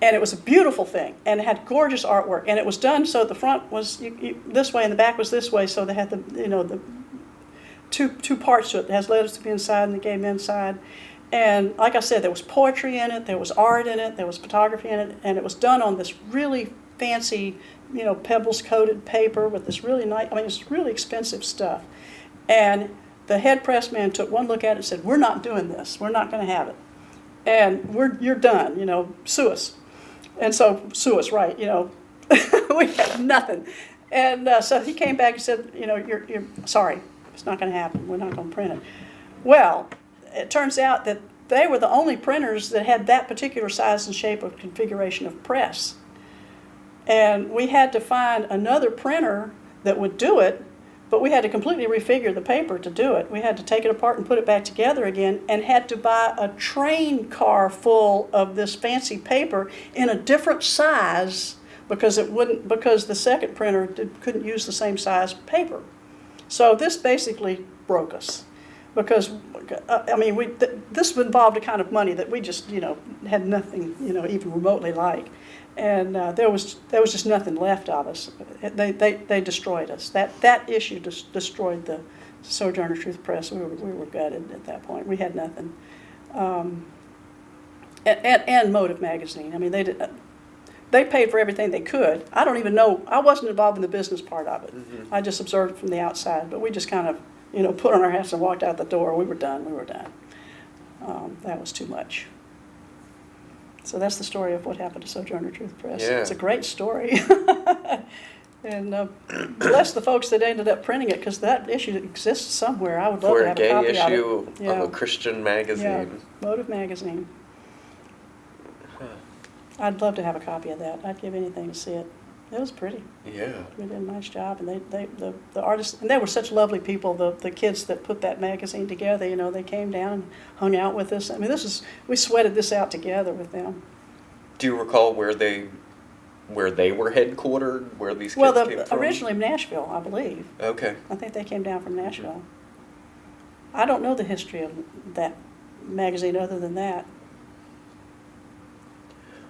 And it was a beautiful thing, and it had gorgeous artwork, and it was done so the front was this way and the back was this way, so they had the two parts to it. It has letters to the inside and the gay men's side. And like I said, there was poetry in it, there was art in it, there was photography in it, and it was done on this really fancy, pebbles-coated paper with this really nice, it's really expensive stuff. And the head press man took one look at it and said, "We're not doing this. We're not going to have it. And you're done, sue us." And so, sue us, right, we had nothing. And so he came back and said, you're sorry, it's not going to happen. We're not going to print it. Well, it turns out that they were the only printers that had that particular size and shape of configuration of press. And we had to find another printer that would do it, but we had to completely refigure the paper to do it. We had to take it apart and put it back together again, and had to buy a train car full of this fancy paper in a different size because the second printer couldn't use the same size paper. So this basically broke us. Because, this involved a kind of money that we just, had nothing, even remotely like. And there was just nothing left of us. They destroyed us. That issue destroyed the Sojourner Truth Press. We were gutted at that point. We had nothing. And Motive Magazine. They paid for everything they could. I don't even know. I wasn't involved in the business part of it. Mm-hmm. I just observed it from the outside. But we just kind of, put on our hats and walked out the door. We were done. That was too much. So that's the story of what happened to Sojourner Truth Press. Yeah. It's a great story. And bless the folks that ended up printing it, because that issue exists somewhere. I would love to have a copy of it. For a gay issue of a Christian magazine. Yeah, Motive Magazine. Huh. I'd love to have a copy of that. I'd give anything to see it. It was pretty. Yeah. We did a nice job, and the artists, and they were such lovely people. The kids that put that magazine together, they came down and hung out with us. We sweated this out together with them. Do you recall where they were headquartered? Where these kids came from? Originally Nashville, I believe. Okay. I think they came down from Nashville. I don't know the history of that magazine other than that.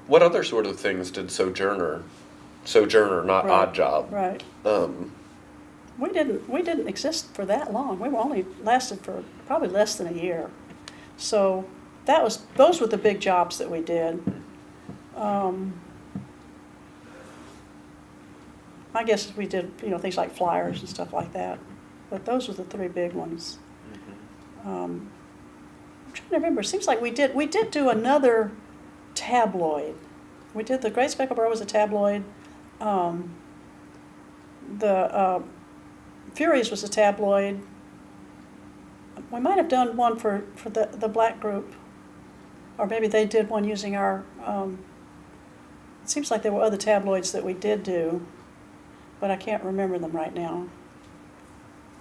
What other sort of things did Sojourner, not Right. Odd Job? Right. We didn't exist for that long. We were only lasted for probably less than a year. So those were the big jobs that we did. I guess we did things like flyers and stuff like that, but those were the three big ones. Mm-hmm. I'm trying to remember. It seems like we did do another tabloid. We did the Great Speckled Bird was a tabloid. The Furies was a tabloid. We might have done one for the black group, or maybe they did one using our. It seems like there were other tabloids that we did do, but I can't remember them right now.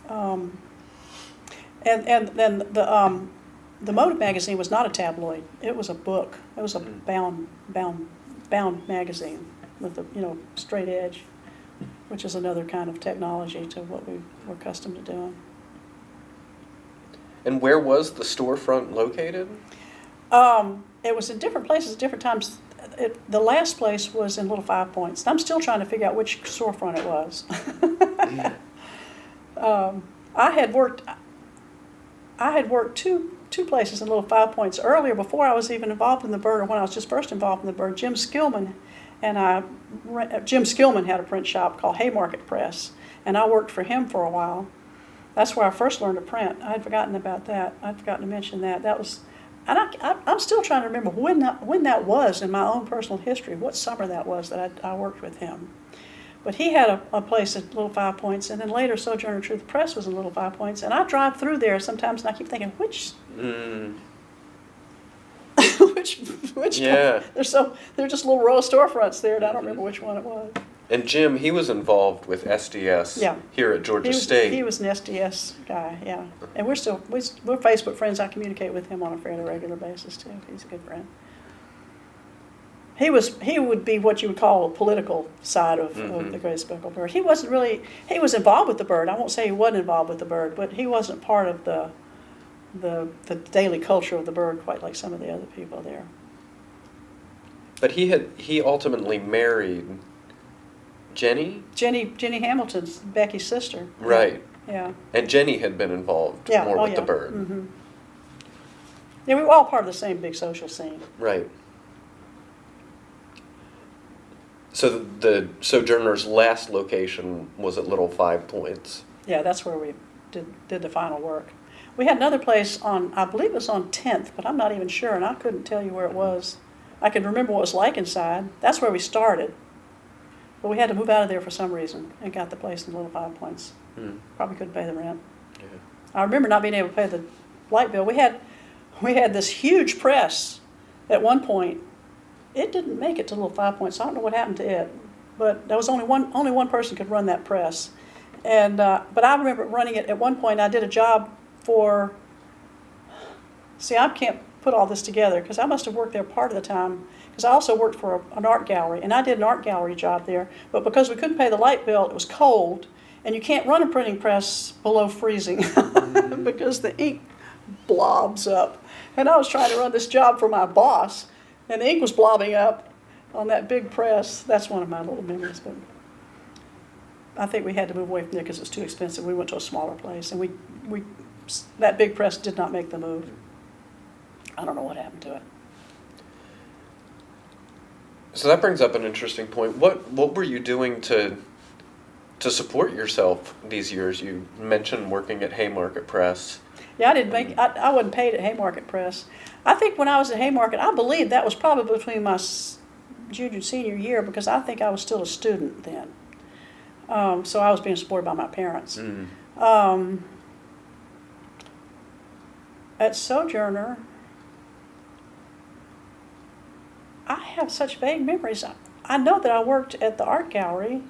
And then the Motive Magazine was not a tabloid. It was a book. It was a bound magazine with a straight edge, which is another kind of technology to what we were accustomed to doing. And where was the storefront located? It was in different places at different times. The last place was in Little Five Points. I'm still trying to figure out which storefront it was. I had worked two places in Little Five Points earlier, before I was even involved in the Bird, or when I was just first involved in the Bird. Jim Skillman had a print shop called Haymarket Press, and I worked for him for a while. That's where I first learned to print. I had forgotten about that. I'd forgotten to mention that. That was, and I'm still trying to remember when that was in my own personal history, what summer that was that I worked with him. But he had a place at Little Five Points, and then later Sojourner Truth Press was in Little Five Points, and I drive through there sometimes, and I keep thinking, which Yeah. They're just little row of storefronts there, and I don't remember which one it was. And Jim, he was involved with SDS here at Georgia State. He was an SDS guy, yeah. And we're Facebook friends. I communicate with him on a fairly regular basis too. He's a good friend. he would be what you would call a political side of the Great Speckled Bird. He wasn't really, he was involved with the bird. I won't say he wasn't involved with the bird, but he wasn't part of the daily culture of the bird quite like some of the other people there. But he ultimately married Jenny? Jenny Hamilton's Becky's sister. Right. Yeah. And Jenny had been involved more with the bird. Mm-hmm. Yeah, we were all part of the same big social scene. Right. So the Sojourner's last location was at Little Five Points. Yeah, that's where we did the final work. We had another place on, I believe it was on 10th, but I'm not even sure, and I couldn't tell you where it was. I can remember what it was like inside. That's where we started. But we had to move out of there for some reason and got the place in Little Five Points. Probably couldn't pay the rent. Yeah. I remember not being able to pay the light bill. We had this huge press at one point. It didn't make it to Little Five Points. I don't know what happened to it, but there was only one person could run that press. And but I remember running it at one point. I did a job for. See, I can't put all this together because I must have worked there part of the time. Because I also worked for an art gallery, and I did an art gallery job there. But because we couldn't pay the light bill, it was cold, and you can't run a printing press below freezing because the ink blobs up. And I was trying to run this job for my boss, and the ink was blobbing up on that big press. That's one of my little memories. But I think we had to move away from there because it was too expensive. We went to a smaller place, and that big press did not make the move. I don't know what happened to it. So that brings up an interesting point. What were you doing to support yourself these years? You mentioned working at Haymarket Press. Yeah, I wasn't paid at Haymarket Press. I think when I was at Haymarket, I believe that was probably between my junior and senior year because I think I was still a student then. So I was being supported by my parents. At Sojourner, I have such vague memories. I know that I worked at the art gallery,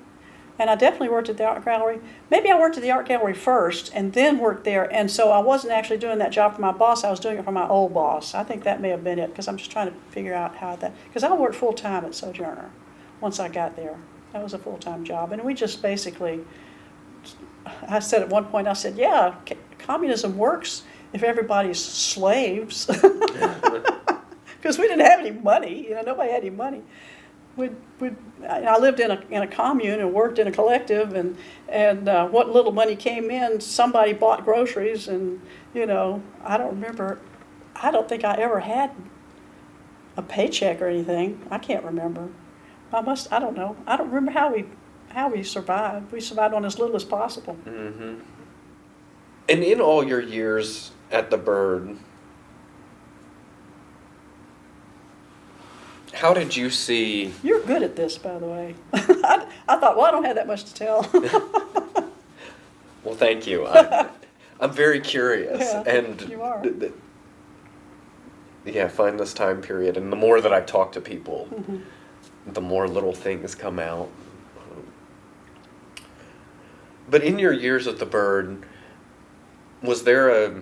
and I definitely worked at the art gallery. Maybe I worked at the art gallery first and then worked there, and so I wasn't actually doing that job for my boss. I was doing it for my old boss. I think that may have been it because I'm just trying to figure out how that, because I worked full-time at Sojourner once I got there. That was a full-time job, and we just basically, I said at one point, I said, yeah, communism works if everybody's slaves. Because we didn't have any money, nobody had any money. I lived in a commune and worked in a collective, and what little money came in, somebody bought groceries, and I don't think I ever had a paycheck or anything. I can't remember. I don't know. I don't remember how we survived. We survived on as little as possible. Mm-hmm. And in all your years at the Bird, how did you see... You're good at this, by the way. I thought, well, I don't have that much to tell. Well, thank you. I'm very curious. Yeah, and you are. Find this time period. And the more that I talk to people, the more little things come out. But in your years at the Bird, was there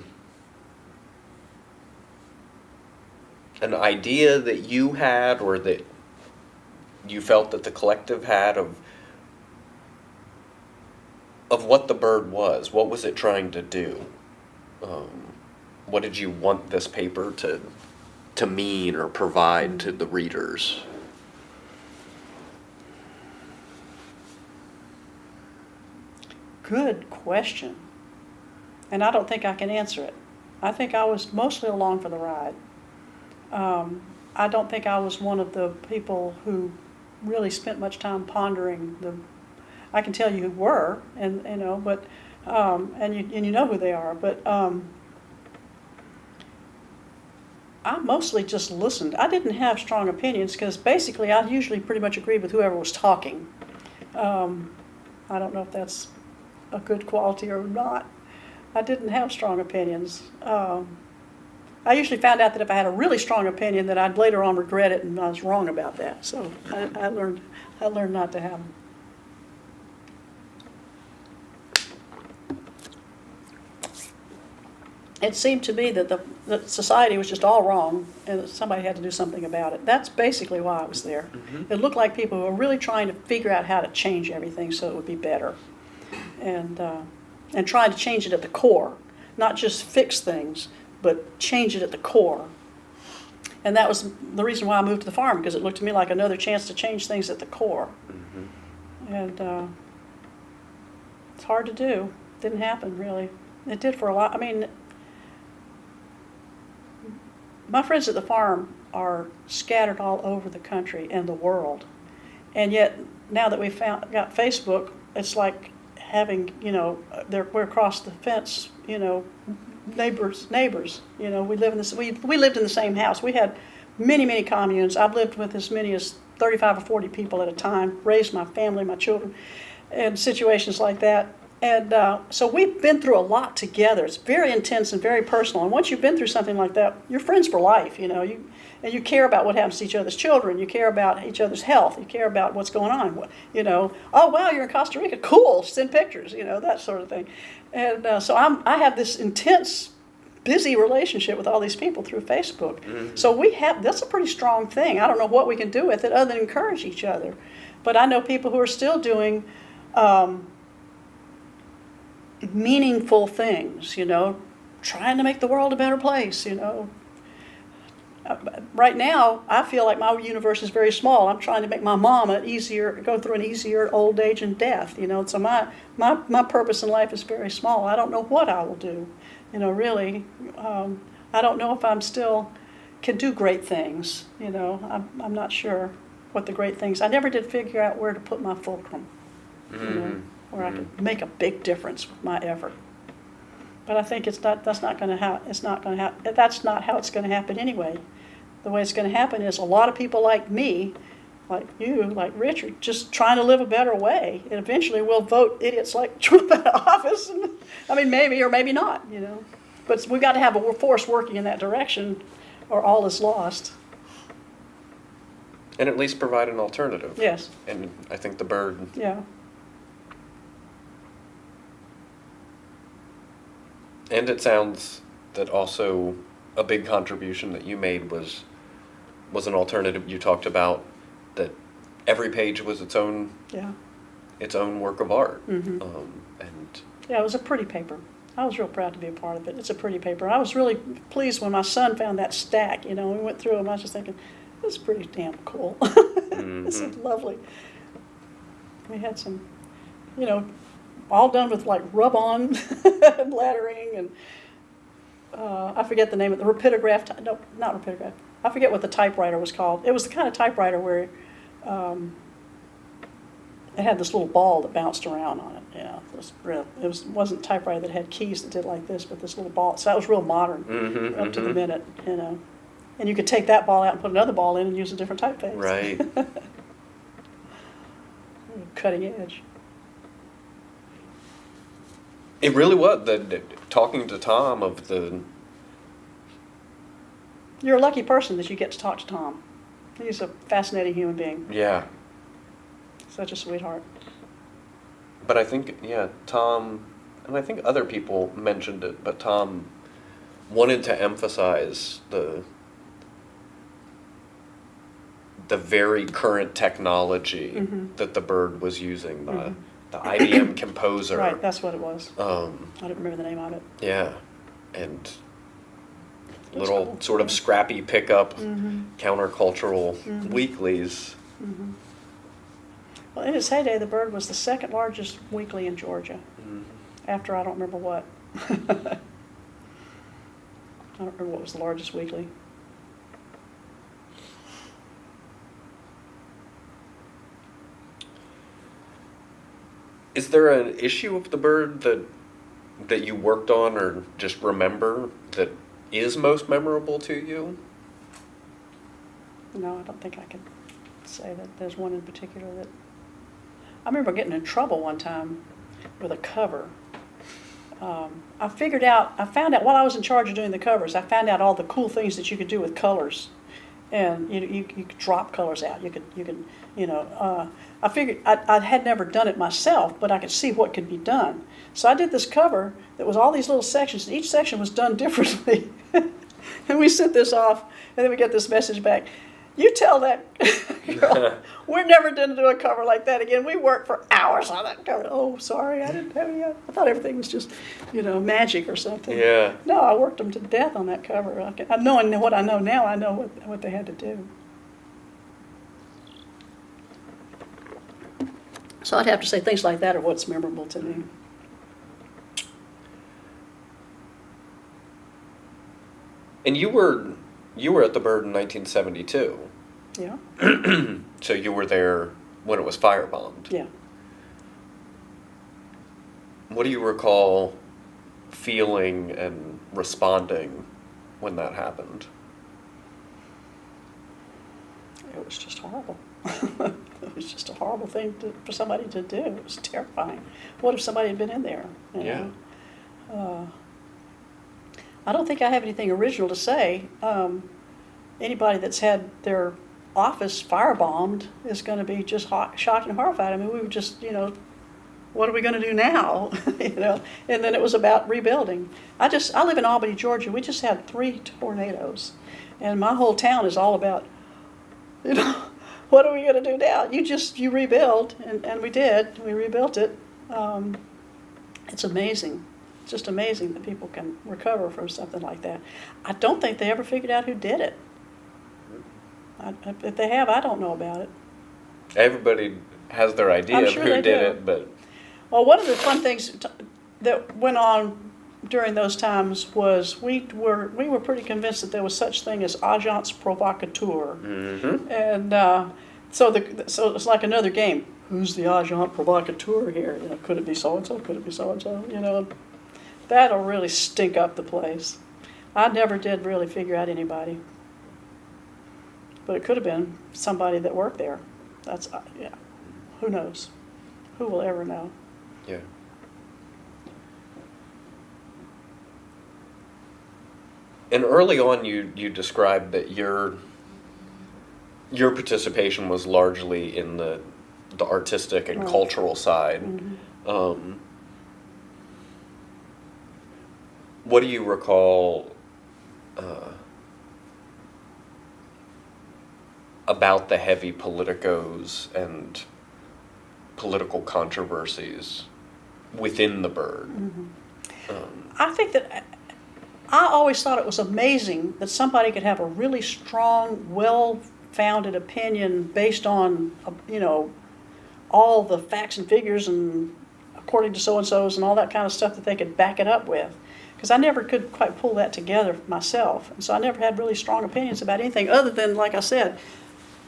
an idea that you had or that you felt that the collective had of what the Bird was? What was it trying to do? What did you want this paper to mean or provide to the readers? Good question. And I don't think I can answer it. I think I was mostly along for the ride. I don't think I was one of the people who really spent much time pondering I can tell you who were, and but and you know who they are, but I mostly just listened. I didn't have strong opinions because basically I usually pretty much agreed with whoever was talking. I don't know if that's a good quality or not. I didn't have strong opinions. I usually found out that if I had a really strong opinion, that I'd later on regret it, and I was wrong about that. So I learned not to have them. it seemed to me that society was just all wrong and that somebody had to do something about it. That's basically why I was there. Mm-hmm. It looked like people were really trying to figure out how to change everything so it would be better, and trying to change it at the core, not just fix things, but change it at the core. And that was the reason why I moved to the farm, because it looked to me like another chance to change things at the core. Mm-hmm. And it's hard to do. Didn't happen, really. It did for a lot. I mean, my friends at the farm are scattered all over the country and the world. And yet, now that we've got Facebook, it's like having, we're across the fence, neighbors. We live in this. We lived in the same house. We had many communes. I've lived with as many as 35 or 40 people at a time. Raised my family, my children, and situations like that. And so we've been through a lot together. It's very intense and very personal. And once you've been through something like that, you're friends for life. And you care about what happens to each other's children. You care about each other's health. You care about what's going on. Oh wow, you're in Costa Rica. Cool. Send pictures. That sort of thing. And so I have this intense, busy relationship with all these people through Facebook. Mm-hmm. So that's a pretty strong thing. I don't know what we can do with it other than encourage each other. But I know people who are still doing meaningful things, trying to make the world a better place, Right now, I feel like my universe is very small. I'm trying to make my mom go through an easier old age and death, So my purpose in life is very small. I don't know what I will do, really. I don't know if I'm still can do great things, I'm not sure what the great things. I never did figure out where to put my fulcrum, where I could make a big difference with my effort. But I think that's not how it's going to happen anyway. The way it's going to happen is a lot of people like me, like you, like Richard, just trying to live a better way. And eventually we'll vote idiots like Trump out of office. Maybe or maybe not, But we've got to have a force working in that direction or all is lost. And at least provide an alternative. Yes. And I think the bird. Yeah. And it sounds that also a big contribution that you made was an alternative. You talked about that every page was its own work of art. Mm-hmm. And yeah, it was a pretty paper. I was real proud to be a part of it. It's a pretty paper. I was really pleased when my son found that stack. We went through them. I was just thinking, this is pretty damn cool. Mm-hmm. This is lovely. We had some, all done with like rub-on and lettering and I forget the name of the rapidograph. No, not rapidograph. I forget what the typewriter was called. It was the kind of typewriter where it had this little ball that bounced around on it. Yeah, it wasn't a typewriter that had keys that did like this, but this little ball. So that was real modern, up to the minute, And you could take that ball out and put another ball in and use a different typeface. Right. Cutting edge. It really was. Talking to Tom of the... You're a lucky person that you get to talk to Tom. He's a fascinating human being. Yeah. Such a sweetheart. But I think, Tom, and I think other people mentioned it, but Tom wanted to emphasize the very current technology that the bird was using, the IBM Composer. Right, that's what it was. I don't remember the name of it. Yeah, and little sort of scrappy pickup countercultural weeklies. Mm-hmm. Well, in its heyday, the Bird was the second largest weekly in Georgia. After I don't remember what. I don't remember what was the largest weekly. Is there an issue of the Bird that you worked on or just remember that is most memorable to you? No, I don't think I could say that there's one in particular that... I remember getting in trouble one time with a cover. I found out while I was in charge of doing the covers, I found out all the cool things that you could do with colors. and you could drop colors out. You could I figured I had never done it myself, but I could see what could be done. So I did this cover that was all these little sections, and each section was done differently. And we sent this off, and then we get this message back. You tell that girl, we're never going to do a cover like that again. We worked for hours on that cover. Oh, sorry, I didn't have any. I thought everything was just, magic or something. Yeah. No, I worked them to death on that cover. Knowing what I know now, I know what they had to do. So I'd have to say things like that are what's memorable to me. And you were at the Bird in 1972. Yeah. So you were there when it was firebombed. Yeah. What do you recall feeling and responding when that happened? It was just horrible. It was just a horrible thing for somebody to do. It was terrifying. What if somebody had been in there? Yeah. I don't think I have anything original to say. Anybody that's had their office firebombed is going to be just shocked and horrified. I mean, we were just, what are we going to do now? And then it was about rebuilding. I live in Albany, Georgia. We just had 3 tornadoes, and my whole town is all about, what are we going to do now? You rebuild, and we did. We rebuilt it. It's amazing. It's just amazing that people can recover from something like that. I don't think they ever figured out who did it. If they have, I don't know about it. Everybody has their idea of sure who they did do. it, but Well, one of the fun things that went on during those times was we were pretty convinced that there was such thing as agents provocateurs, and so it's like another game. Who's the agent provocateur here? Could it be so and so? Could it be so and so? That'll really stink up the place. I never did really figure out anybody, but it could have been somebody that worked there. That's Who knows? Who will ever know? yeah. And early on, you described that your participation was largely in the artistic and Right. cultural side. Mm-hmm. What do you recall about the heavy politicos and political controversies within the Bird? Mm-hmm. I think that I always thought it was amazing that somebody could have a really strong, well-founded opinion based on, all the facts and figures and according to so-and-sos and all that kind of stuff that they could back it up with. Because I never could quite pull that together myself. And so I never had really strong opinions about anything other than, like I said,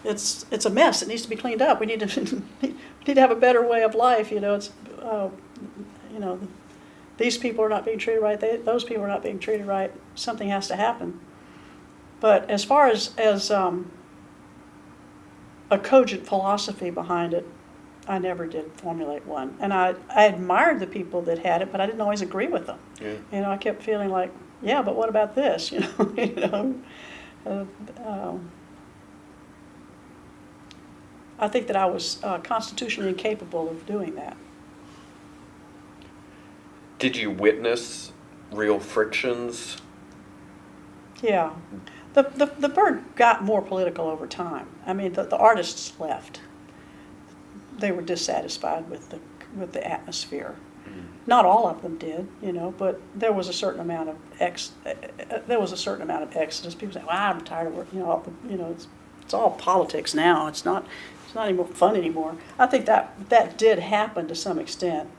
it's a mess. It needs to be cleaned up. We need to have a better way of life. These people are not being treated right. Those people are not being treated right. Something has to happen. But as far as a cogent philosophy behind it, I never did formulate one. And I admired the people that had it, but I didn't always agree with them. Yeah. I kept feeling like, yeah, but what about this? I think that I was constitutionally incapable of doing that. Did you witness real frictions? Yeah. The Bird got more political over time. I mean, the artists left. They were dissatisfied with the atmosphere. Mm-hmm. Not all of them did, but there was a certain amount of exodus. People say, "Well, I'm tired of work." It's all politics now. It's not any more fun anymore. I think that did happen to some extent.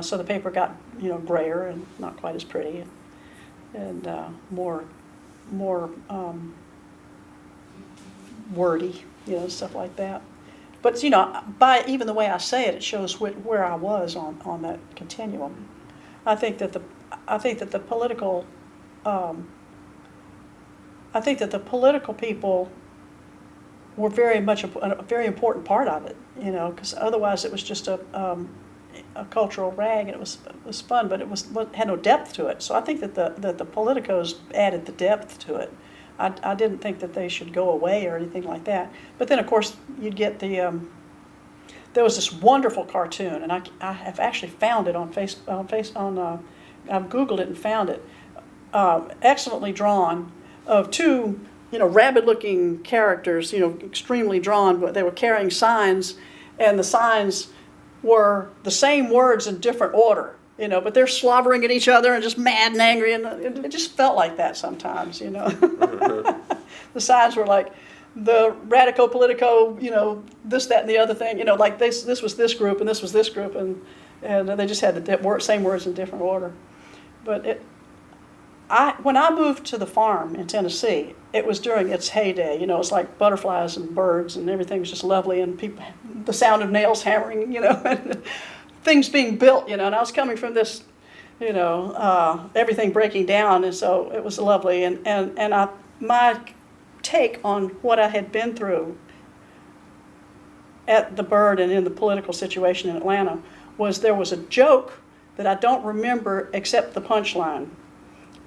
So the paper got grayer and not quite as pretty, and more wordy, stuff like that. But by even the way I say it, it shows where I was on that continuum. I think that the political people were very much a very important part of it, because otherwise it was just a cultural rag, and it was fun, but it had no depth to it. So I think that the politicos added the depth to it. I didn't think that they should go away or anything like that. But then, of course, you'd get the, there was this wonderful cartoon, and I have actually found it on I've Googled it and found it, excellently drawn, of two, rabid-looking characters, extremely drawn, but they were carrying signs, and the signs were the same words in different order, but they're slobbering at each other and just mad and angry, and it just felt like that sometimes, The signs were like, the radico politico, this, that, and the other thing, like this was this group and this was this group, and they just had the same words in different order. But when I moved to the farm in Tennessee, it was during its heyday. It was like butterflies and birds, and everything was just lovely, and the sound of nails hammering, and things being built, and I was coming from this, everything breaking down, and so it was lovely, and my take on what I had been through at the Bird and in the political situation in Atlanta was there was a joke that I don't remember except the punchline.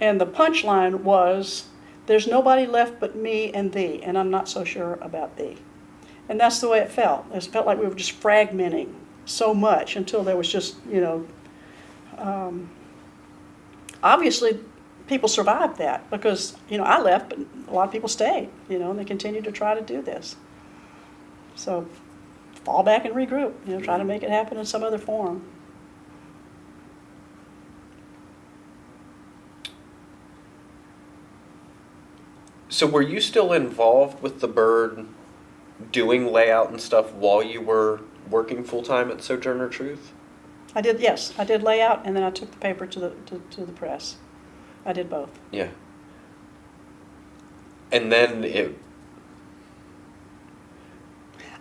And the punchline was, there's nobody left but me and thee, and I'm not so sure about thee. And that's the way it felt. It felt like we were just fragmenting so much until there was just, obviously people survived that because, I left, but a lot of people stayed, and they continued to try to do this. So fall back and regroup, try to make it happen in some other form. So were you still involved with the Bird doing layout and stuff while you were working full-time at Sojourner Truth? I did, yes. I did layout, and then I took the paper to the press. I did both. Yeah. And then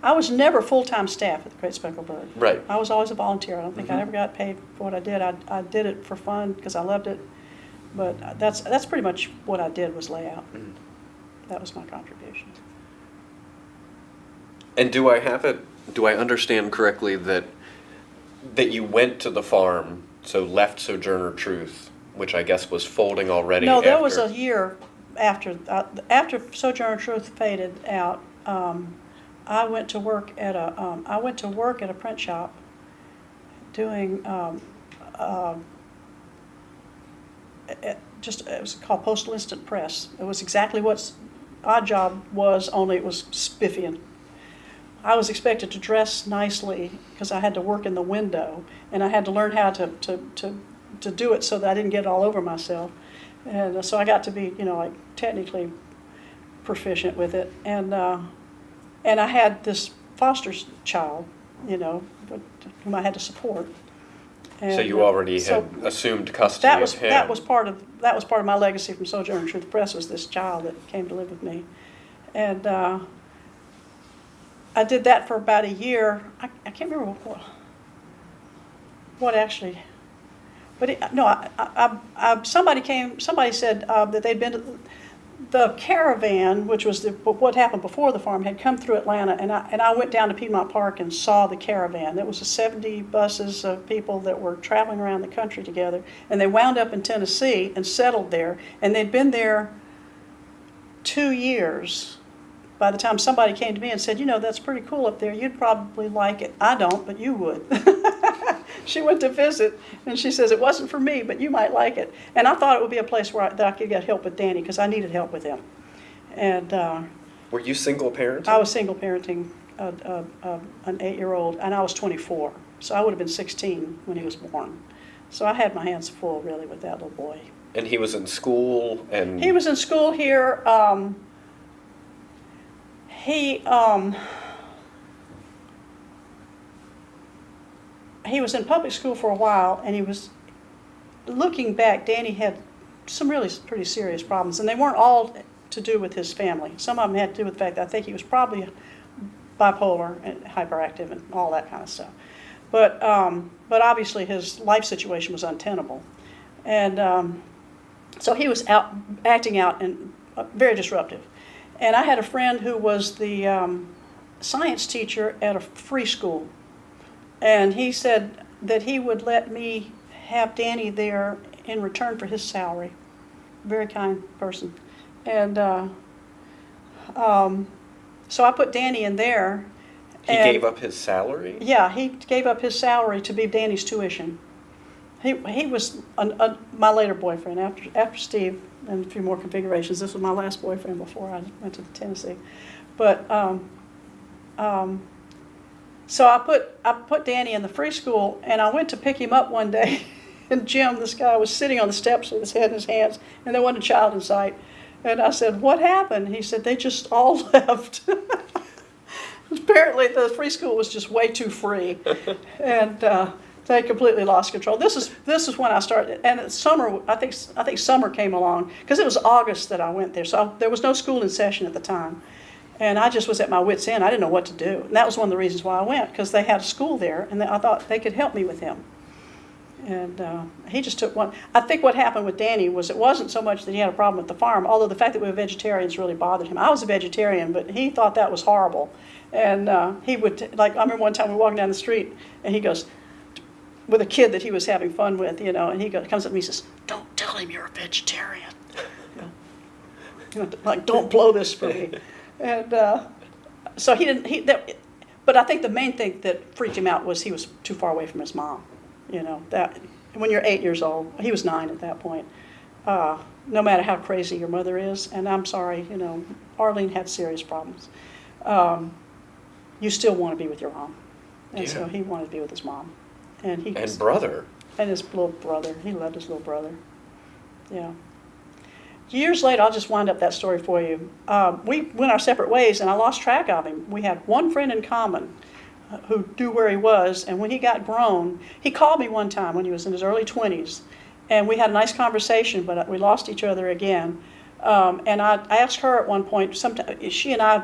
I was never full-time staff at the Great Speckled Bird. Right. I was always a volunteer. I don't think I ever got paid for what I did. I did it for fun because I loved it. But that's pretty much what I did was layout. Mm-hmm. That was my contribution. And do I understand correctly that you went to the farm, so left Sojourner Truth, which I guess was folding already? No, there was a year after Sojourner Truth faded out. I went to work at a print shop doing it was called Postal Instant Press. It was exactly what our job was, only it was spiffian. I was expected to dress nicely because I had to work in the window, and I had to learn how to do it so that I didn't get it all over myself. And so I got to be, like technically proficient with it. And I had this foster child, whom I had to support. And, so you already had assumed custody of him. That was part of my legacy from Sojourner Truth Press, was this child that came to live with me. And I did that for about a year. I can't remember what actually, but somebody said that they'd been to the caravan, which was what happened before the farm, had come through Atlanta, and I went down to Piedmont Park and saw the caravan. There was 70 buses of people that were traveling around the country together, and they wound up in Tennessee and settled there, and they'd been there 2 years. By the time somebody came to me and said, that's pretty cool up there, you'd probably like it. I don't, but you would. She went to visit, and she says, it wasn't for me, but you might like it. And I thought it would be a place where I could get help with Danny, because I needed help with him. And were you single parenting? I was single parenting an 8-year-old, and I was 24. So I would have been 16 when he was born. So I had my hands full, really, with that little boy. And he was in school? And he was in school here. He was in public school for a while, and he was, looking back, Danny had some really pretty serious problems, and they weren't all to do with his family. Some of them had to do with the fact that I think he was probably bipolar and hyperactive and all that kind of stuff. But obviously his life situation was untenable. And so he was acting out and very disruptive. And I had a friend who was the science teacher at a free school. And he said that he would let me have Danny there in return for his salary. Very kind person. And so I put Danny in there. He gave up his salary? Yeah, he gave up his salary to be Danny's tuition. He was my later boyfriend after Steve and a few more configurations. This was my last boyfriend before I went to Tennessee. But so I put Danny in the free school, and I went to pick him up one day. And Jim, this guy, was sitting on the steps with his head in his hands, and there wasn't a child in sight. And I said, "What happened?" He said, "They just all left." Apparently, the free school was just way too free, and they completely lost control. This is when I started, and it's summer. I think summer came along because it was August that I went there, so there was no school in session at the time, and I just was at my wit's end. I didn't know what to do, and that was one of the reasons why I went, because they had a school there, and I thought they could help me with him. And he just took one. I think what happened with Danny was it wasn't so much that he had a problem with the farm, although the fact that we were vegetarians really bothered him. I was a vegetarian, but he thought that was horrible. And he would, like, I remember one time we were walking down the street, and he goes, with a kid that he was having fun with, and he comes up to me and says, "Don't tell him you're a vegetarian." Like, don't blow this for me. And so he didn't, but I think the main thing that freaked him out was he was too far away from his mom. That when you're 8 years old, he was 9 at that point, no matter how crazy your mother is, and I'm sorry, Arlene had serious problems, you still want to be with your mom. And so he wanted to be with his mom. And brother. And his little brother. He loved his little brother. Yeah. Years later, I'll just wind up that story for you. We went our separate ways, and I lost track of him. We had one friend in common who knew where he was, and when he got grown, he called me one time when he was in his early 20s, and we had a nice conversation, but we lost each other again. And I asked her at one point, she and I,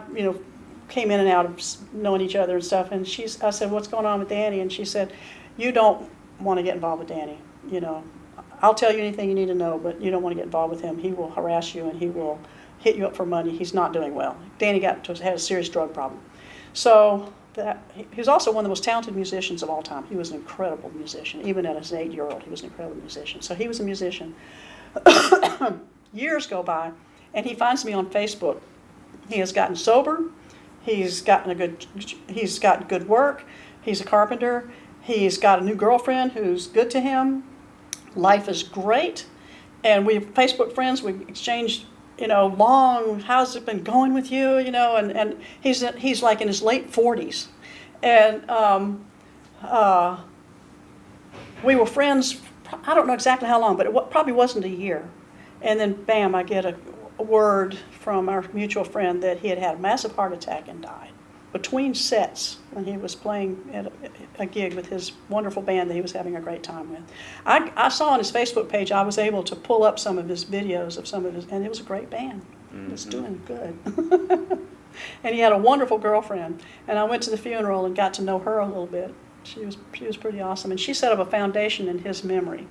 came in and out of knowing each other and stuff, and I said, "What's going on with Danny?" And she said, "You don't want to get involved with Danny. I'll tell you anything you need to know, but you don't want to get involved with him. He will harass you, and he will hit you up for money. He's not doing well." Danny had a serious drug problem. So he was also one of the most talented musicians of all time. He was an incredible musician. Even at his 8-year-old, he was an incredible musician. So he was a musician. Years go by, and he finds me on Facebook. He has gotten sober. He's gotten good work. He's a carpenter. He's got a new girlfriend who's good to him. Life is great. And we're Facebook friends. We exchanged, long, "How's it been going with you?" And he's like in his late 40s. And we were friends, I don't know exactly how long, but it probably wasn't a year. And then, bam, I get a word from our mutual friend that he had had a massive heart attack and died between sets when he was playing at a gig with his wonderful band that he was having a great time with. I saw on his Facebook page, I was able to pull up some of his videos of and it was a great band. It was doing good. And he had a wonderful girlfriend. And I went to the funeral and got to know her a little bit. She was pretty awesome. And she set up a foundation in his memory,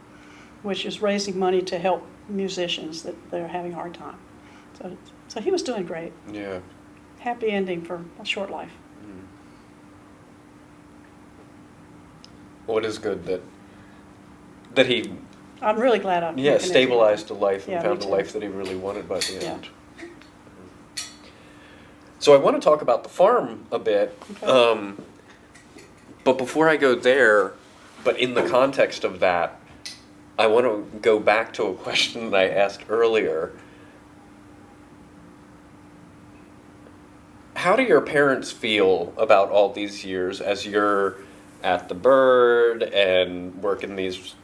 which is raising money to help musicians that are having a hard time. So he was doing great. Yeah. Happy ending for a short life. Well, it is good that he I'm really glad I stabilized a life and found a life that he really wanted by the end. So I want to talk about the farm a bit, Okay. But before I go there, but in the context of that, I want to go back to a question that I asked earlier. How do your parents feel about all these years as you're at the Bird and working these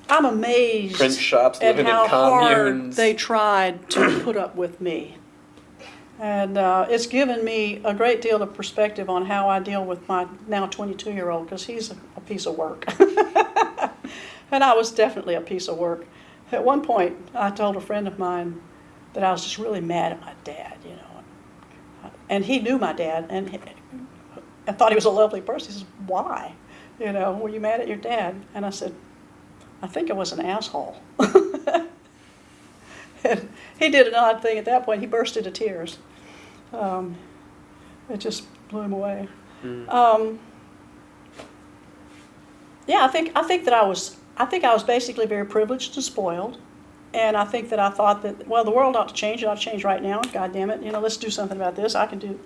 I'm amazed print shops, at living how in communes? hard they tried to put up with me. And it's given me a great deal of perspective on how I deal with my now 22-year-old, because he's a piece of work. And I was definitely a piece of work. At one point, I told a friend of mine that I was just really mad at my dad, And he knew my dad, and I thought he was a lovely person. He says, "Why? Were you mad at your dad?" And I said, "I think I was an asshole." And he did an odd thing at that point. He burst into tears. It just blew him away. Yeah, I think that I was basically very privileged and spoiled. And I think that I thought that, well, the world ought to change. It ought to change right now. God damn it. Let's do something about this. I can do,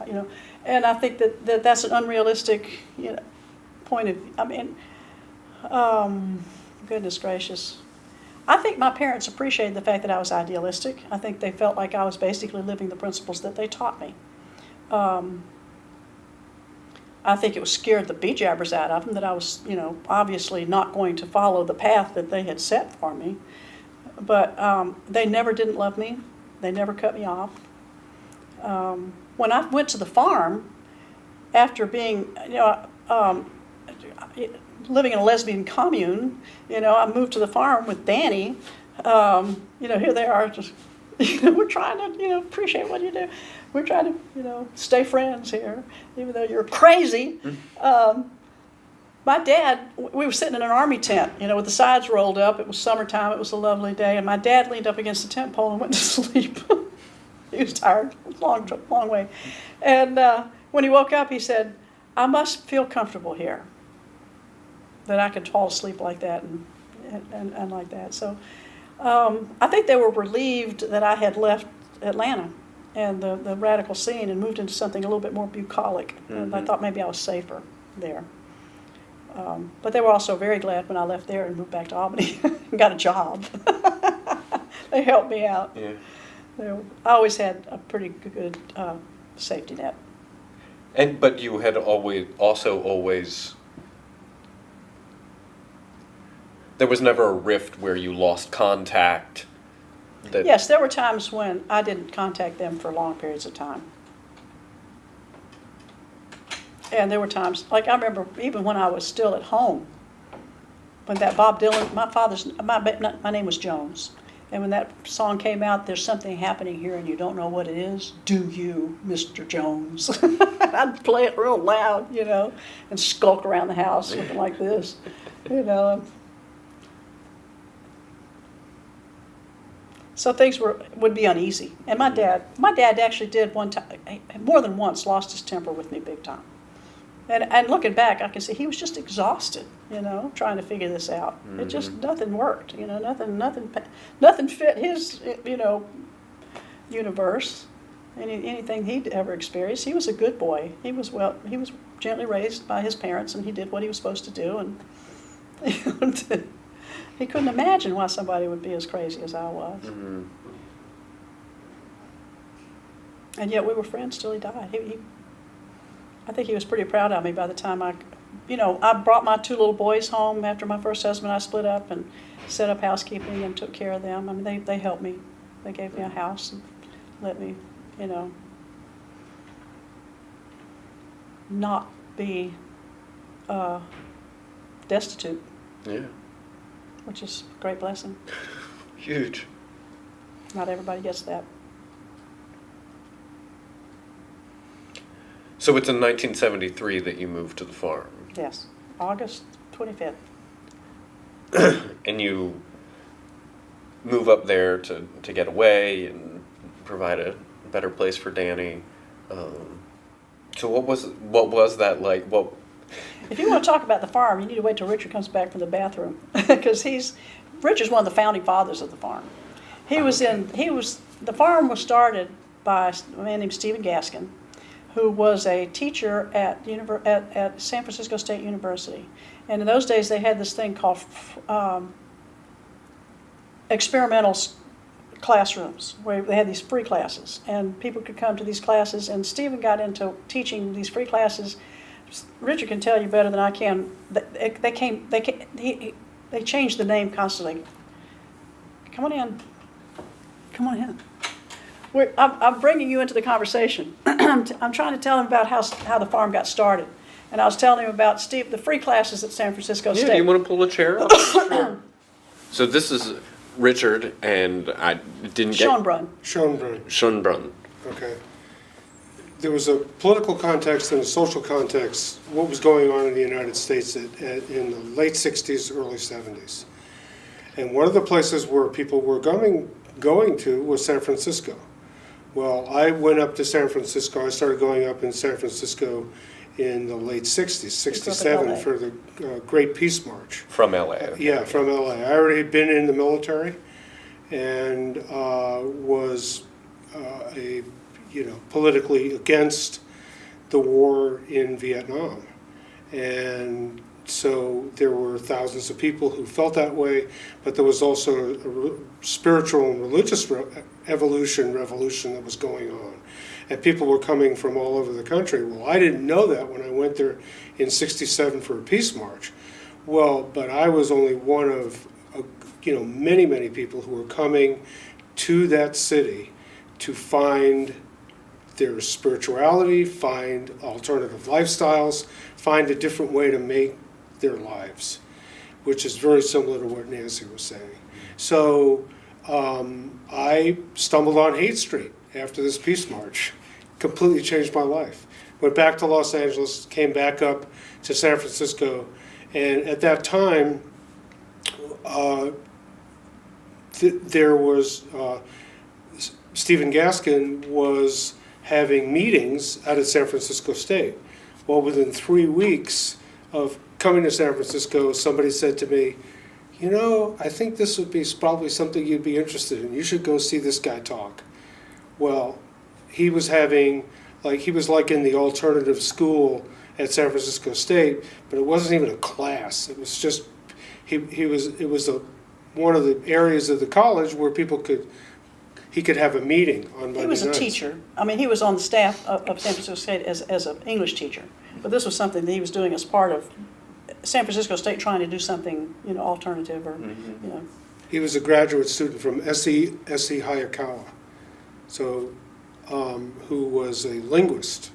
And I think that's an unrealistic, point of, goodness gracious. I think my parents appreciated the fact that I was idealistic. I think they felt like I was basically living the principles that they taught me. I think it scared the bee-jabbers out of them that I was, obviously not going to follow the path that they had set for me. But they never didn't love me. They never cut me off. When I went to the farm, after being, living in a lesbian commune, I moved to the farm with Danny. Here they are, just, we're trying to, appreciate what you do. We're trying to, stay friends here, even though you're crazy. My dad, we were sitting in an army tent, with the sides rolled up. It was summertime. It was a lovely day. And my dad leaned up against the tent pole and went to sleep. He was tired. It was a long way. And when he woke up, he said, I must feel comfortable here, that I could fall asleep like that and like that. So I think they were relieved that I had left Atlanta and the radical scene and moved into something a little bit more bucolic. Mm-hmm. And I thought maybe I was safer there. But they were also very glad when I left there and moved back to Albany and got a job. They helped me out. Yeah. I always had a pretty good safety net. But you had always. There was never a rift where you lost contact? Yes, there were times when I didn't contact them for long periods of time. And there were times, like I remember even when I was still at home, when that Bob Dylan, my name was Jones, and when that song came out, there's something happening here and you don't know what it is, do you, Mr. Jones? I'd play it real loud, and skulk around the house looking like this, So things would be uneasy. And my dad actually did one time, more than once, lost his temper with me big time. And looking back, I can see he was just exhausted, trying to figure this out. Mm-hmm. It just, nothing worked, nothing fit his, universe, anything he'd ever experienced. He was a good boy. He was gently raised by his parents, and he did what he was supposed to do, and he couldn't imagine why somebody would be as crazy as I was. Mm-hmm. And yet we were friends till he died. I think he was pretty proud of me by the time I brought my 2 little boys home after my first husband and I split up and set up housekeeping and took care of them. I mean, they helped me. They gave me a house and let me, not be destitute. Yeah. Which is a great blessing. Huge. Not everybody gets that. So it's in 1973 that you moved to the farm? Yes, August 25th. And you move up there to get away and provide a better place for Danny. So what was that like? If you want to talk about the farm, you need to wait till Richard comes back from the bathroom, because Richard's one of the founding fathers of the farm. The farm was started by a man named Stephen Gaskin, who was a teacher at San Francisco State University. And in those days, they had this thing called experimental classrooms, where they had these free classes, and people could come to these classes. And Stephen got into teaching these free classes. Richard can tell you better than I can. They changed the name constantly. Come on in. I'm bringing you into the conversation. I'm trying to tell him about how the farm got started. And I was telling him about the free classes at San Francisco State. Yeah, you want to pull a chair up? Sure. So this is Richard, and I didn't get... Schoenbrun. Okay. There was a political context and a social context, what was going on in the United States in the late 60s, early 70s. And one of the places where people were going to was San Francisco. Well, I went up to San Francisco. I started going up in San Francisco in the late 60s, 67, for the Great Peace March. From LA. Yeah, from LA. I already had been in the military, and was politically against the war in Vietnam. And so there were thousands of people who felt that way, but there was also a spiritual and religious revolution that was going on. And people were coming from all over the country. Well, I didn't know that when I went there in '67 for a peace march. Well, but I was only one of many, many people who were coming to that city to find their spirituality, find alternative lifestyles, find a different way to make their lives, which is very similar to what Nancy was saying. So I stumbled on Haight Street after this peace march. Completely changed my life. Went back to Los Angeles, came back up to San Francisco, and at that time, there was Stephen Gaskin was having meetings out at San Francisco State. Well, within 3 weeks of coming to San Francisco, somebody said to me, I think this would be probably something you'd be interested in. You should go see this guy talk. Well, he was in the alternative school at San Francisco State, but it wasn't even a class. It was just, it was one of the areas of the college where he could have a meeting on Monday nights. He was a teacher. I mean, he was on the staff of San Francisco State as an English teacher. But this was something that he was doing as part of San Francisco State trying to do something, alternative or, He was a graduate student from S.E. Hayakawa, so who was a linguist,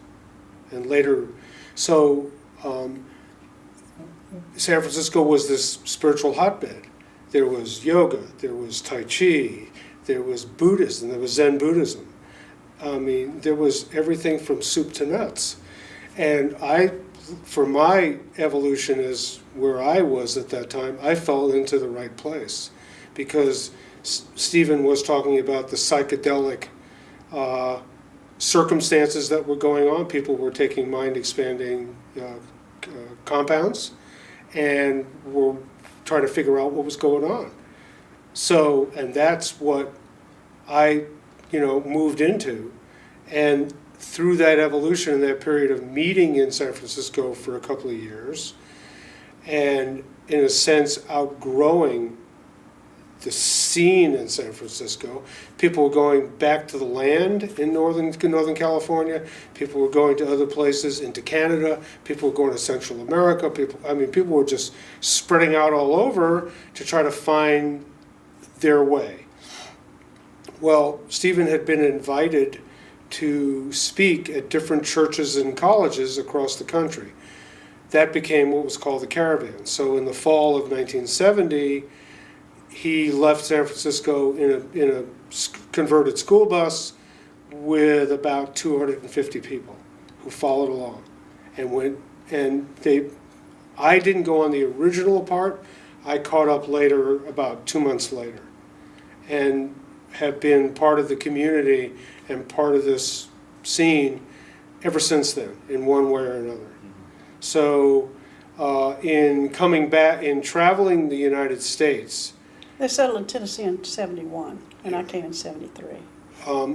and later, San Francisco was this spiritual hotbed. There was yoga, there was Tai Chi, there was Buddhism, there was Zen Buddhism. I mean, there was everything from soup to nuts. And for my evolution as where I was at that time, I fell into the right place because Stephen was talking about the psychedelic circumstances that were going on. People were taking mind-expanding compounds and were trying to figure out what was going on. So, and that's what I, moved into. And through that evolution and that period of meeting in San Francisco for a couple of years, and in a sense outgrowing the scene in San Francisco, people were going back to the land in Northern California, people were going to other places, into Canada, people were going to Central America, people were just spreading out all over to try to find their way. Well, Stephen had been invited to speak at different churches and colleges across the country. That became what was called the Caravan. So in the fall of 1970, he left San Francisco in a converted school bus with about 250 people who followed along and went. And I didn't go on the original part. I caught up later, about 2 months later, and have been part of the community and part of this scene ever since then, in one way or another. So in coming back, in traveling the United States, They settled in Tennessee in '71, and I came in '73.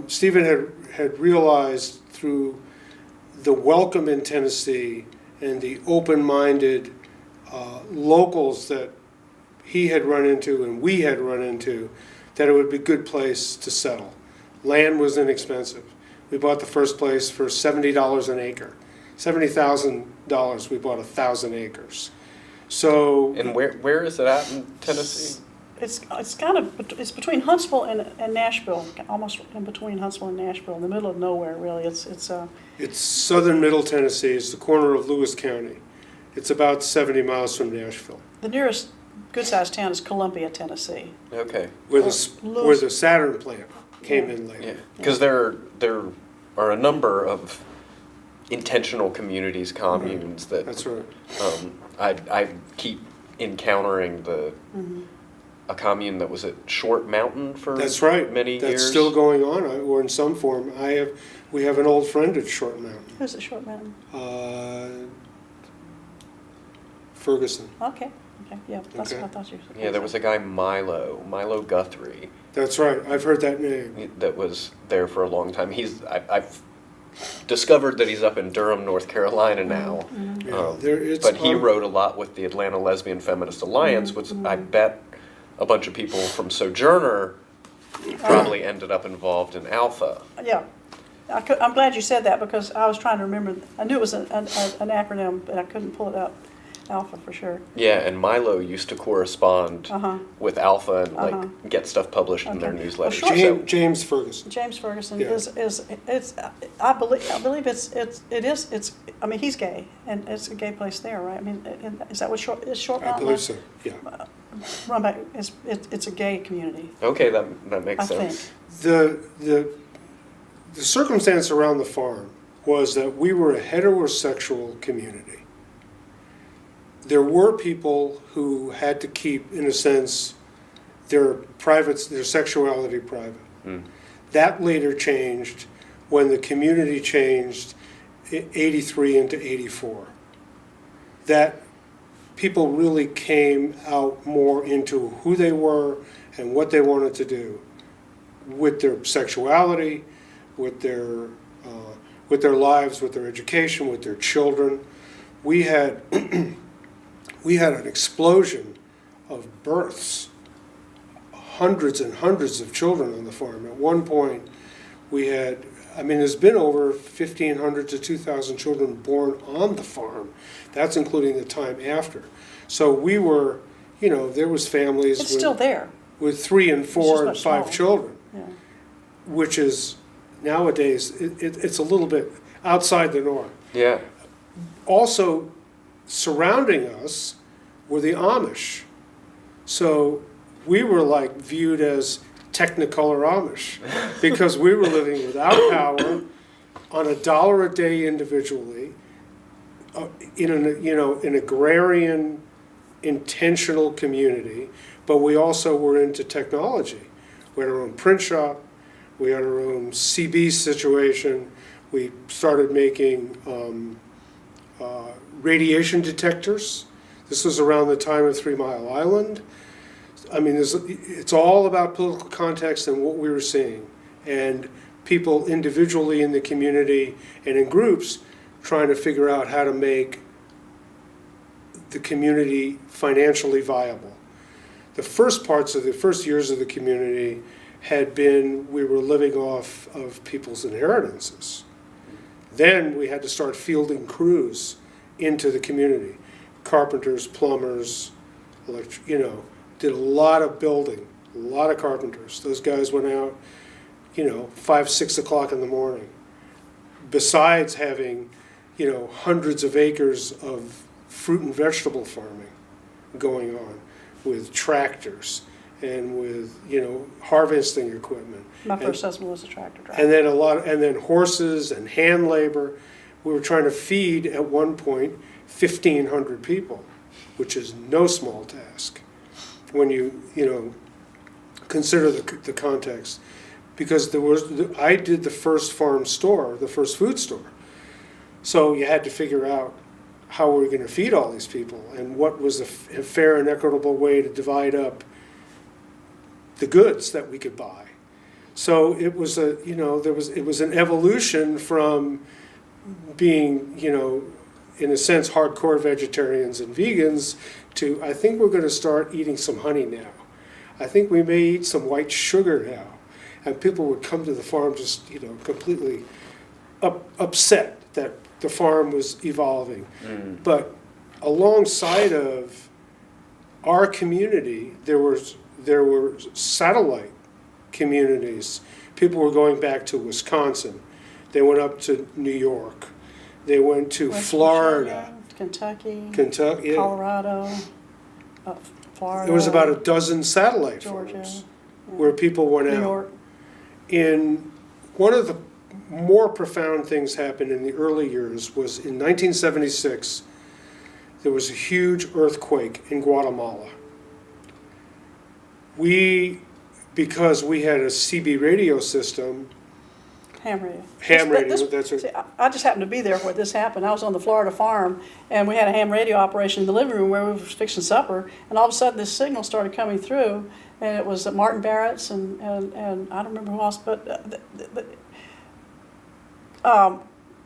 Stephen had realized through the welcome in Tennessee and the open-minded locals that he had run into and we had run into, that it would be a good place to settle. Land was inexpensive. We bought the first place for $70 an acre. $70,000, we bought 1,000 acres. So. And where is it at in Tennessee? It's between Huntsville and Nashville, almost in between Huntsville and Nashville, in the middle of nowhere, really. It's southern middle Tennessee. It's the corner of Lewis County. It's about 70 miles from Nashville. The nearest good-sized town is Columbia, Tennessee. Okay. Where the Saturn plant came in later. Yeah, because there are a number of intentional communities, communes that. That's right. I keep encountering a commune that was at Short Mountain for That's right. many years. That's still going on, or in some form. We have an old friend at Short Mountain. Who's at Short Mountain? Ferguson. Okay, yeah, that's Okay. what I thought you said. Yeah, there was a guy, Milo Guthrie, That's right. I've heard that name. that was there for a long time. I've discovered that he's up in Durham, North Carolina now. Yeah, it's But he wrote a lot with the Atlanta Lesbian Feminist Alliance, which I bet a bunch of people from Sojourner probably ended up involved in Alpha. Yeah. I'm glad you said that because I was trying to remember. I knew it was an acronym, but I couldn't pull it up. Alpha for sure. Yeah, and Milo used to correspond with Alpha and get stuff published in their Okay. newsletter. Well, sure. James Ferguson. James Ferguson Yeah. is I believe it's I mean he's gay and it's a gay place there, right? I mean is that what Short I Mountain? believe so, yeah. Run by it's a gay community. Okay, that makes I think. sense. The circumstance around the farm was that we were a heterosexual community. There were people who had to keep, in a sense, their sexuality private. That later changed when the community changed 83 into 84. That people really came out more into who they were and what they wanted to do with their sexuality, with their lives, with their education, with their children. We had we had an explosion of births, hundreds and hundreds of children on the farm. At one point, we had, there's been over 1,500 to 2,000 children born on the farm. That's including the time after. So we were, there was families It's still there. with 3 and 4 and much 5 smaller. children, Yeah. which is nowadays, it's a little bit outside the norm. Yeah. Also, surrounding us were the Amish. So we were like viewed as Technicolor Amish because we were living without power on $1 a day individually in an agrarian intentional community, but we also were into technology. We had our own print shop, we had our own CB situation, we started making radiation detectors. This was around the time of 3 Mile Island. It's all about political context and what we were seeing, and people individually in the community and in groups trying to figure out how to make the community financially viable. The first years of the community had been, we were living off of people's inheritances. Then we had to start fielding crews into the community. Carpenters, plumbers, did a lot of building, a lot of carpenters. Those guys went out, 5, 6 o'clock in the morning. Besides having, hundreds of acres of fruit and vegetable farming going on with tractors and with, harvesting equipment. My first husband was a tractor driver. And then horses and hand labor. We were trying to feed at one point 1,500 people, which is no small task when you consider the context. Because I did the first farm store, the first food store. So you had to figure out how we were going to feed all these people and what was a fair and equitable way to divide up the goods that we could buy. So it was it was an evolution from being, in a sense, hardcore vegetarians and vegans to, I think we're going to start eating some honey now. I think we may eat some white sugar now. And people would come to the farm just, completely upset that the farm was evolving. But alongside of our community, there were satellite communities. People were going back to Wisconsin. They went up to New York. They went to West Florida, Virginia, Kentucky, yeah. Colorado, Florida. There was about a dozen satellite Georgia, farms where people went New out. York. In one of the more profound things happened in the early years was in 1976, there was a huge earthquake in Guatemala. Because we had a CB radio system, Ham radio. Ham This- radio, this- that's right. see, I just happened to be there where this happened. I was on the Florida farm, and we had a ham radio operation in the living room where we were fixing supper, and all of a sudden this signal started coming through, and it was Martin Barrett's and I don't remember who else, but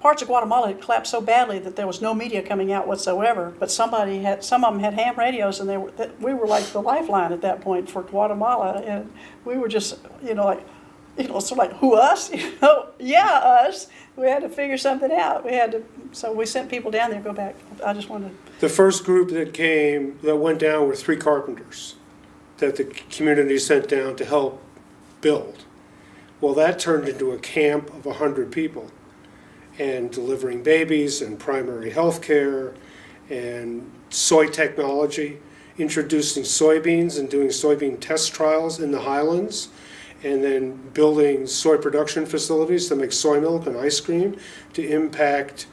parts of Guatemala had collapsed so badly that there was no media coming out whatsoever. But some of them had ham radios, and we were like the lifeline at that point for Guatemala, and we were just sort of like, who, us? Yeah, us. We had to figure something out. So we sent people down there. Go back. I just wanted to. The first group that went down were 3 carpenters that the community sent down to help build. Well, that turned into a camp of 100 people, and delivering babies and primary health care and soy technology, introducing soybeans and doing soybean test trials in the highlands, and then building soy production facilities to make soy milk and ice cream to impact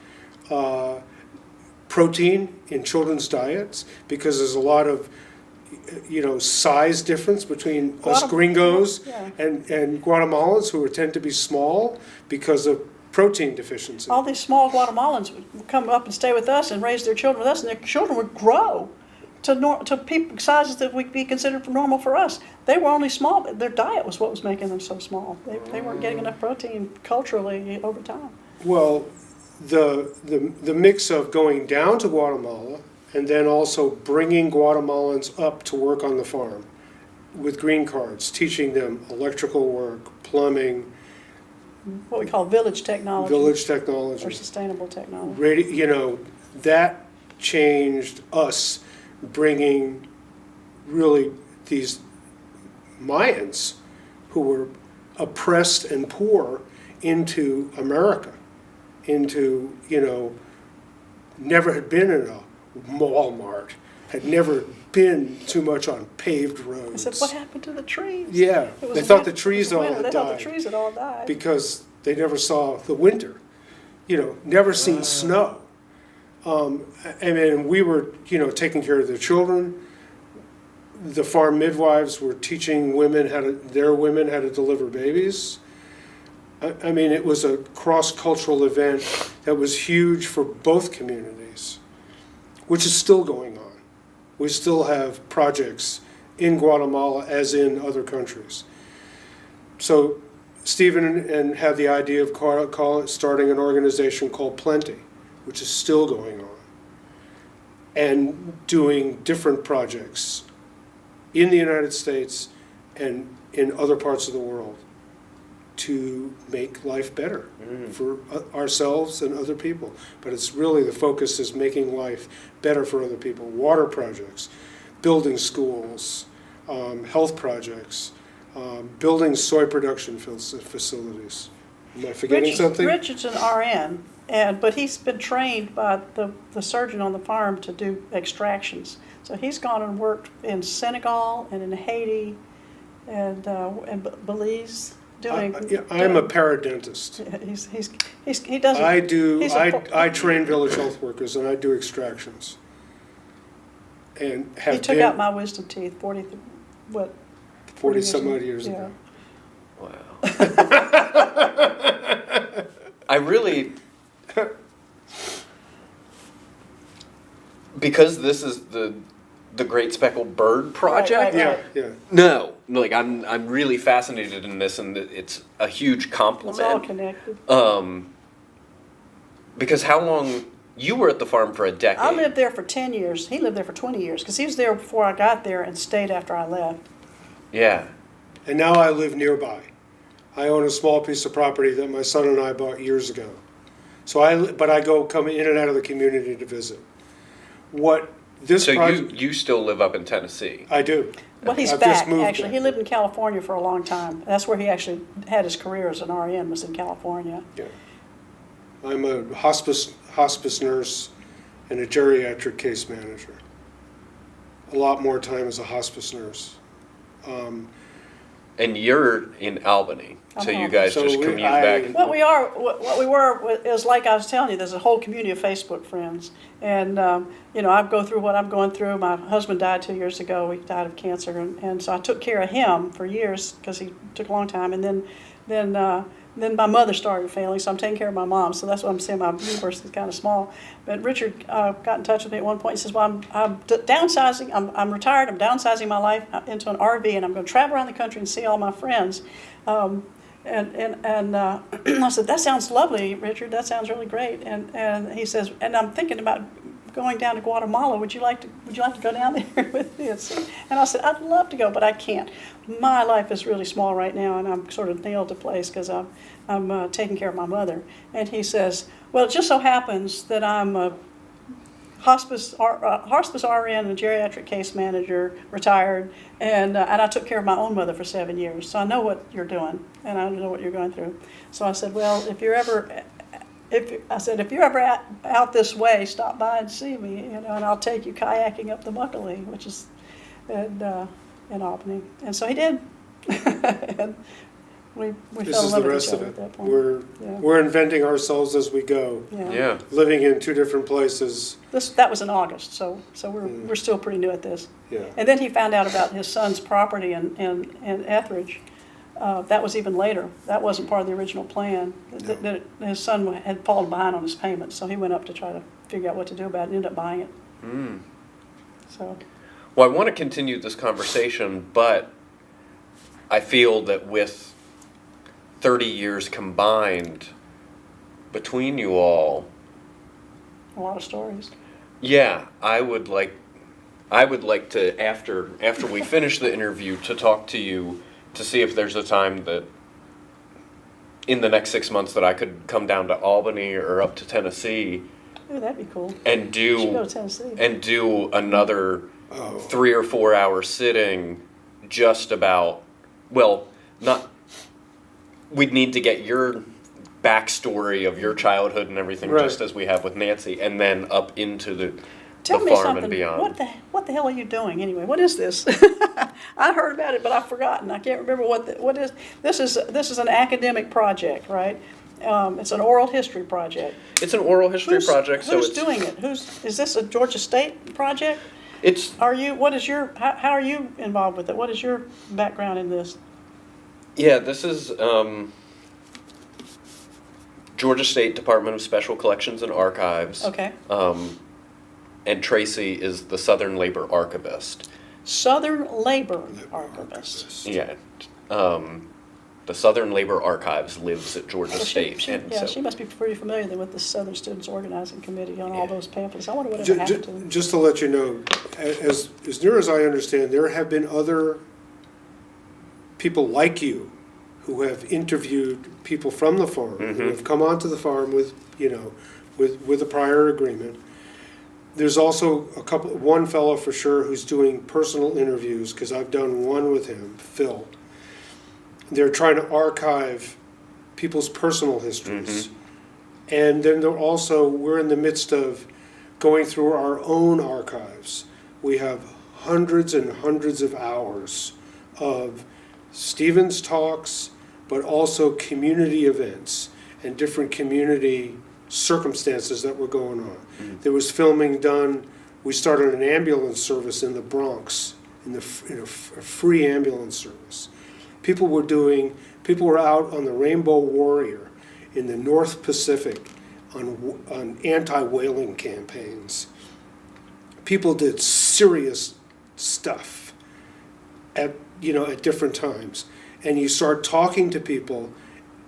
protein in children's diets, because there's a lot of size difference between us gringos Yeah. and Guatemalans who tend to be small because of protein deficiency. All these small Guatemalans would come up and stay with us and raise their children with us, and their children would grow to people sizes that would be considered normal for us. They were only small, but their diet was what was making them so small. They weren't getting enough protein culturally over time. Well, the mix of going down to Guatemala and then also bringing Guatemalans up to work on the farm with green cards, teaching them electrical work, plumbing, What we call village technology. village technology. Or sustainable technology. That changed us, bringing really these Mayans who were oppressed and poor into America, never had been in a Walmart, had never been too much on paved I roads. said, what happened to the trees? Yeah, It was they thought winter- the trees it was all winter. had They thought died the trees had all died. because they never saw the winter, never seen snow. We were, taking care of their children. The farm midwives were teaching their women how to deliver babies. It was a cross-cultural event that was huge for both communities, which is still going on. We still have projects in Guatemala as in other countries. So Stephen had the idea of starting an organization called Plenty, which is still going on, and doing different projects in the United States and in other parts of the world to make life better for ourselves and other people. But it's really, the focus is making life better for other people. Water projects, building schools, health projects, building soy production facilities. Am I forgetting something? Richard's an RN, but he's been trained by the surgeon on the farm to do extractions. So he's gone and worked in Senegal and in Haiti and Belize doing. I'm a paradontist. He doesn't. I train village health workers and I do extractions. And He took out my wisdom teeth 40 some odd years ago. Wow. I really, because this is the Great Speckled Bird Project. Right. Yeah. No, I'm really fascinated in this, and it's a huge compliment. It's all connected. Because how long you were at the farm for a decade? I lived there for 10 years. He lived there for 20 years because he was there before I got there and stayed after I left. Yeah. And now I live nearby. I own a small piece of property that my son and I bought years ago. But I come in and out of the community to visit. What this So project, you still live up in Tennessee? I do. Well, he's I've just back, moved actually. back. He lived in California for a long time. That's where he actually had his career as an RN, was in California. Yeah. I'm a hospice nurse and a geriatric case manager. A lot more time as a hospice nurse. And you're in Albany, so you guys So just commute back and What forth. we were is like I was telling you. There's a whole community of Facebook friends, and I go through what I'm going through. My husband died 2 years ago. He died of cancer, and so I took care of him for years because he took a long time. And then then my mother started failing, so I'm taking care of my mom. So that's what I'm saying. My universe is kind of small. But Richard got in touch with me at one point. He says, "Well, I'm downsizing. I'm retired. I'm downsizing my life into an RV, and I'm going to travel around the country and see all my friends." And I said, "That sounds lovely, Richard. That sounds really great." And he says, "And I'm thinking about going down to Guatemala. Would you like to go down there with me?" And I said, "I'd love to go, but I can't. My life is really small right now, and I'm sort of nailed to place because I'm taking care of my mother." And he says, "Well, it just so happens that I'm a hospice RN and geriatric case manager, retired, and I took care of my own mother for 7 years. So I know what you're doing, and I know what you're going through." So I said, "Well, if you're ever out this way, stop by and see me, and I'll take you kayaking up the Muckalee, which is in Albany." And so he did. And we This fell in is love the with rest each of other it. at that point. Yeah. We're inventing ourselves as we go, Yeah. living in two different places. That was in August, so we're still pretty new at this. Yeah. And then he found out about his son's property in Etheridge. That was even later. That wasn't part of the original plan. No. His son had fallen behind on his payments, so he went up to try to figure out what to do about it and ended up buying it. So, Well, I want to continue this conversation, but I feel that with 30 years combined between you all, a lot of stories. yeah, I would like to, after we finish the interview, to talk to you to see if there's a time that in the next 6 months that I could come down to Albany or up to Tennessee Ooh, that'd be cool. and You should go to Tennessee. do another Oh. 3 or 4 hour sitting just about, well, not, we'd need to get your backstory of your childhood and everything, Right. just as we have with Nancy, and then up into the Tell me farm something. and beyond. What the hell are you doing anyway? What is this? I heard about it, but I've forgotten. I can't remember what is. This is an academic project, right? It's an oral history project. It's an oral history project, so who's it's doing it? Is this a Georgia State project? it's How are you involved with it? What is your background in this? yeah, this is Georgia State Department of Special Collections and Archives. Okay. And Tracy is the Southern Labor Archivist. Southern Labor Archivist. Yeah. The Southern Labor Archives lives at Georgia So State. she must be pretty familiar then with the Southern Students Organizing Committee on all Yeah. those pamphlets. I wonder whatever happened to them. Just to let you know, as near as I understand, there have been other people like you who have interviewed people from the farm, who have come onto the farm with a prior agreement. There's also one fellow for sure who's doing personal interviews, because I've done one with him, Phil. They're trying to archive people's personal histories. And then we're in the midst of going through our own archives. We have hundreds and hundreds of hours of Stevens talks, but also community events and different community circumstances that were going on. There was filming done. We started an ambulance service in the Bronx, in a free ambulance service. People were out on the Rainbow Warrior in the North Pacific on anti-whaling campaigns. People did serious stuff at different times. And you start talking to people,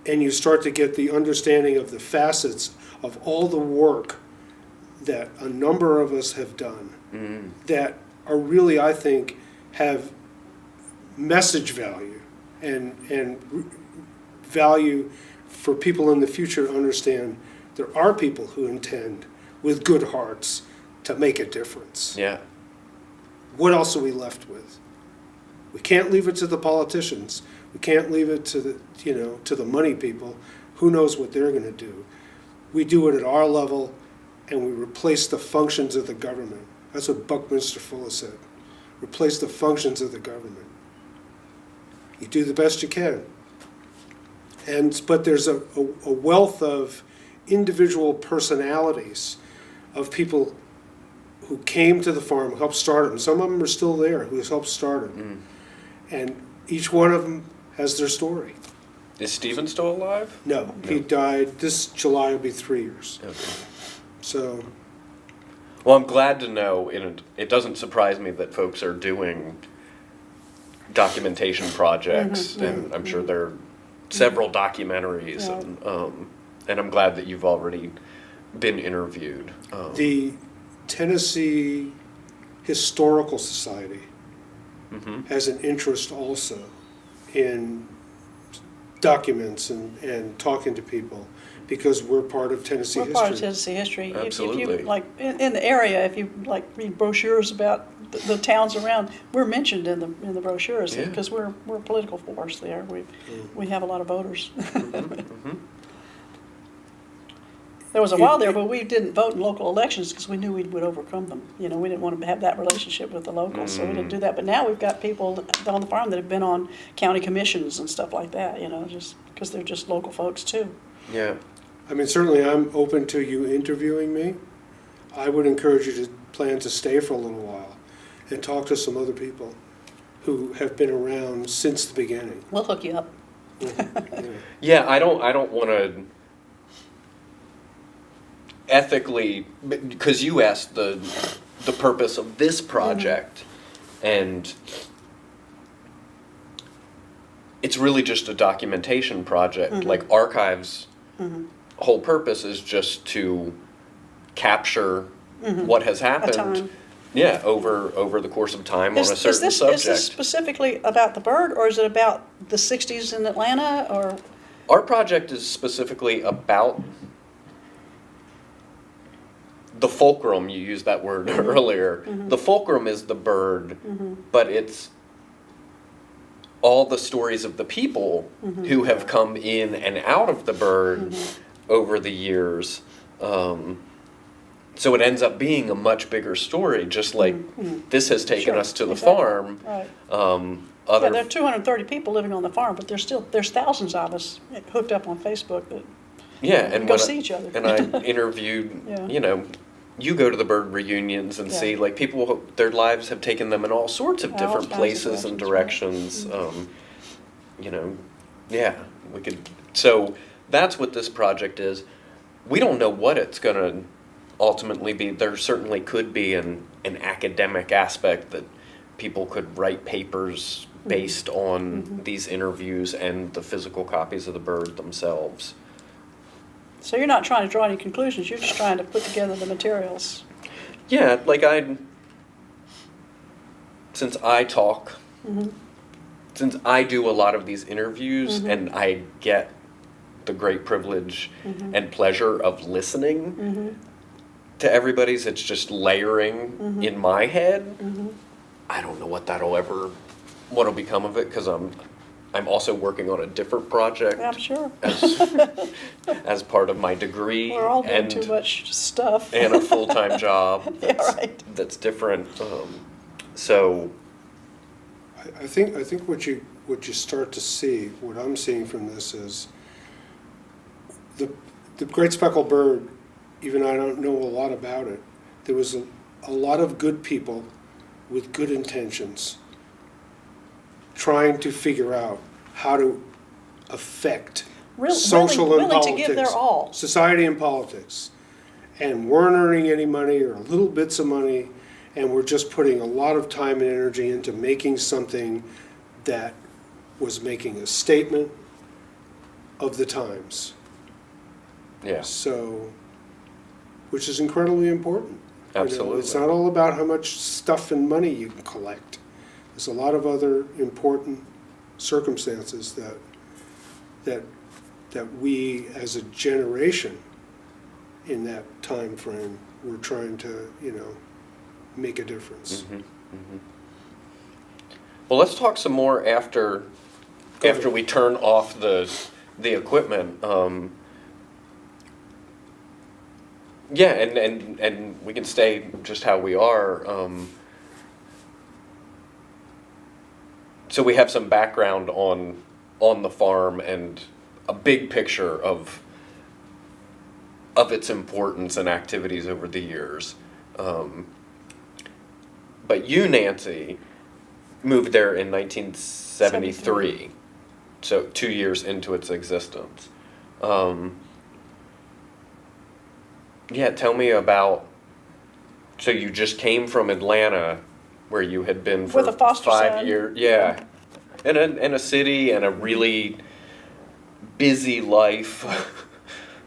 and you start to get the understanding of the facets of all the work that a number of us have done that are really, I think, have message value and value for people in the future to understand there are people who intend with good hearts to make a difference. Yeah. What else are we left with? We can't leave it to the politicians. We can't leave it to the money people. Who knows what they're going to do? We do it at our level, and we replace the functions of the government. That's what Buckminster Fuller said. Replace the functions of the government. You do the best you can. But there's a wealth of individual personalities of people who came to the farm, who helped start it. And some of them are still there, who helped start it. And each one of them has their story. Is Steven still alive? No, he died, this July will be 3 years. Okay. So, Well, I'm glad to know, and it doesn't surprise me that folks are doing documentation projects, and I'm sure there are several documentaries, Yeah. And I'm glad that you've already been interviewed. the Tennessee Historical Society has an interest also in documents and talking to people, because we're part of Tennessee We're history. part of Tennessee history. If Absolutely. you, like, in the area, if you, like, read brochures about the towns around, we're mentioned in the brochures, Yeah. because we're a political force there. We have a lot of voters. There was a while there, but we didn't vote in local elections because we knew we would overcome them. You know, we didn't want to have that relationship with the locals, so we didn't do that. But now we've got people on the farm that have been on county commissions and stuff like that, you know, just because they're just local folks too. Yeah. I mean, certainly I'm open to you interviewing me. I would encourage you to plan to stay for a little while and talk to some other people who have been around since the beginning. We'll hook you up. Yeah, I don't want to ethically, because you asked the purpose of this project, and it's really just a documentation project. Like archives, whole purpose is just to capture what has happened. time. Yeah, over the course of time on a certain Is subject. this specifically about the bird, or is it about the 60s in Atlanta, or? Our project is specifically about the fulcrum. You used that word earlier. The fulcrum is the bird, but it's all the stories of the people who have come in and out of the bird over the years. So it ends up being a much bigger story, just like this has taken Sure, us to the exactly. farm. Right. Other Yeah, there are 230 people living on the farm, but there's thousands of us hooked up on Facebook that Yeah, and go when see each other. And I interviewed, Yeah. you go to the bird reunions and Yeah. see, like, people, their lives have taken them in all sorts of All different kinds of places and directions, directions. Yeah, we could, so that's what this project is. We don't know what it's gonna ultimately be. There certainly could be an academic aspect that people could write papers based on these interviews and the physical copies of the bird themselves. So you're not trying to draw any conclusions, you're just trying to put together the materials. Yeah, like since I talk, since I do a lot of these interviews and I get the great privilege and pleasure of listening to everybody's, it's just layering in my head. I don't know what'll become of it, because I'm also working on a different project I'm sure. as part of my degree. We're all doing and too much stuff. and a full-time job Yeah, that's, right. that's different. So, I think what you start to see, what I'm seeing from this is the great speckled bird. Even I don't know a lot about it. There was a lot of good people with good intentions trying to figure out how to affect social and willing to give their politics, all. society and politics, and weren't earning any money or little bits of money, and were just putting a lot of time and energy into making something that was making a statement of the times. yeah, So, which is incredibly important. You know, absolutely. it's not all about how much stuff and money you can collect. There's a lot of other important circumstances that we as a generation in that time frame were trying to, make a difference. Well, let's talk some more after ahead. we turn off the equipment. Yeah, and we can stay just how we are. So we have some background on the farm and a big picture of its importance and activities over the years. But you, Nancy, moved there in 1973. So 2 years into its existence. Yeah, tell me about, so you just came from Atlanta where you had been for With a foster 5 son. years. Yeah. In a city and a really busy life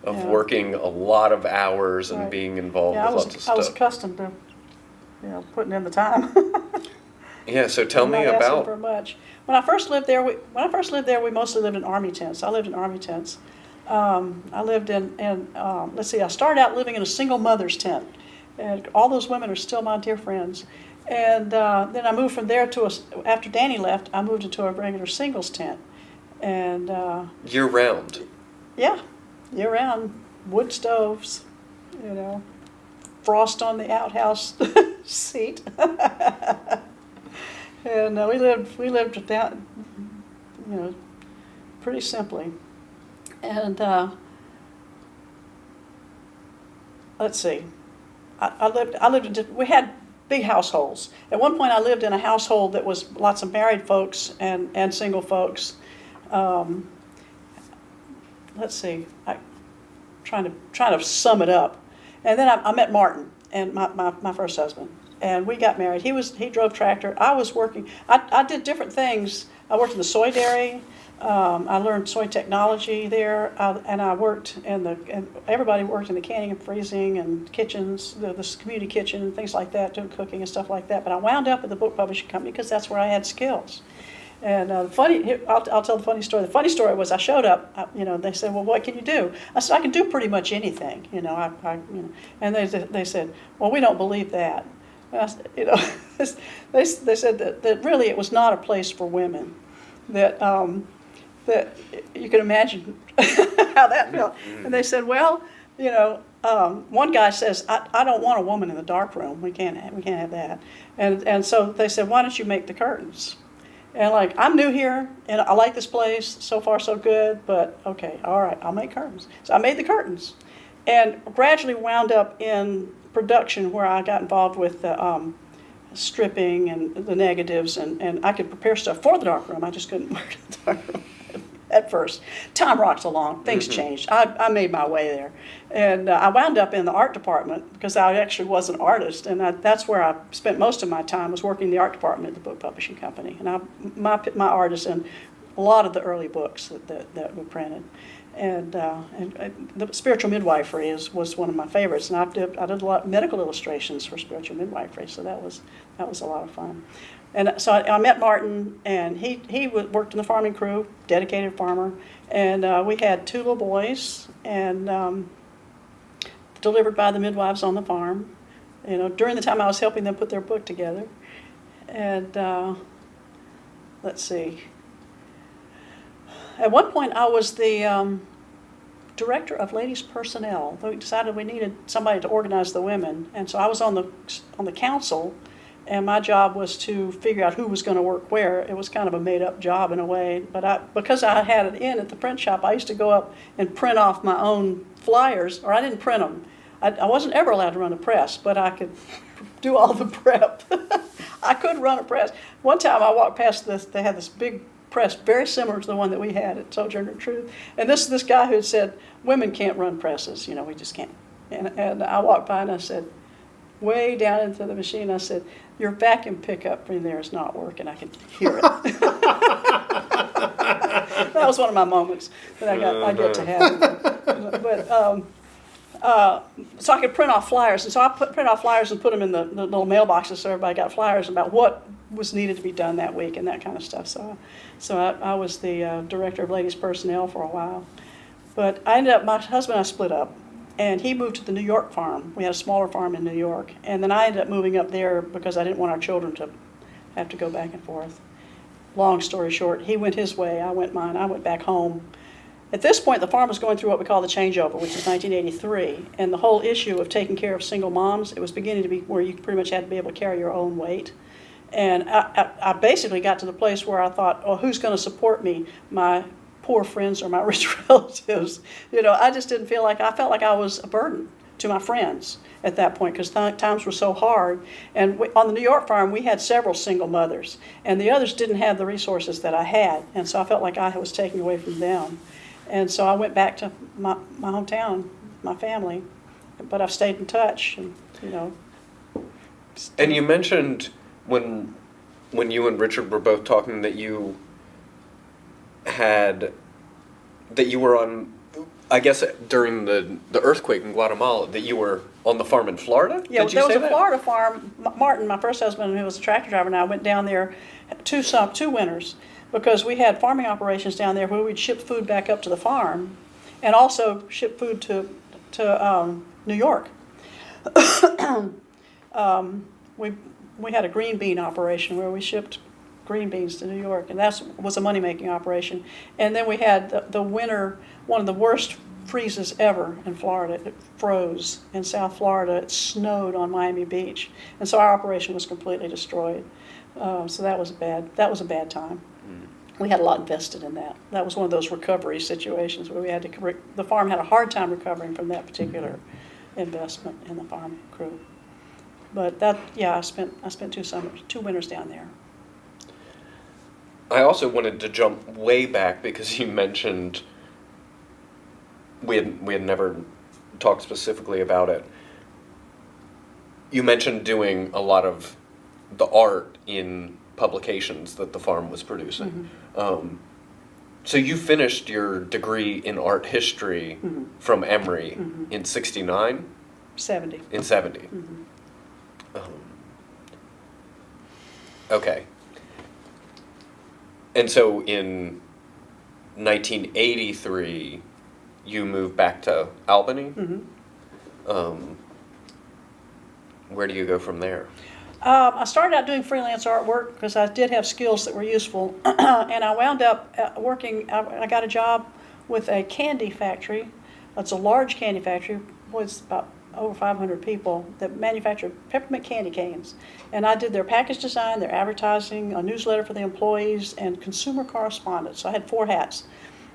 of Yeah. working a lot of hours and Right. being involved Yeah, with lots of I was stuff. accustomed to, putting in the time. Yeah, so tell me Not asking for about, much. When I first lived there, we mostly lived in army tents. I lived in army tents. I lived let's see, I started out living in a single mother's tent, and all those women are still my dear friends. And then I moved from there after Danny left, I moved into a regular singles tent. And year round. yeah, year round, wood stoves, frost on the outhouse seat. And we lived down, pretty simply. And let's see, we had big households. At one point, I lived in a household that was lots of married folks and single folks. Let's see, trying to sum it up. And then I met Martin, and my first husband, and we got married. He drove tractor. I was working. I did different things. I worked in the soy dairy. I learned soy technology there, and I worked and everybody worked in the canning and freezing and kitchens, the community kitchen and things like that, doing cooking and stuff like that. But I wound up at the book publishing company because that's where I had skills. And I'll tell the funny story. The funny story was I showed up. They said, "Well, what can you do?" I said, "I can do pretty much anything." And they said, "Well, we don't believe that." And I said, they said that really it was not a place for women. That you can imagine how that felt. And they said, "Well, one guy says, I don't want a woman in the dark room. We can't have that." And so they said, "Why don't you make the curtains?" And I'm new here, and I like this place. So far, so good. But okay, all right, I'll make curtains. So I made the curtains, and gradually wound up in production where I got involved with the stripping and the negatives, and I could prepare stuff for the darkroom. I just couldn't work in the darkroom at first. Time rocks along. Things changed. I made my way there. And I wound up in the art department because I actually was an artist, and that's where I spent most of my time, was working in the art department at the book publishing company. And my art is in a lot of the early books that were printed. And the spiritual midwifery was one of my favorites, and I did a lot of medical illustrations for spiritual midwifery, so that was a lot of fun. And so I met Martin, and he worked in the farming crew, dedicated farmer, and we had 2 little boys, and delivered by the midwives on the farm. During the time I was helping them put their book together, and let's see. At one point, I was the director of ladies personnel. We decided we needed somebody to organize the women, and so I was on the council. And my job was to figure out who was going to work where. It was kind of a made-up job in a way. But because I had it in at the print shop, I used to go up and print off my own flyers, or I didn't print them. I wasn't ever allowed to run a press, but I could do all the prep. I could run a press. One time I walked past they had this big press, very similar to the one that we had at Sojourner Truth. And this guy who had said, "Women can't run presses, we just can't." And I walked by and I said, way down into the machine, I said, "Your vacuum pickup in there is not working." I could hear it. That was one of my moments that I get to have. But so I could print off flyers, and so I print off flyers and put them in the little mailboxes, so everybody got flyers about what was needed to be done that week and that kind of stuff. So I was the director of ladies personnel for a while. But my husband and I split up. And he moved to the New York farm. We had a smaller farm in New York. And then I ended up moving up there because I didn't want our children to have to go back and forth. Long story short, he went his way, I went mine. I went back home. At this point, the farm was going through what we call the changeover, which is 1983. And the whole issue of taking care of single moms, it was beginning to be where you pretty much had to be able to carry your own weight. And I basically got to the place where I thought, oh, who's going to support me? My poor friends or my rich relatives. I just didn't feel like, I felt like I was a burden to my friends at that point, because times were so hard. And on the New York farm, we had several single mothers, and the others didn't have the resources that I had, and so I felt like I was taking away from them. And so I went back to my hometown, my family, but I've stayed in touch, and And you mentioned when you and Richard were both talking that you were on, I guess during the earthquake in Guatemala, that you were on the farm in Florida? Yeah, Did you there was say a that? Florida farm. Martin, my first husband, who was a tractor driver, and I went down there two winters, because we had farming operations down there where we'd ship food back up to the farm, and also ship food to New York. We had a green bean operation where we shipped green beans to New York, and that was a money-making operation. And then we had the winter, one of the worst freezes ever in Florida. It froze in South Florida. It snowed on Miami Beach, and so our operation was completely destroyed. So that was a bad time. We had a lot invested in that. That was one of those recovery situations where we had to. The farm had a hard time recovering from that particular investment in the farm crew. But I spent 2 winters down there. I also wanted to jump way back because you mentioned we had never talked specifically about it. You mentioned doing a lot of the art in publications that the farm was producing. Mm-hmm. So you finished your degree in art history Mm-hmm. from Emory Mm-hmm. in 69? 70. In 70. Mm-hmm. Okay. And so in 1983, you moved back to Albany? Mm-hmm. Where do you go from there? I started out doing freelance artwork because I did have skills that were useful, and I wound up working. I got a job with a candy factory. It's a large candy factory. Was about over 500 people that manufactured peppermint candy canes, and I did their package design, their advertising, a newsletter for the employees, and consumer correspondence. So I had 4 hats,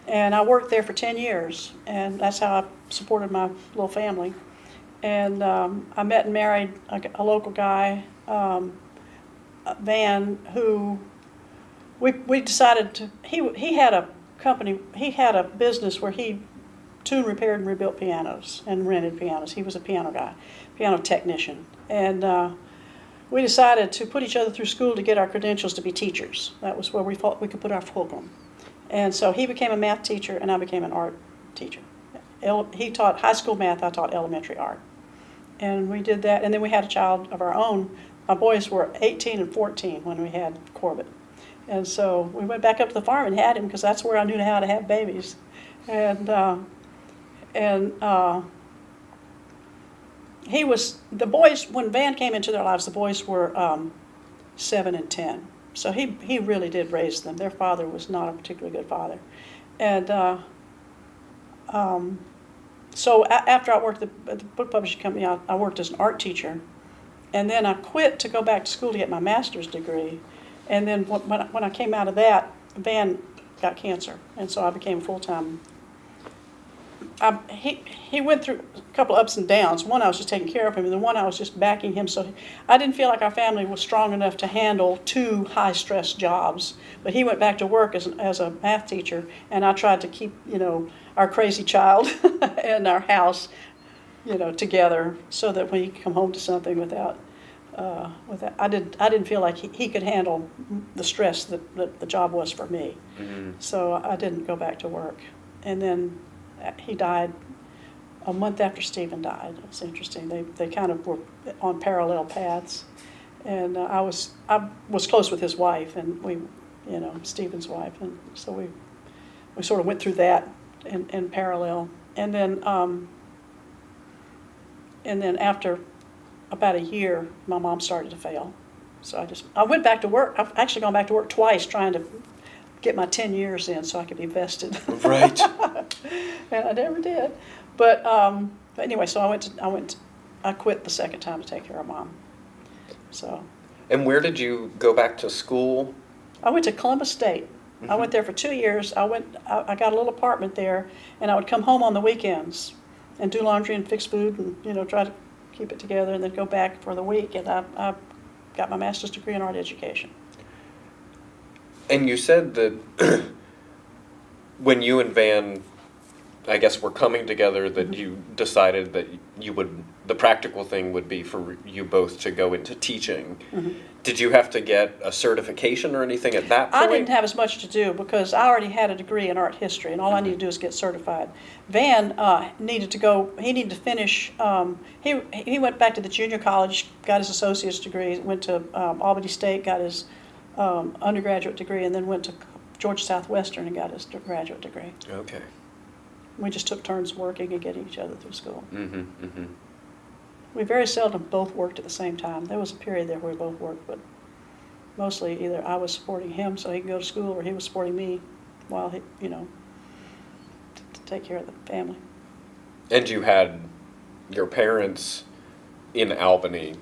and I worked there for 10 years, and that's how I supported my little family. And I met and married a local guy, Van, who we decided to. He had a company. He had a business where he tuned, repaired, and rebuilt pianos and rented pianos. He was a piano guy, piano technician, and we decided to put each other through school to get our credentials to be teachers. That was where we thought we could put our fulcrum. And so he became a math teacher, and I became an art teacher. He taught high school math. I taught elementary art. And we did that, and then we had a child of our own. My boys were 18 and 14 when we had Corbett. And so we went back up to the farm and had him because that's where I knew how to have babies. And he was, the boys, when Van came into their lives, the boys were 7 and 10. So he really did raise them. Their father was not a particularly good father. And so after I worked at the book publishing company, I worked as an art teacher. And then I quit to go back to school to get my master's degree. And then when I came out of that, Van got cancer. And so I became full-time. He went through a couple ups and downs. One, I was just taking care of him, and then one, I was just backing him. So I didn't feel like our family was strong enough to handle 2 high-stress jobs. But he went back to work as a math teacher, and I tried to keep, our crazy child and our house, together, so that when he could come home to something without I didn't feel like he could handle the stress that the job was for me. Mm-hmm. So I didn't go back to work. And then he died a month after Stephen died. It was interesting. They kind of were on parallel paths. And I was close with his wife, and Stephen's wife, and so we sort of went through that in parallel. And then after about a year, my mom started to fail. So I went back to work. I've actually gone back to work twice trying to get my 10 years in so I could be vested. Right. And I never did. But anyway, so I quit the second time to take care of Mom. So. And where did you go back to school? I went to Columbus State. Mm-hmm. I went there for 2 years. I got a little apartment there, and I would come home on the weekends. and do laundry and fix food and, try to keep it together and then go back for the week. And I got my master's degree in art education. And you said that when you and Van, I guess, were coming together, that you decided that the practical thing would be for you both to go into teaching. Did you have to get a certification or anything at that point? I didn't have as much to do because I already had a degree in art history, and all I needed to do was get certified. Van needed to finish, he went back to the junior college, got his associate's degree, went to Albany State, got his undergraduate degree, and then went to Georgia Southwestern and got his graduate degree. Okay. We just took turns working and getting each other through school. Mm-hmm. We very seldom both worked at the same time. There was a period there where we both worked, but mostly either I was supporting him so he could go to school, or he was supporting me while he, to take care of the family. And you had your parents in Albany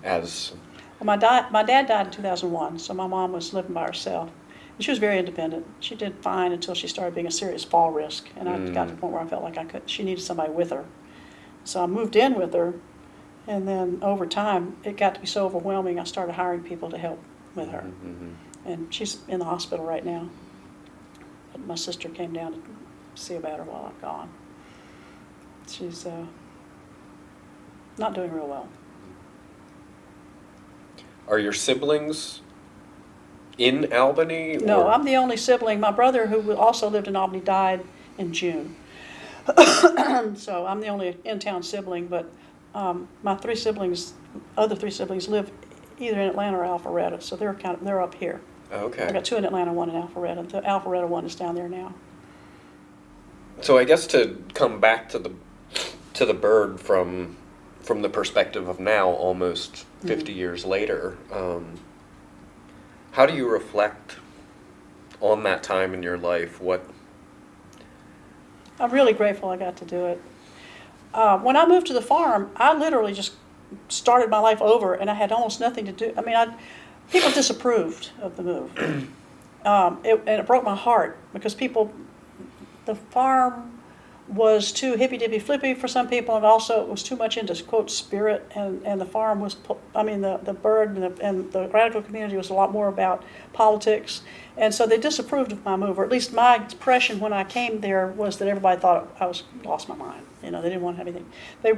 as... Well, my dad died in 2001, so my mom was living by herself. And she was very independent. She did fine until she started being a serious fall risk, and I got to the point where I felt like she needed somebody with her. So I moved in with her, and then over time, it got to be so overwhelming, I started hiring people to help with her. And she's in the hospital right now. But my sister came down to see about her while I'm gone. She's not doing real well. Are your siblings in Albany? No, or? I'm the only sibling. My brother, who also lived in Albany, died in June. So I'm the only in-town sibling, but my other three siblings live either in Atlanta or Alpharetta, so they're up here. Okay. I got two in Atlanta, one in Alpharetta. The Alpharetta one is down there now. So I guess to come back to the bird from the perspective of now, almost 50 years later, how do you reflect on that time in your life? I'm really grateful I got to do it. When I moved to the farm, I literally just started my life over, and I had almost nothing to do. I mean, people disapproved of the move. And it broke my heart because the farm was too hippy-dippy flippy for some people, and also it was too much into, quote, spirit, and the farm was, the bird and the radical community was a lot more about politics, and so they disapproved of my move, or at least my impression when I came there was that everybody thought I lost my mind. They didn't want to have anything.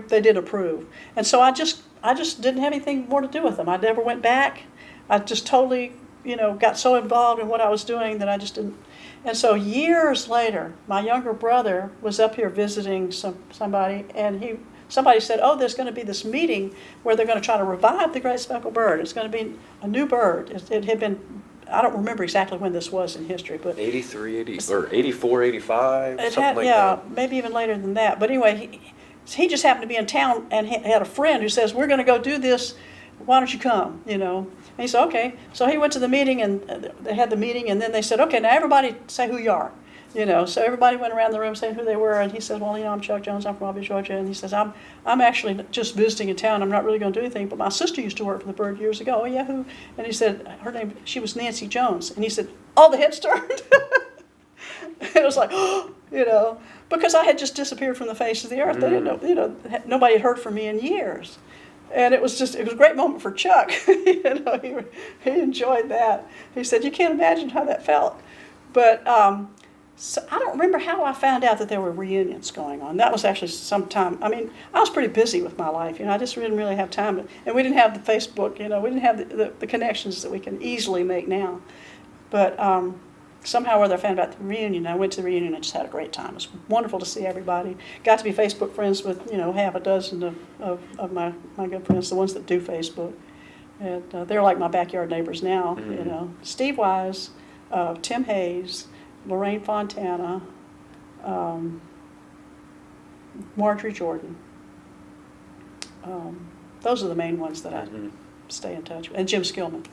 They did approve, and so I just didn't have anything more to do with them. I never went back. I just totally, got so involved in what I was doing that I just didn't. And so years later, my younger brother was up here visiting somebody, and somebody said, "Oh, there's going to be this meeting where they're going to try to revive the great speckled bird. It's going to be a new bird." It had been, I don't remember exactly when this was in history, but 83, or 84, 85, something like that. Yeah, maybe even later than that. But anyway, he just happened to be in town, and he had a friend who says, "We're going to go do this. Why don't you come?" And he said, "Okay." So he went to the meeting, and they had the meeting, and then they said, "Okay, now everybody say who you are." So everybody went around the room saying who they were, and he said, "Well, I'm Chuck Jones, I'm from Albany, Georgia," and he says, I'm actually just visiting in town, I'm not really going to do anything, but my sister used to work for the bird years ago." "Oh, yeah, who?" And he said, she was Nancy Jones, and he said, "All the heads turned." It was like, because I had just disappeared from the face of the earth. They didn't know, nobody had heard from me in years. And it was a great moment for Chuck. He enjoyed that. He said, "You can't imagine how that felt." But so I don't remember how I found out that there were reunions going on. That was actually sometime. I mean, I was pretty busy with my life. I just didn't really have time. And we didn't have the Facebook. We didn't have the connections that we can easily make now. But somehow or other I found about the reunion. I went to the reunion and just had a great time. It was wonderful to see everybody. Got to be Facebook friends with, half a dozen of my good friends, the ones that do Facebook. And they're like my backyard neighbors now, Steve Wise, Tim Hayes, Lorraine Fontana, Marjorie Jordan. Those are the main ones that I stay in touch with. And Jim Skillman.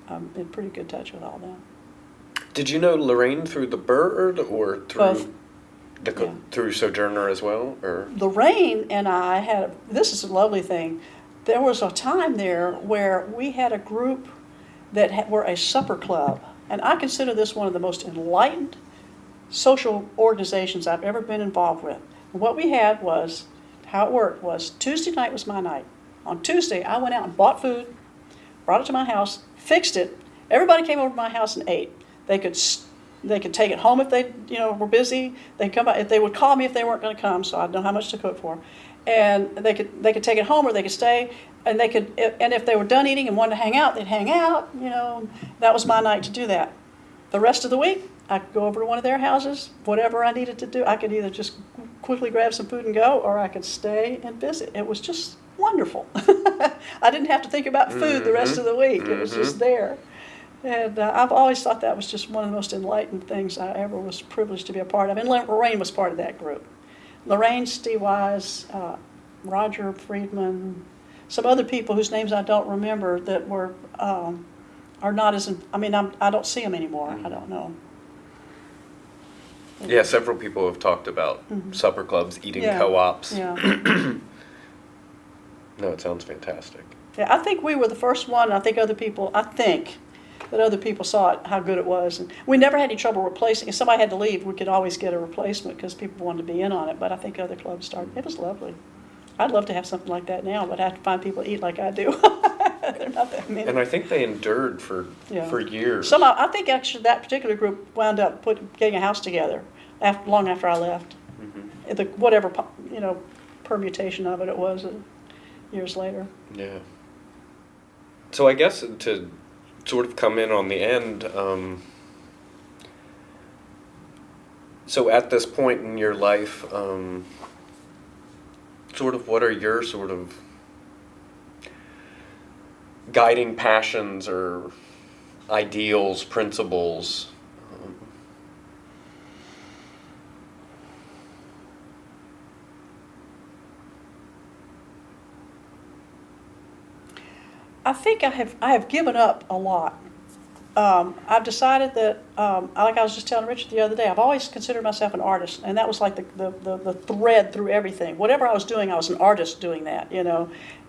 I'm in pretty good touch with all of them. Did you know Lorraine through the bird or through Both. through Sojourner as well? Or Lorraine and I this is a lovely thing. There was a time there where we had a group that were a supper club, and I consider this one of the most enlightened social organizations I've ever been involved with. What we had was, how it worked was Tuesday night was my night. On Tuesday, I went out and bought food, brought it to my house, fixed it. Everybody came over to my house and ate. They could take it home if they were busy. They come by, if they would call me if they weren't going to come, so I'd know how much to cook for. And they could take it home or they could stay. And if they were done eating and wanted to hang out, they'd hang out. That was my night to do that. The rest of the week, I could go over to one of their houses, whatever I needed to do. I could either just quickly grab some food and go, or I could stay and visit. It was just wonderful. I didn't have to think about food the rest of the week. It was just there. And I've always thought that was just one of the most enlightened things I ever was privileged to be a part of. And Lorraine was part of that group. Lorraine, Steve Wise, Roger Friedman, some other people whose names I don't remember that were are not as. I don't see them anymore. I don't know. Yeah, several people have talked about supper clubs, eating co-ops. Yeah. No, it sounds fantastic. Yeah, I think we were the first one. I think that other people saw it, how good it was. And we never had any trouble replacing. If somebody had to leave, we could always get a replacement because people wanted to be in on it. But I think other clubs started. It was lovely. I'd love to have something like that now, but I have to find people to eat like I do. They're not that many. And I think they endured for years. I think actually that particular group wound up getting a house together long after I left. Whatever permutation of it was years later. Yeah. So I guess to sort of come in on the end, so at this point in your life, sort of what are your sort of guiding passions or ideals, principles? I think I have given up a lot. I've decided that, like I was just telling Richard the other day, I've always considered myself an artist, and that was like the thread through everything. Whatever I was doing, I was an artist doing that,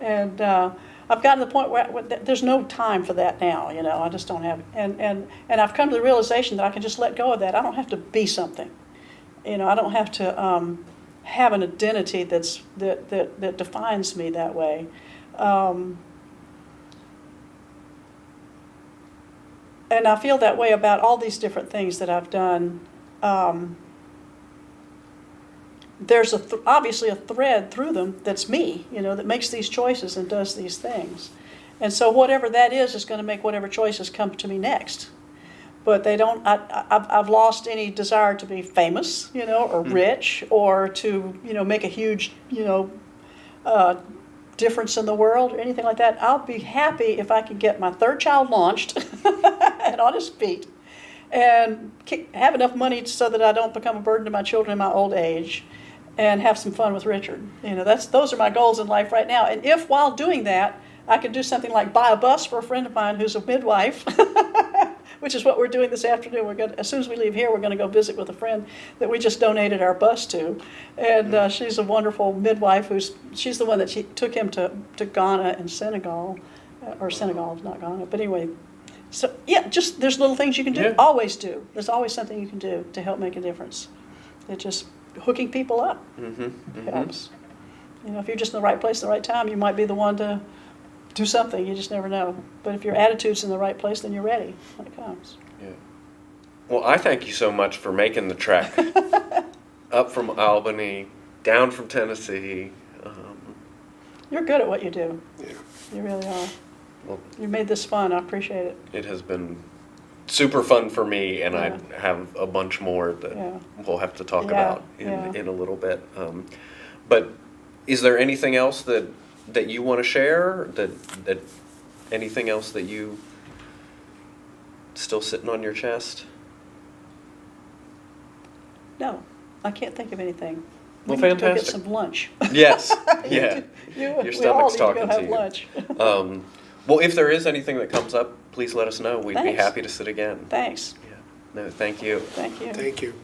And I've gotten to the point where there's no time for that now, I just don't have, and I've come to the realization that I can just let go of that. I don't have to be something, I don't have to have an identity that defines me that way. And I feel that way about all these different things that I've done. There's obviously a thread through them that's me, that makes these choices and does these things. And so whatever that is going to make whatever choices come to me next. But they don't. I've lost any desire to be famous, or rich, or to make a huge difference in the world or anything like that. I'll be happy if I can get my third child launched and on his feet, and have enough money so that I don't become a burden to my children in my old age, and have some fun with Richard. Those are my goals in life right now. And if while doing that, I could do something like buy a bus for a friend of mine who's a midwife, which is what we're doing this afternoon. As soon as we leave here, we're going to go visit with a friend that we just donated our bus to. And she's a wonderful midwife. She's the one that took him to Ghana and Senegal. Or Senegal, not Ghana. But anyway, so yeah, just there's little things you can do. Yeah. Always do. There's always something you can do to help make a difference. It's just hooking people up helps. If you're just in the right place at the right time, you might be the one to do something. You just never know. But if your attitude's in the right place, then you're ready when it comes. Yeah. Well, I thank you so much for making the trek up from Albany, down from Tennessee. You're good at what you do. Yeah. You really are. Well, You made this fun. I appreciate it. it has been super fun for me, and Yeah. I have a bunch more that Yeah. we'll have to talk Yeah, about yeah. in a little bit. But is there anything else that you want to share? That anything else that you still sitting on your chest? No, I can't think of anything. Well, We need to go get fantastic. some lunch. Yes. Yeah. Your Your we all stomach's need to talking go to have you. lunch. Well, if there is anything that comes up, please let us know. We'd be Thanks. happy to sit again. Thanks. Yeah. No, thank you. Thank you. Thank you.